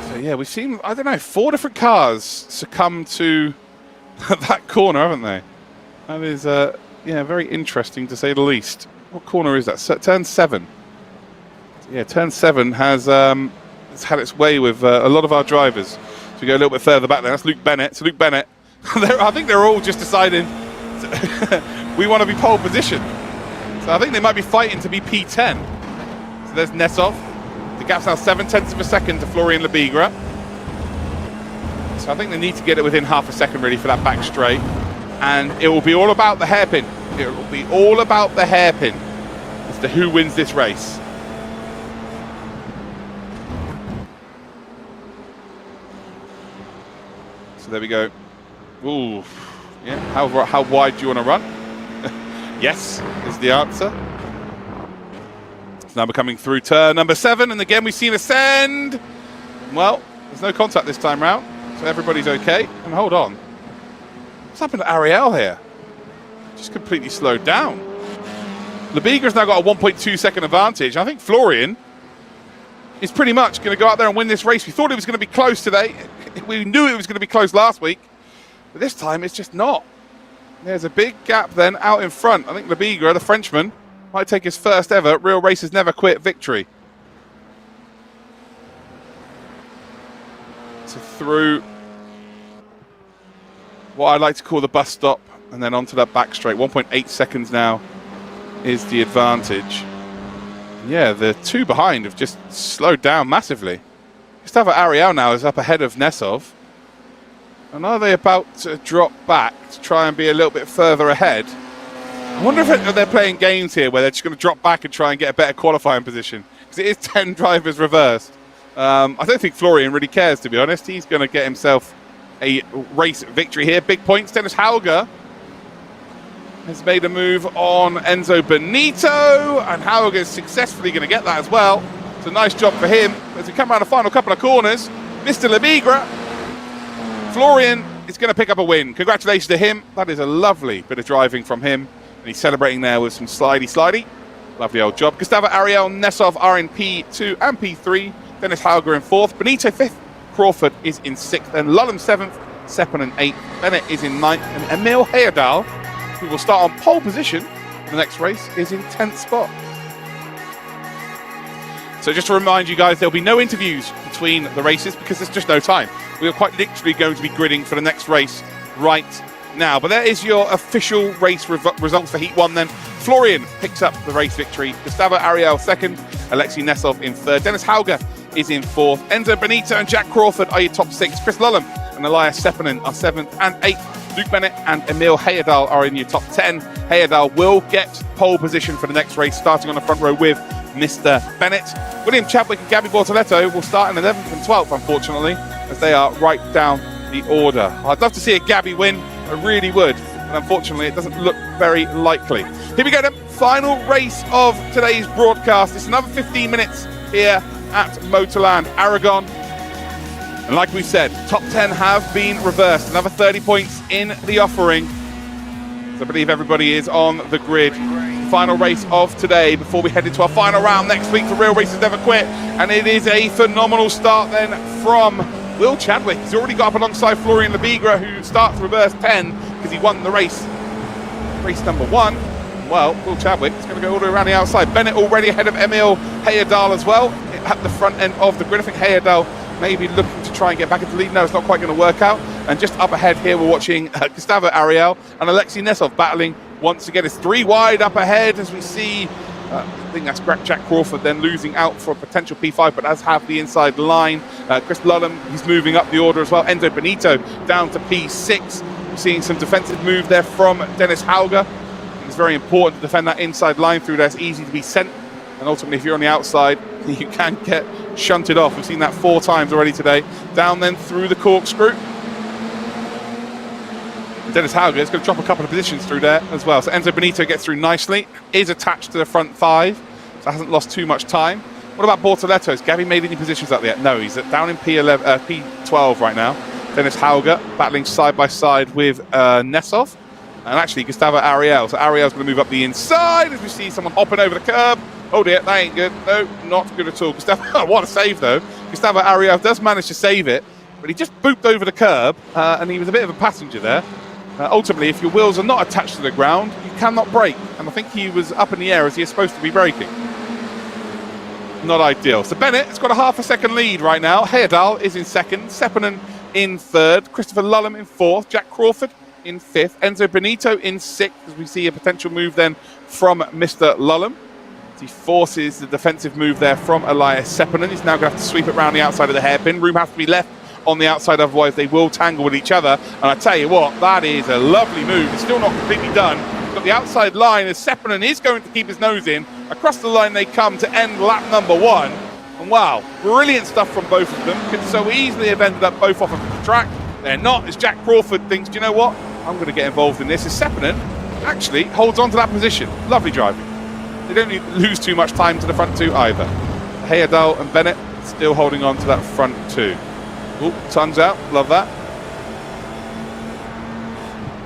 Speaker 1: So yeah, we've seen, I don't know, 4 different cars succumb to that corner, haven't they? That is yeah, very interesting to say the least. What corner is that? Turn 7. Yeah, turn 7 has it's had its way with a lot of our drivers. So we go a little bit further back there. That's Luke Bennett. So Luke Bennett, I think they're all just deciding we want to be pole position. So I think they might be fighting to be P10. So there's Nesov. The gap's now 7/10 of a second to Florian Lebigra. So I think they need to get it within half a second really for that back straight. And it will be all about the hairpin. It will be all about the hairpin as to who wins this race. So there we go. Ooh, yeah. How wide do you want to run? Yes, is the answer. So now we're coming through turn number 7, and again we've seen ascend. Well, there's no contact this time round, so everybody's okay. And hold on, what's happened to Ariel here? Just completely slowed down. Lebigra's now got a 1.2 second advantage. I think Florian is pretty much going to go out there and win this race. We thought it was going to be close today. We knew it was going to be close last week, but this time it's just not. There's a big gap then out in front. I think Lebigra, the Frenchman, might take his first ever Real Racers Never Quit victory. So through what I like to call the bus stop and then onto that back straight. 1.8 seconds now is the advantage. Yeah, the two behind have just slowed down massively. Gustavo Ariel now is up ahead of Nesov. And are they about to drop back to try and be a little bit further ahead? I wonder if they're playing games here where they're just going to drop back and try and get a better qualifying position. Because it is 10 drivers reversed. I don't think Florian really cares, to be honest. He's going to get himself a race victory here. Big points. Dennis Hauger has made a move on Enzo Benito. And Hauger is successfully going to get that as well. It's a nice job for him. As we come around the final couple of corners, Mr. Lebigra, Florian is going to pick up a win. Congratulations to him. That is a lovely bit of driving from him. And he's celebrating there with some slidey. Lovely old job. Gustavo Ariel, Nesov are in P2 and P3. Dennis Hauger in 4th. Benito 5th. Crawford is in 6th. And Lullum 7th. Seppen in 8th. Bennett is in 9th. And Emil Heyerdahl, who will start on pole position in the next race, is in 10th spot. So just to remind you guys, there'll be no interviews between the races because there's just no time. We are quite literally going to be gridding for the next race right now. But there is your official race results for Heat 1 then. Florian picks up the race victory. Gustavo Ariel 2nd. Alexei Nesov in 3rd. Dennis Hauger is in 4th. Enzo Benito and Jack Crawford are your top 6. Chris Lullum and Elias Seppänen are 7th and 8th. Luke Bennett and Emil Heyerdahl are in your top 10. Heyerdahl will get pole position for the next race, starting on the front row with Mr. Bennett. William Chadwick and Gabby Bortoletto will start in 11th and 12th, unfortunately, as they are right down the order. I'd love to see a Gabby win, I really would, and unfortunately it doesn't look very likely. Here we go then, final race of today's broadcast. It's another 15 minutes here at Motorland Aragon. And like we said, top 10 have been reversed. Another 30 points in the offering. So I believe everybody is on the grid. Final race of today before we head into our final round next week for Real Racers Never Quit. And it is a phenomenal start then from Will Chadwick. He's already got up alongside Florian Lebigra, who starts reverse 10 because he won the race number 1. Well, Will Chadwick is going to go all the way around the outside. Bennett already ahead of Emil Heyerdahl as well at the front end of the grid. I think Heyerdahl maybe looking to try and get back into the lead. No, it's not quite going to work out. And just up ahead here, we're watching Gustavo Ariel and Alexei Nesov battling once again. It's 3 wide up ahead as we see, I think that's Jack Crawford then losing out for a potential P5, but does have the inside line. Chris Lullum, he's moving up the order as well. Enzo Benito down to P6. We're seeing some defensive move there from Dennis Hauger. It's very important to defend that inside line through there. It's easy to be sent. And ultimately, if you're on the outside, you can get shunted off. We've seen that 4 times already today. Down then through the corkscrew. Dennis Hauger is going to drop a couple of positions through there as well. So Enzo Benito gets through nicely, is attached to the front 5, so hasn't lost too much time. What about Bortoletto? Has Gabby made any positions up there? No, he's down in P12 right now. Dennis Hauger battling side by side with Nesov. And actually Gustavo Ariel. So Ariel's going to move up the inside as we see someone hopping over the curb. Oh dear, that ain't good. No, not good at all. Gustavo, what a save though. Gustavo Ariel does manage to save it, but he just booped over the curb and he was a bit of a passenger there. Ultimately, if your wheels are not attached to the ground, you cannot brake. And I think he was up in the air as he is supposed to be braking. Not ideal. So Bennett has got a half a second lead right now. Heyerdahl is in second. Sepinen in third. Christopher Lullum in fourth. Jack Crawford in fifth. Enzo Benito in sixth, as we see a potential move then from Mr. Lullum. He forces the defensive move there from Elias Sepinen. He's now going to have to sweep it around the outside of the hairpin. Room has to be left on the outside, otherwise they will tangle with each other. And I tell you what, that is a lovely move. It's still not completely done. But the outside line, as Sepinen is going to keep his nose in. Across the line they come to end lap number 1. And wow, brilliant stuff from both of them. Could so easily have ended up both off of the track. They're not, as Jack Crawford thinks, do you know what? I'm going to get involved in this. As Sepinen actually holds on to that position. Lovely driving. They don't lose too much time to the front two either. Heyerdahl and Bennett still holding on to that front two. Ooh, tongues out, love that.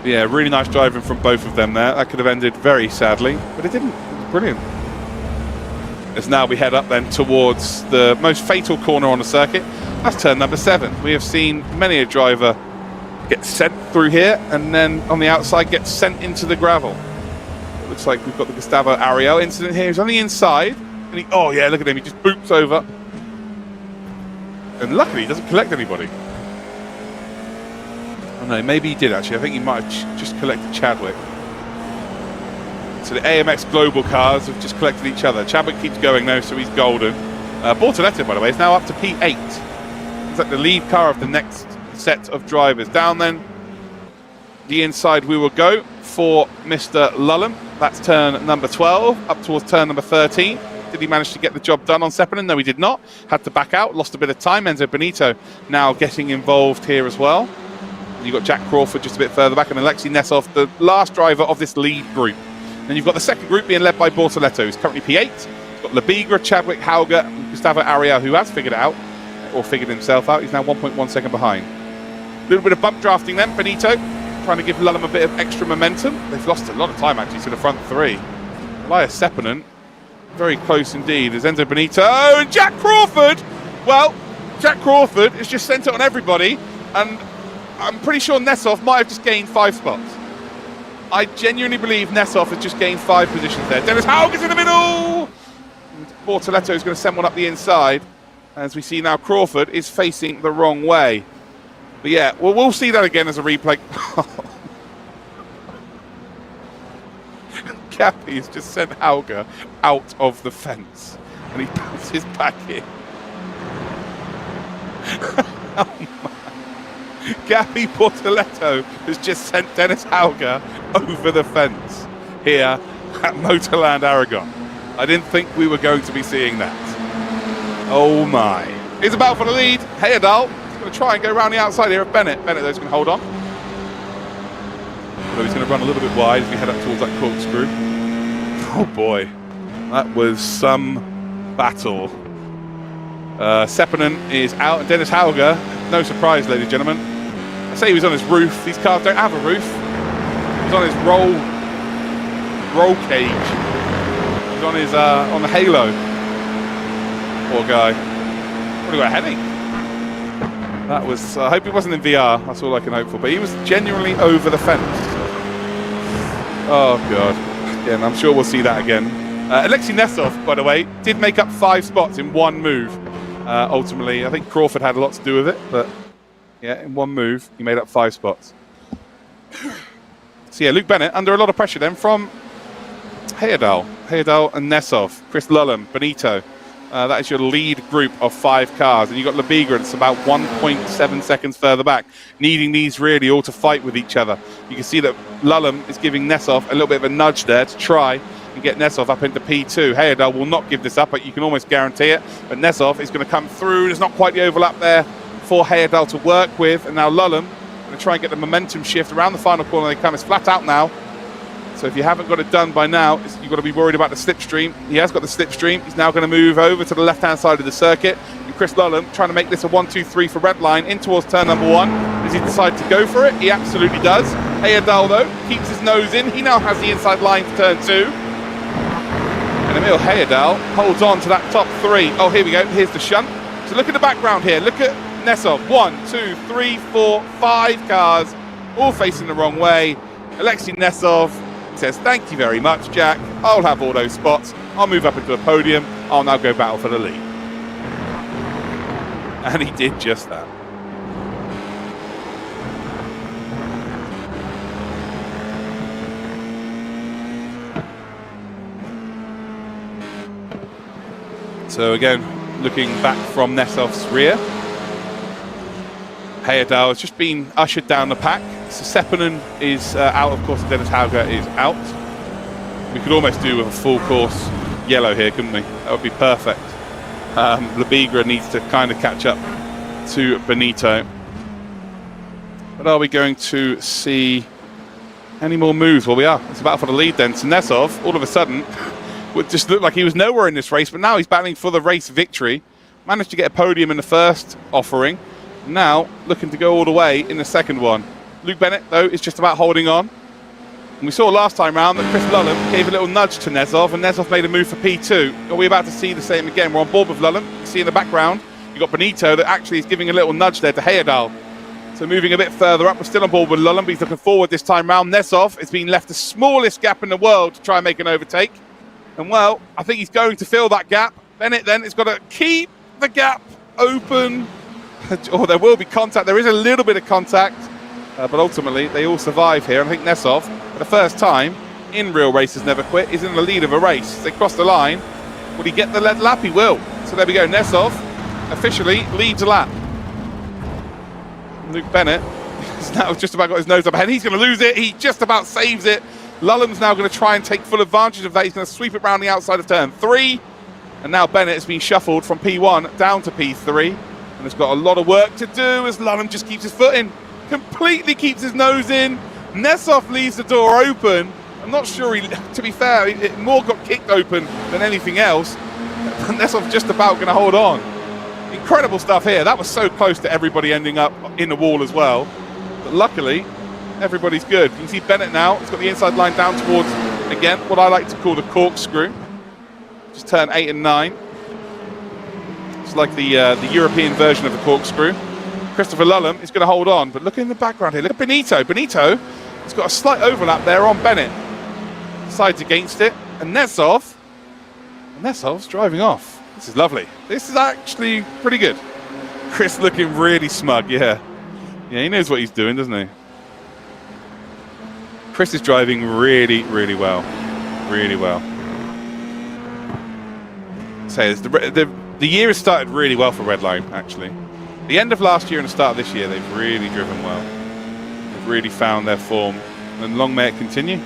Speaker 1: Yeah, really nice driving from both of them there. That could have ended very sadly, but it didn't. It was brilliant. As now we head up then towards the most fatal corner on the circuit. That's turn number 7. We have seen many a driver get sent through here and then on the outside get sent into the gravel. It looks like we've got the Gustavo Ariel incident here. He's on the inside. And oh yeah, look at him. He just boots over. And luckily, he doesn't collect anybody. Oh no, maybe he did actually. I think he might have just collected Chadwick. So the AMX Global cars have just collected each other. Chadwick keeps going though, so he's golden. Bortoletto, by the way, is now up to P8. It's like the lead car of the next set of drivers. Down then, the inside we will go for Mr. Lullum. That's turn number 12, up towards turn number 13. Did he manage to get the job done on Sepinen? No, he did not. Had to back out, lost a bit of time. Enzo Benito now getting involved here as well. You've got Jack Crawford just a bit further back and Alexei Nesov, the last driver of this lead group. Then you've got the second group being led by Bortoletto, who's currently P8. You've got Lebigra, Chadwick, Hauger, and Gustavo Ariel, who has figured it out, or figured himself out. He's now 1.1 second behind. A little bit of bump drafting then. Benito trying to give Lullum a bit of extra momentum. They've lost a lot of time actually to the front three. Elias Sepinen, very close indeed. There's Enzo Benito and Jack Crawford. Well, Jack Crawford has just sent it on everybody, and I'm pretty sure Nesov might have just gained 5 spots. I genuinely believe Nesov has just gained 5 positions there. Dennis Hauger's in the middle! And Bortoletto is going to send one up the inside. As we see now, Crawford is facing the wrong way. But yeah, well, we'll see that again as a replay. Cappy's just sent Hauger out of the fence. And he bounces back in. Oh my. Gappy Bortoletto has just sent Dennis Hauger over the fence here at Motorland Aragon. I didn't think we were going to be seeing that. Oh my. He's about for the lead. Heyerdahl is going to try and go around the outside here of Bennett. Bennett though is going to hold on. So he's going to run a little bit wide as we head up towards that corkscrew. Oh boy. That was some battle. Sepinen is out and Dennis Hauger, no surprise ladies and gentlemen. I say he was on his roof. These cars don't have a roof. He's on his roll cage. He's on his on the halo. Poor guy. What have we got heading? That was. I hope he wasn't in VR. That's all I can hope for. But he was genuinely over the fence. Oh god. Yeah, and I'm sure we'll see that again. Alexei Nesov, by the way, did make up 5 spots in one move. Ultimately, I think Crawford had a lot to do with it, but yeah, in one move, he made up 5 spots. So yeah, Luke Bennett under a lot of pressure then from Heyerdahl and Nesov, Chris Lullum, Benito. That is your lead group of 5 cars. And you've got Lebigra, it's about 1.7 seconds further back, needing these really all to fight with each other. You can see that Lullum is giving Nesov a little bit of a nudge there to try and get Nesov up into P2. Heyerdahl will not give this up, but you can almost guarantee it. But Nesov is going to come through. There's not quite the overlap there for Heyerdahl to work with. And now Lullum going to try and get the momentum shift around the final corner. They come. It's flat out now. So if you haven't got it done by now, you've got to be worried about the slipstream. He has got the slipstream. He's now going to move over to the left-hand side of the circuit. And Chris Lullum trying to make this a 1-2-3 for red line in towards turn number 1. Does he decide to go for it? He absolutely does. Heyerdahl, though, keeps his nose in. He now has the inside line for turn 2. And Emil Heyerdahl holds on to that top 3. Oh, here we go. Here's the shunt. So look at the background here. Look at Nesov. 1, 2, 3, 4, 5 cars all facing the wrong way. Alexei Nesov says, thank you very much, Jack. I'll have all those spots. I'll move up into a podium. I'll now go battle for the lead. And he did just that. So again, looking back from Nesov's rear, Heyerdahl has just been ushered down the pack. So Seppänen is out, of course, Dennis Hauger is out. We could almost do with a full course yellow here, couldn't we? That would be perfect. Lebigra needs to kind of catch up to Benito. But are we going to see any more moves? Well, we are. It's a battle for the lead then. So Nesov, all of a sudden, would just look like he was nowhere in this race, but now he's battling for the race victory. Managed to get a podium in the first offering. Now looking to go all the way in the second one. Luke Bennett, though, is just about holding on. And we saw last time round that Chris Lullam gave a little nudge to Nesov, and Nesov made a move for P2. Are we about to see the same again? We're on board with Lullam. You see in the background, you've got Benito that actually is giving a little nudge there to Heyerdahl. So moving a bit further up, we're still on board with Lullam, but he's looking forward this time round. Nesov has been left the smallest gap in the world to try and make an overtake. And well, I think he's going to fill that gap. Bennett then has got to keep the gap open. Or there will be contact. There is a little bit of contact. But ultimately, they all survive here. And I think Nesov, for the first time in Real Racers Never Quit, is in the lead of a race. As they cross the line, will he get the lead lap? He will. So there we go. Nesov officially leads a lap. Luke Bennett has now just about got his nose up ahead. He's going to lose it. He just about saves it. Lullam's now going to try and take full advantage of that. He's going to sweep it around the outside of turn 3. And now Bennett has been shuffled from P1 down to P3. And has got a lot of work to do as Lullam just keeps his foot in. Completely keeps his nose in. Nesov leaves the door open. I'm not sure to be fair, it more got kicked open than anything else. Nesov just about going to hold on. Incredible stuff here. That was so close to everybody ending up in the wall as well. But luckily, everybody's good. You can see Bennett now. He's got the inside line down towards, again, what I like to call the corkscrew. Just turn 8 and 9. It's like the European version of the corkscrew. Christopher Lullam is going to hold on, but look in the background here. Look at Benito. Benito has got a slight overlap there on Bennett. Sides against it. And Nesov's driving off. This is lovely. This is actually pretty good. Chris looking really smug, yeah. Yeah, he knows what he's doing, doesn't he? Chris is driving really, really well. Really well. So the year has started really well for Redline, actually. The end of last year and the start of this year, they've really driven well. They've really found their form, and long may it continue.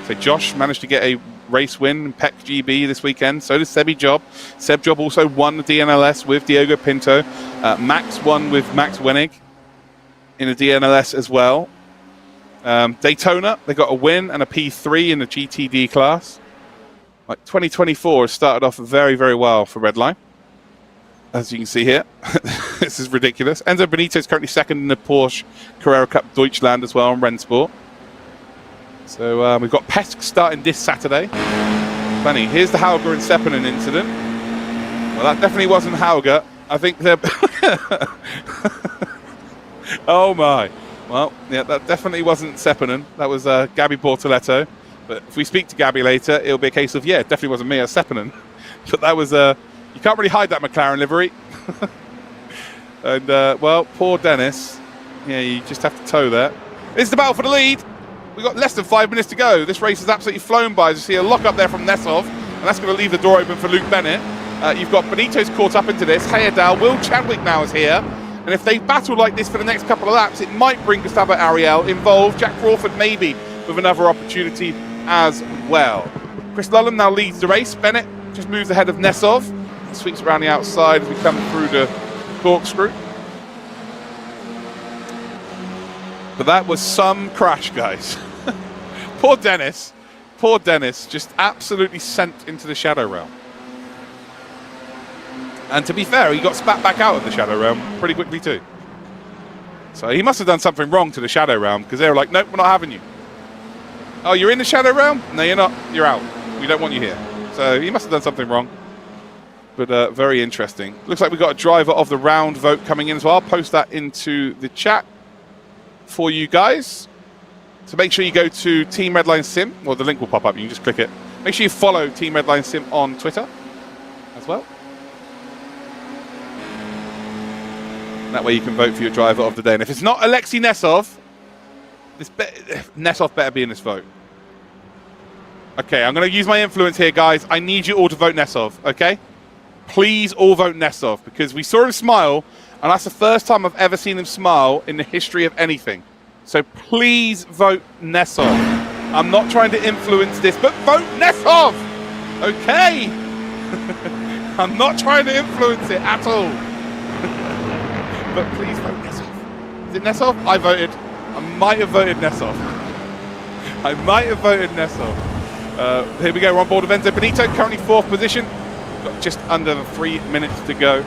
Speaker 1: So Josh managed to get a race win in PEC GB this weekend. So did Sebi Job. Seb Job also won the DNLS with Diego Pinto. Max won with Max Wenig in the DNLS as well. Daytona, they got a win and a P3 in the GTD class. Like 2024 has started off very, very well for Redline. As you can see here, this is ridiculous. Enzo Benito is currently second in the Porsche Carrera Cup Deutschland as well on Rennsport. So we've got Pesk starting this Saturday. Funny, here's the Hauger and Seppänen incident. Well, that definitely wasn't Hauger. I think they're... Oh my. Well, yeah, that definitely wasn't Seppänen. That was Gabby Bortoletto. But if we speak to Gabby later, it'll be a case of, yeah, it definitely wasn't me, it was Seppänen. But that was... you can't really hide that McLaren livery. And, well, poor Dennis. Yeah, you just have to tow that. It's the battle for the lead. We've got less than 5 minutes to go. This race has absolutely flown by. As you see a lock up there from Nesov, and that's going to leave the door open for Luke Bennett. You've got Benito's caught up into this. Heyerdahl, Will Chadwick now is here. And if they battle like this for the next couple of laps, it might bring Gustavo Ariel involved. Jack Crawford maybe with another opportunity as well. Chris Lullam now leads the race. Bennett just moves ahead of Nesov. Sweeps around the outside as we come through the corkscrew. But that was some crash, guys. Poor Dennis, just absolutely sent into the Shadow Realm. And to be fair, he got spat back out of the Shadow Realm pretty quickly too. So he must have done something wrong to the Shadow Realm, because they were like, nope, we're not having you. Oh, you're in the Shadow Realm? No, you're not. You're out. We don't want you here. So he must have done something wrong. But very interesting. Looks like we've got a driver of the round vote coming in as well. I'll post that into the chat for you guys. So make sure you go to Team Redline Sim, or the link will pop up, you can just click it. Make sure you follow Team Redline Sim on Twitter as well. That way you can vote for your driver of the day. And if it's not Alexei Nesov, Nesov better be in this vote. Okay, I'm going to use my influence here, guys. I need you all to vote Nesov, okay? Please all vote Nesov, because we saw him smile, and that's the first time I've ever seen him smile in the history of anything. So please vote Nesov. I'm not trying to influence this, but vote Nesov! Okay? I'm not trying to influence it at all. But please vote Nesov. Is it Nesov? I voted. I might have voted Nesov. I might have voted Nesov. Here we go, we're on board with Enzo Benito, currently 4th position. Got just under 3 minutes to go.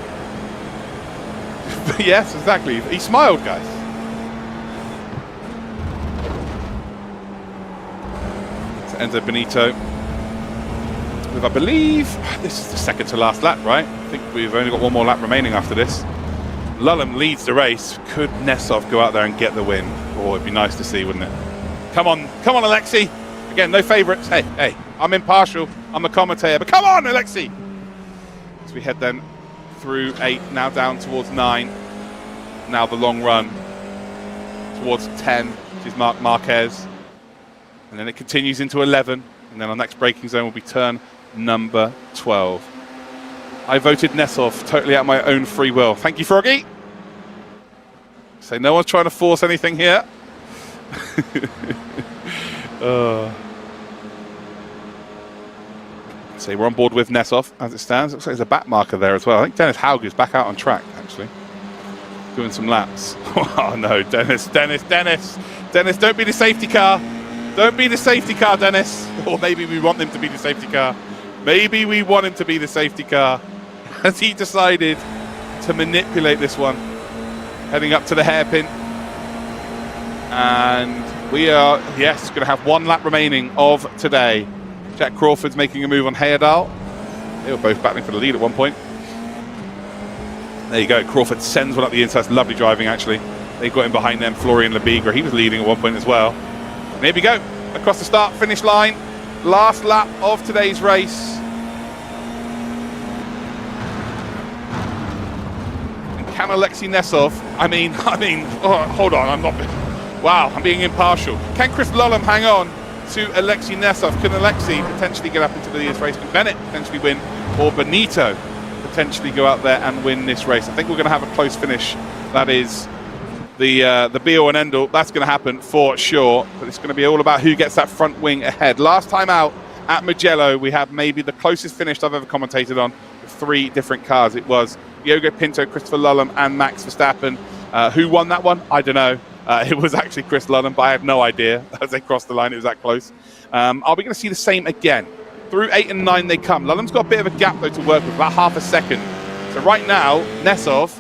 Speaker 1: Yes, exactly. He smiled, guys. So Enzo Benito with, I believe, this is the second to last lap, right? I think we've only got one more lap remaining after this. Lullum leads the race. Could Nesov go out there and get the win? Oh, it'd be nice to see, wouldn't it? Come on, Alexei. Again, no favourites. Hey, I'm impartial. I'm a commentator, but come on, Alexei. So we head then through 8, now down towards 9. Now the long run towards 10, which is Marc Marquez. And then it continues into 11. And then our next braking zone will be turn number 12. I voted Nesov totally out of my own free will. Thank you, Froggy. So no one's trying to force anything here. So we're on board with Nesov as it stands. Looks like there's a back marker there as well. I think Dennis Hauger's back out on track, actually. Doing some laps. Oh no, Dennis, don't be the safety car. Don't be the safety car, Dennis. Or maybe we want him to be the safety car. Maybe we want him to be the safety car. As he decided to manipulate this one. Heading up to the hairpin. And we are, yes, going to have 1 lap remaining of today. Jack Crawford's making a move on Heyerdahl. They were both battling for the lead at one point. There you go, Crawford sends one up the inside. That's lovely driving, actually. They got in behind them, Florian Lebigra. He was leading at one point as well. And here we go, across the start-finish line. Last lap of today's race. And can Alexei Nesov, I mean, oh, hold on, I'm being impartial. Can Chris Lullum hang on to Alexei Nesov? Can Alexei potentially get up into this race? Can Bennett potentially win? Or Benito potentially go out there and win this race? I think we're going to have a close finish. That is the be-all and end-all. That's going to happen for sure. But it's going to be all about who gets that front wing ahead. Last time out at Mugello, we had maybe the closest finish I've ever commentated on with 3 different cars. It was Diogo Pinto, Christopher Lullum, and Max Verstappen. Who won that one? I don't know. It was actually Chris Lullum, but I had no idea as they crossed the line. It was that close. Are we going to see the same again? Through 8 and 9 they come. Lullum's got a bit of a gap, though, to work with, about half a second. So right now, Nesov,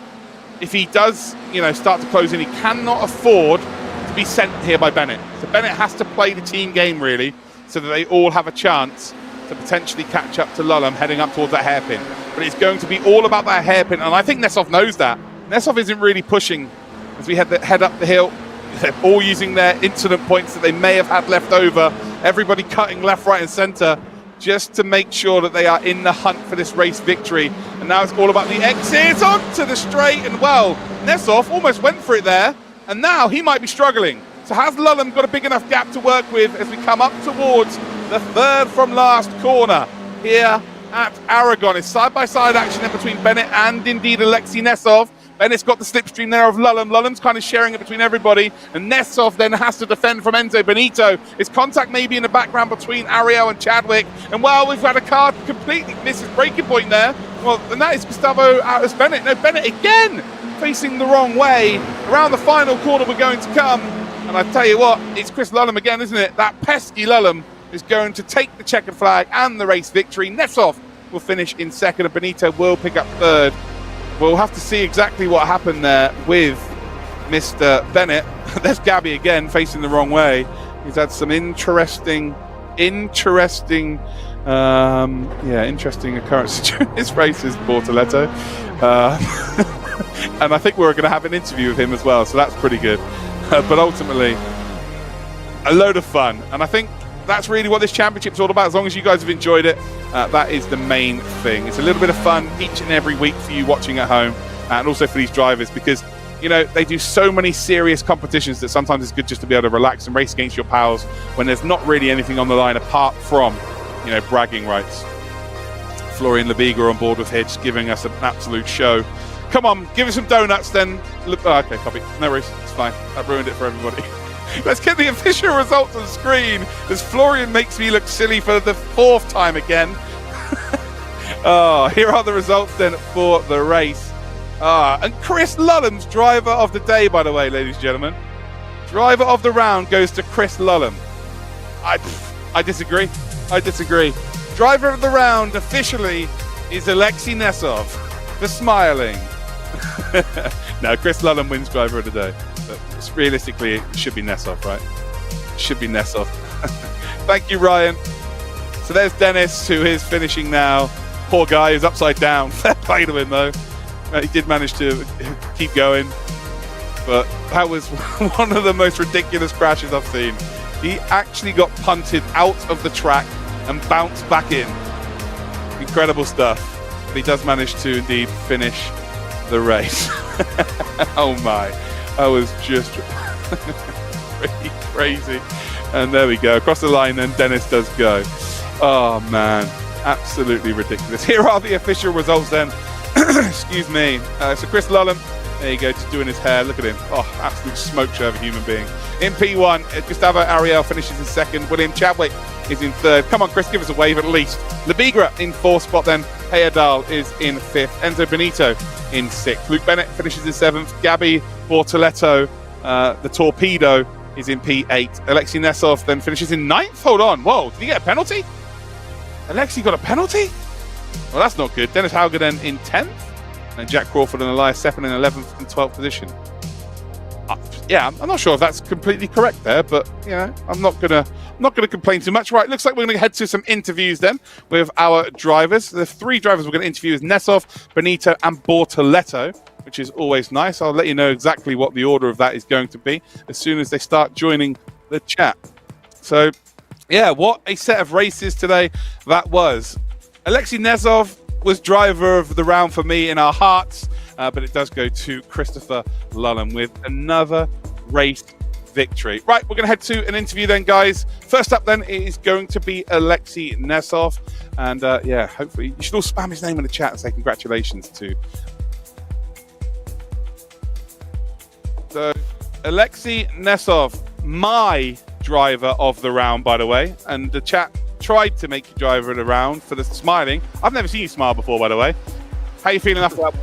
Speaker 1: if he does, start to close in, he cannot afford to be sent here by Bennett. So Bennett has to play the team game, really, so that they all have a chance to potentially catch up to Lullum heading up towards that hairpin. But it's going to be all about that hairpin, and I think Nesov knows that. Nesov isn't really pushing as we head up the hill. They're all using their incident points that they may have had left over. Everybody cutting left, right, and centre just to make sure that they are in the hunt for this race victory. And now it's all about the exits onto the straight. And well, Nesov almost went for it there. And now he might be struggling. So has Lullum got a big enough gap to work with as we come up towards the 3rd from last corner here at Aragon? It's side-by-side action in between Bennett and indeed Alexei Nesov. Bennett's got the slipstream there of Lullum. Lullum's kind of sharing it between everybody. And Nesov then has to defend from Enzo Benito. His contact may be in the background between Ariel and Chadwick. And well, we've had a car completely miss his braking point there. Well, and that is Gustavo Autos Bennett. No, Bennett again facing the wrong way. Around the final corner we're going to come. And I tell you what, it's Chris Lullum again, isn't it? That pesky Lullum is going to take the checkered flag and the race victory. Nesov will finish in 2nd and Benito will pick up 3rd. We'll have to see exactly what happened there with Mr. Bennett. There's Gabby again facing the wrong way. He's had some interesting interesting occurrences during this race is Bortoletto. And I think we're going to have an interview with him as well, so that's pretty good. But ultimately, a load of fun. And I think that's really what this championship's all about. As long as you guys have enjoyed it, that is the main thing. It's a little bit of fun each and every week for you watching at home, and also for these drivers, because you know, they do so many serious competitions that sometimes it's good just to be able to relax and race against your pals when there's not really anything on the line apart from, you know, bragging rights. Florian Lebiga on board with Hitch, giving us an absolute show. Come on, give us some donuts then. Oh, okay, copy. No worries, it's fine. That ruined it for everybody. Let's get the official results on the screen as Florian makes me look silly for the 4th time again. Oh, here are the results then for the race. And Chris Lulham's driver of the day, by the way, ladies and gentlemen. Driver of the round goes to Chris Lulham. I disagree. I disagree. Driver of the round officially is Alexei Nesov for smiling. No, Chris Lulham wins driver of the day. But realistically, it should be Nesov, right? It should be Nesov. Thank you, Ryan. So there's Dennis, who is finishing now. Poor guy, he's upside down. Fair play to him, though. He did manage to keep going, but that was one of the most ridiculous crashes I've seen. He actually got punted out of the track and bounced back in. Incredible stuff. But he does manage to indeed finish the race. Oh my, that was just really crazy. And there we go, across the line then Dennis does go. Oh man, absolutely ridiculous. Here are the official results then. Excuse me. So Chris Lulham, there you go, just doing his hair. Look at him. Oh, absolute smoke show of a human being. In P1, Gustavo Ariel finishes in 2nd. William Chadwick is in 3rd. Come on, Chris, give us a wave at least. Lebigra in 4th spot then. Heyerdahl is in 5th. Enzo Benito in 6th. Luke Bennett finishes in 7th. Gabby Bortoletto, the Torpedo, is in P8. Alexei Nesov then finishes in 9th. Hold on. Whoa, did he get a penalty? Alexei got a penalty? Well, that's not good. Dennis Hauger then in 10th, and Jack Crawford and Elias Seppin in 11th and 12th position. Yeah, I'm not sure if that's completely correct there, but you know, I'm not gonna complain too much. Right, looks like we're gonna head to some interviews then with our drivers. The 3 drivers we're gonna interview is Nesov, Benito, and Bortoletto, which is always nice. I'll let you know exactly what the order of that is going to be as soon as they start joining the chat. So, yeah, what a set of races today that was. Alexei Nesov was driver of the round for me in our hearts, but it does go to Christopher Lulham with another race victory. Right, we're going to head to an interview then, guys. First up then is going to be Alexei Nesov, and yeah, hopefully you should all spam his name in the chat and say congratulations to. So, Alexei Nesov, my driver of the round, by the way, and the chat tried to make you driver of the round for the smiling. I've never seen you smile before, by the way. How are you feeling after that?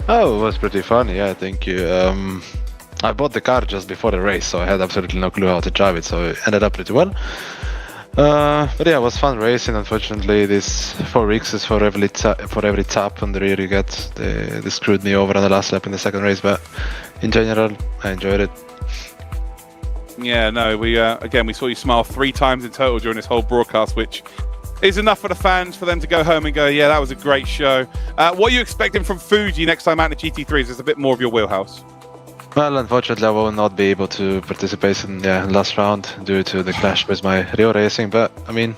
Speaker 5: Oh, it was pretty fun. Yeah, thank you. I bought the car just before the race, so I had absolutely no clue how to drive it, so it ended up pretty well. But yeah, it was fun racing. Unfortunately, this 4 weeks is for every tap on the rear you get. They screwed me over on the last lap in the 2nd race, but in general, I enjoyed it.
Speaker 1: Yeah, no, we saw you smile 3 times in total during this whole broadcast, which is enough for the fans, for them to go home and go, yeah, that was a great show. What are you expecting from Fuji next time out in the GT3s? Is this a bit more of your wheelhouse?
Speaker 5: Well, unfortunately, I will not be able to participate in the last round due to the clash with my Rio Racing, but I mean,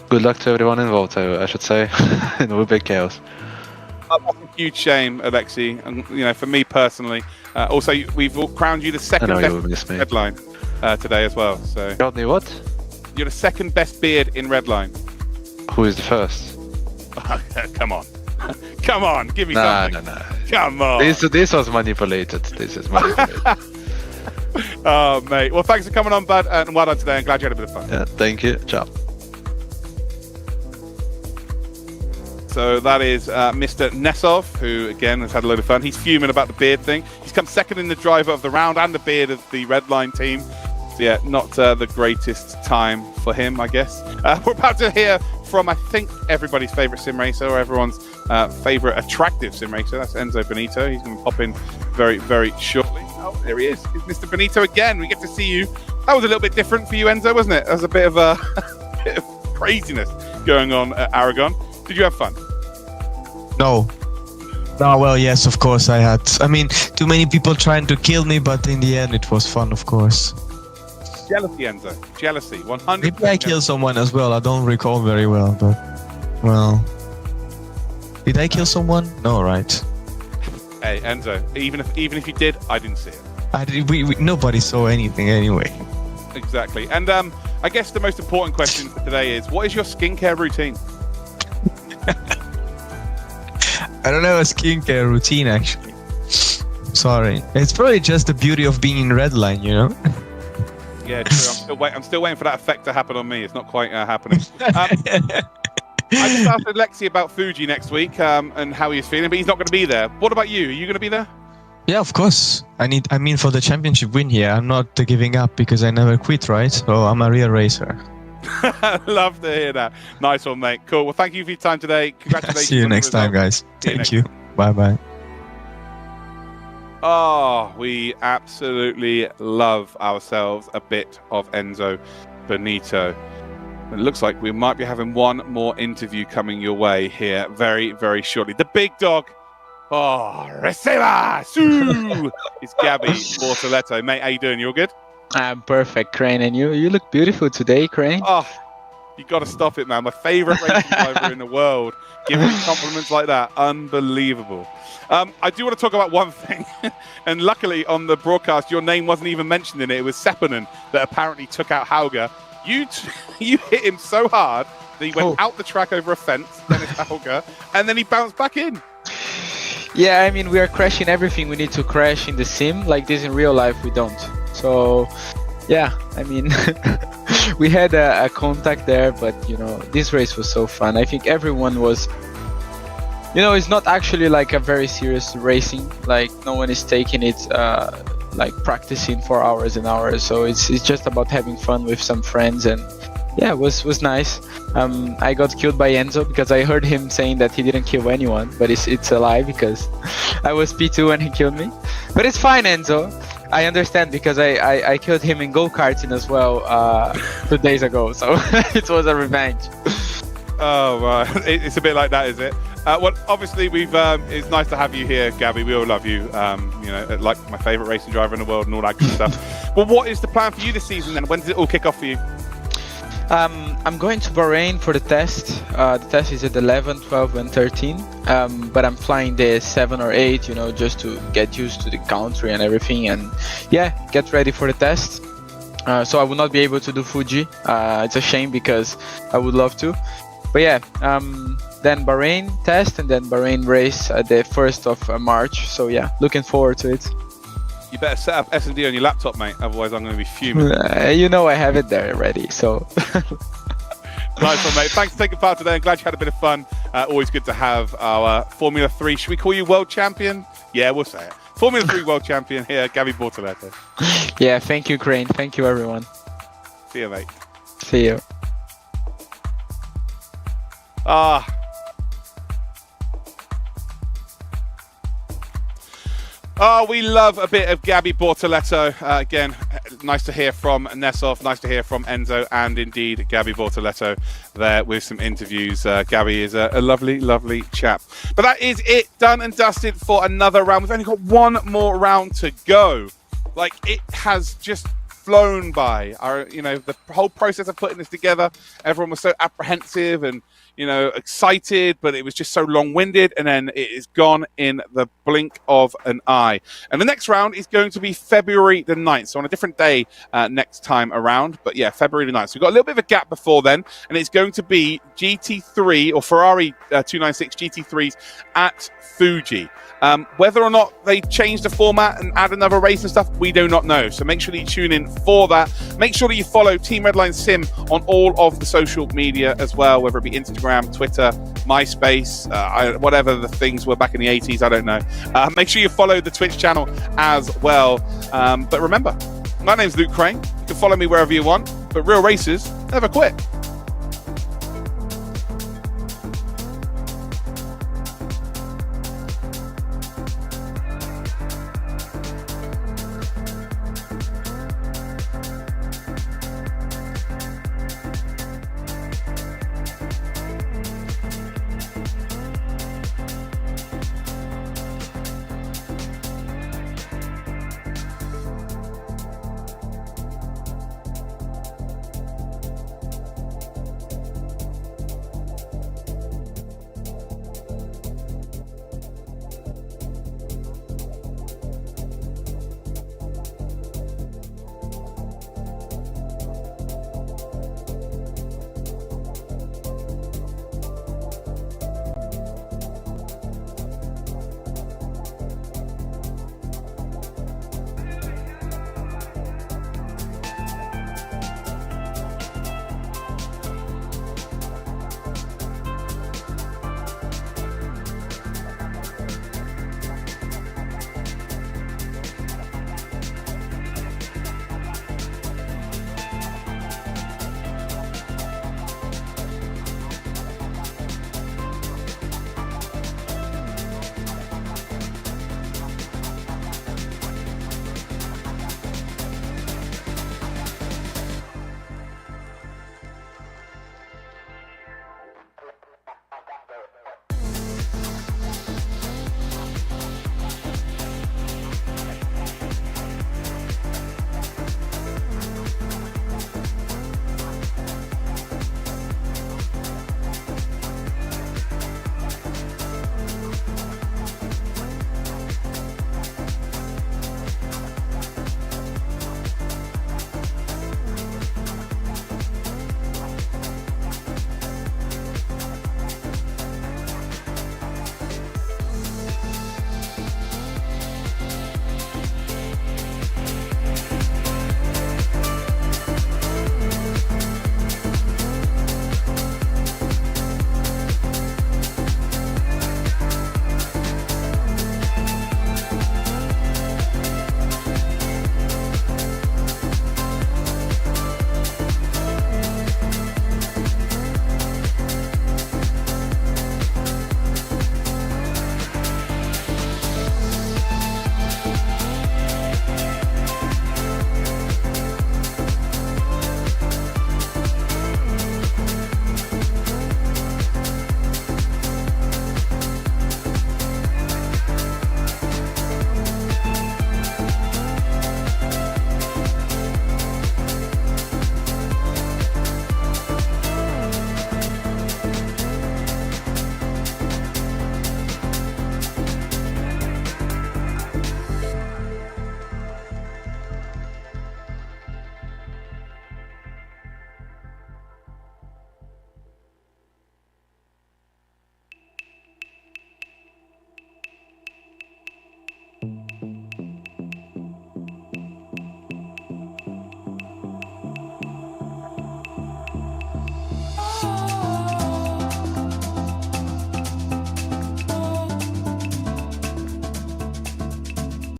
Speaker 5: good luck to everyone involved, I should say. It will be chaos.
Speaker 1: That's a huge shame, Alexei, and you know, for me personally. Also, we've all crowned you the 2nd best Redline today as well. So,
Speaker 5: got me what?
Speaker 1: You're the 2nd best beard in Redline.
Speaker 5: Who is the 1st?
Speaker 1: Come on, come on, give me something.
Speaker 5: No.
Speaker 1: Come on.
Speaker 5: This was manipulated. This is manipulated.
Speaker 1: Oh, mate. Well, thanks for coming on, bud, and well done today. I'm glad you had a bit of fun.
Speaker 5: Yeah, thank you. Ciao.
Speaker 1: So that is Mr. Nesov, who again has had a load of fun. He's fuming about the beard thing. He's come 2nd in the driver of the round and the beard of the Redline team. So yeah, not the greatest time for him, I guess. We're about to hear from, I think, everybody's favourite sim racer, or everyone's favourite attractive sim racer. That's Enzo Benito. He's going to pop in very, very shortly. Oh, there he is. It's Mr. Benito again. We get to see you. That was a little bit different for you, Enzo, wasn't it? There was a bit of bit of craziness going on at Aragon. Did you have fun?
Speaker 8: No. Well, yes, of course I had. I mean, too many people trying to kill me, but in the end it was fun, of course.
Speaker 1: Jealousy, Enzo. Jealousy, 100%.
Speaker 8: Maybe I killed someone as well. I don't recall very well, but well, did I kill someone? No, right?
Speaker 1: Hey, Enzo. Even if you did, I didn't see it.
Speaker 8: Nobody saw anything anyway.
Speaker 1: Exactly. And I guess the most important question for today is, what is your skincare routine?
Speaker 8: I don't have a skincare routine actually. Sorry. It's probably just the beauty of being in red line, you know?
Speaker 1: Yeah, true. I'm still waiting for that effect to happen on me. It's not quite happening. I just asked Alexi about Fuji next week and how he's feeling, but he's not going to be there. What about you? Are you going to be there?
Speaker 8: Yeah, of course. I mean, for the championship win here, I'm not giving up because I never quit, right? So I'm a real racer.
Speaker 1: Love to hear that. Nice one, mate. Cool. Well, thank you for your time today. Congratulations.
Speaker 8: See you next time, guys. Thank you. Bye-bye.
Speaker 1: Oh, we absolutely love ourselves a bit of Enzo Benito. It looks like we might be having one more interview coming your way here very, very shortly. The big dog. Oh, Receba! Sue! It's Gabby Bortoleto. Mate, how you doing? You all good?
Speaker 9: I'm perfect, Crane. And you look beautiful today, Crane.
Speaker 1: Oh, you got to stop it, man. My favourite racing driver in the world. Giving me compliments like that. Unbelievable. I do want to talk about one thing. And luckily on the broadcast, your name wasn't even mentioned in it. It was Seppänen that apparently took out Hauger. You hit him so hard that he went out the track over a fence, then it's Hauger, and then he bounced back in.
Speaker 9: Yeah, I mean, we are crashing everything we need to crash in the sim. Like this in real life, we don't. So, yeah, I mean, we had a contact there, but, you know, this race was so fun. I think everyone was, you know, it's not actually like a very serious racing. Like, no one is taking it like practicing for hours and hours. So it's just about having fun with some friends, and yeah, it was nice. I got killed by Enzo because I heard him saying that he didn't kill anyone, but it's a lie because I was P2 when he killed me. But it's fine, Enzo. I understand because I killed him in go-karting as well 2 days ago, so it was a revenge.
Speaker 1: Oh, right. It's a bit like that, is it? Well, obviously, it's nice to have you here, Gabby. We all love you. You know, like my favourite racing driver in the world and all that good stuff. Well, what is the plan for you this season then? When does it all kick off for you?
Speaker 9: I'm going to Bahrain for the test. The test is at 11, 12, and 13. But I'm flying the 7 or 8, you know, just to get used to the country and everything. And yeah, get ready for the test. So I will not be able to do Fuji. It's a shame because I would love to. But yeah, then Bahrain test and then Bahrain race at the 1st of March. So yeah, looking forward to it.
Speaker 1: You better set up S&D on your laptop, mate. Otherwise, I'm going to be fuming.
Speaker 9: You know I have it there ready, so...
Speaker 1: Nice one, mate. Thanks for taking part today. I'm glad you had a bit of fun. Always good to have our Formula 3. Should we call you World Champion? Yeah, we'll say it. Formula 3 World Champion here, Gabby Bortoleto.
Speaker 9: Yeah, thank you, Crane. Thank you, everyone.
Speaker 1: See you, mate.
Speaker 9: See you.
Speaker 1: Oh, we love a bit of Gabby Bortoleto. Again, nice to hear from Nesov, nice to hear from Enzo, and indeed Gabby Bortoleto there with some interviews. Gabby is a lovely, lovely chap. But that is it, done and dusted for another round. We've only got one more round to go. Like, it has just flown by. The whole process of putting this together, everyone was so apprehensive and excited, but it was just so long-winded, and then it is gone in the blink of an eye. And the next round is going to be February the 9th, so on a different day next time around. But yeah, February the 9th. So we've got a little bit of a gap before then, and it's going to be GT3 or Ferrari 296 GT3s at Fuji. Whether or not they change the format and add another race and stuff, we do not know. So make sure that you tune in for that. Make sure that you follow Team Redline Sim on all of the social media as well, whether it be Instagram, Twitter, MySpace, whatever the things were back in the 80s, I don't know. Make sure you follow the Twitch channel as well. But remember, my name's Luke Crane. You can follow me wherever you want, but real racers never quit.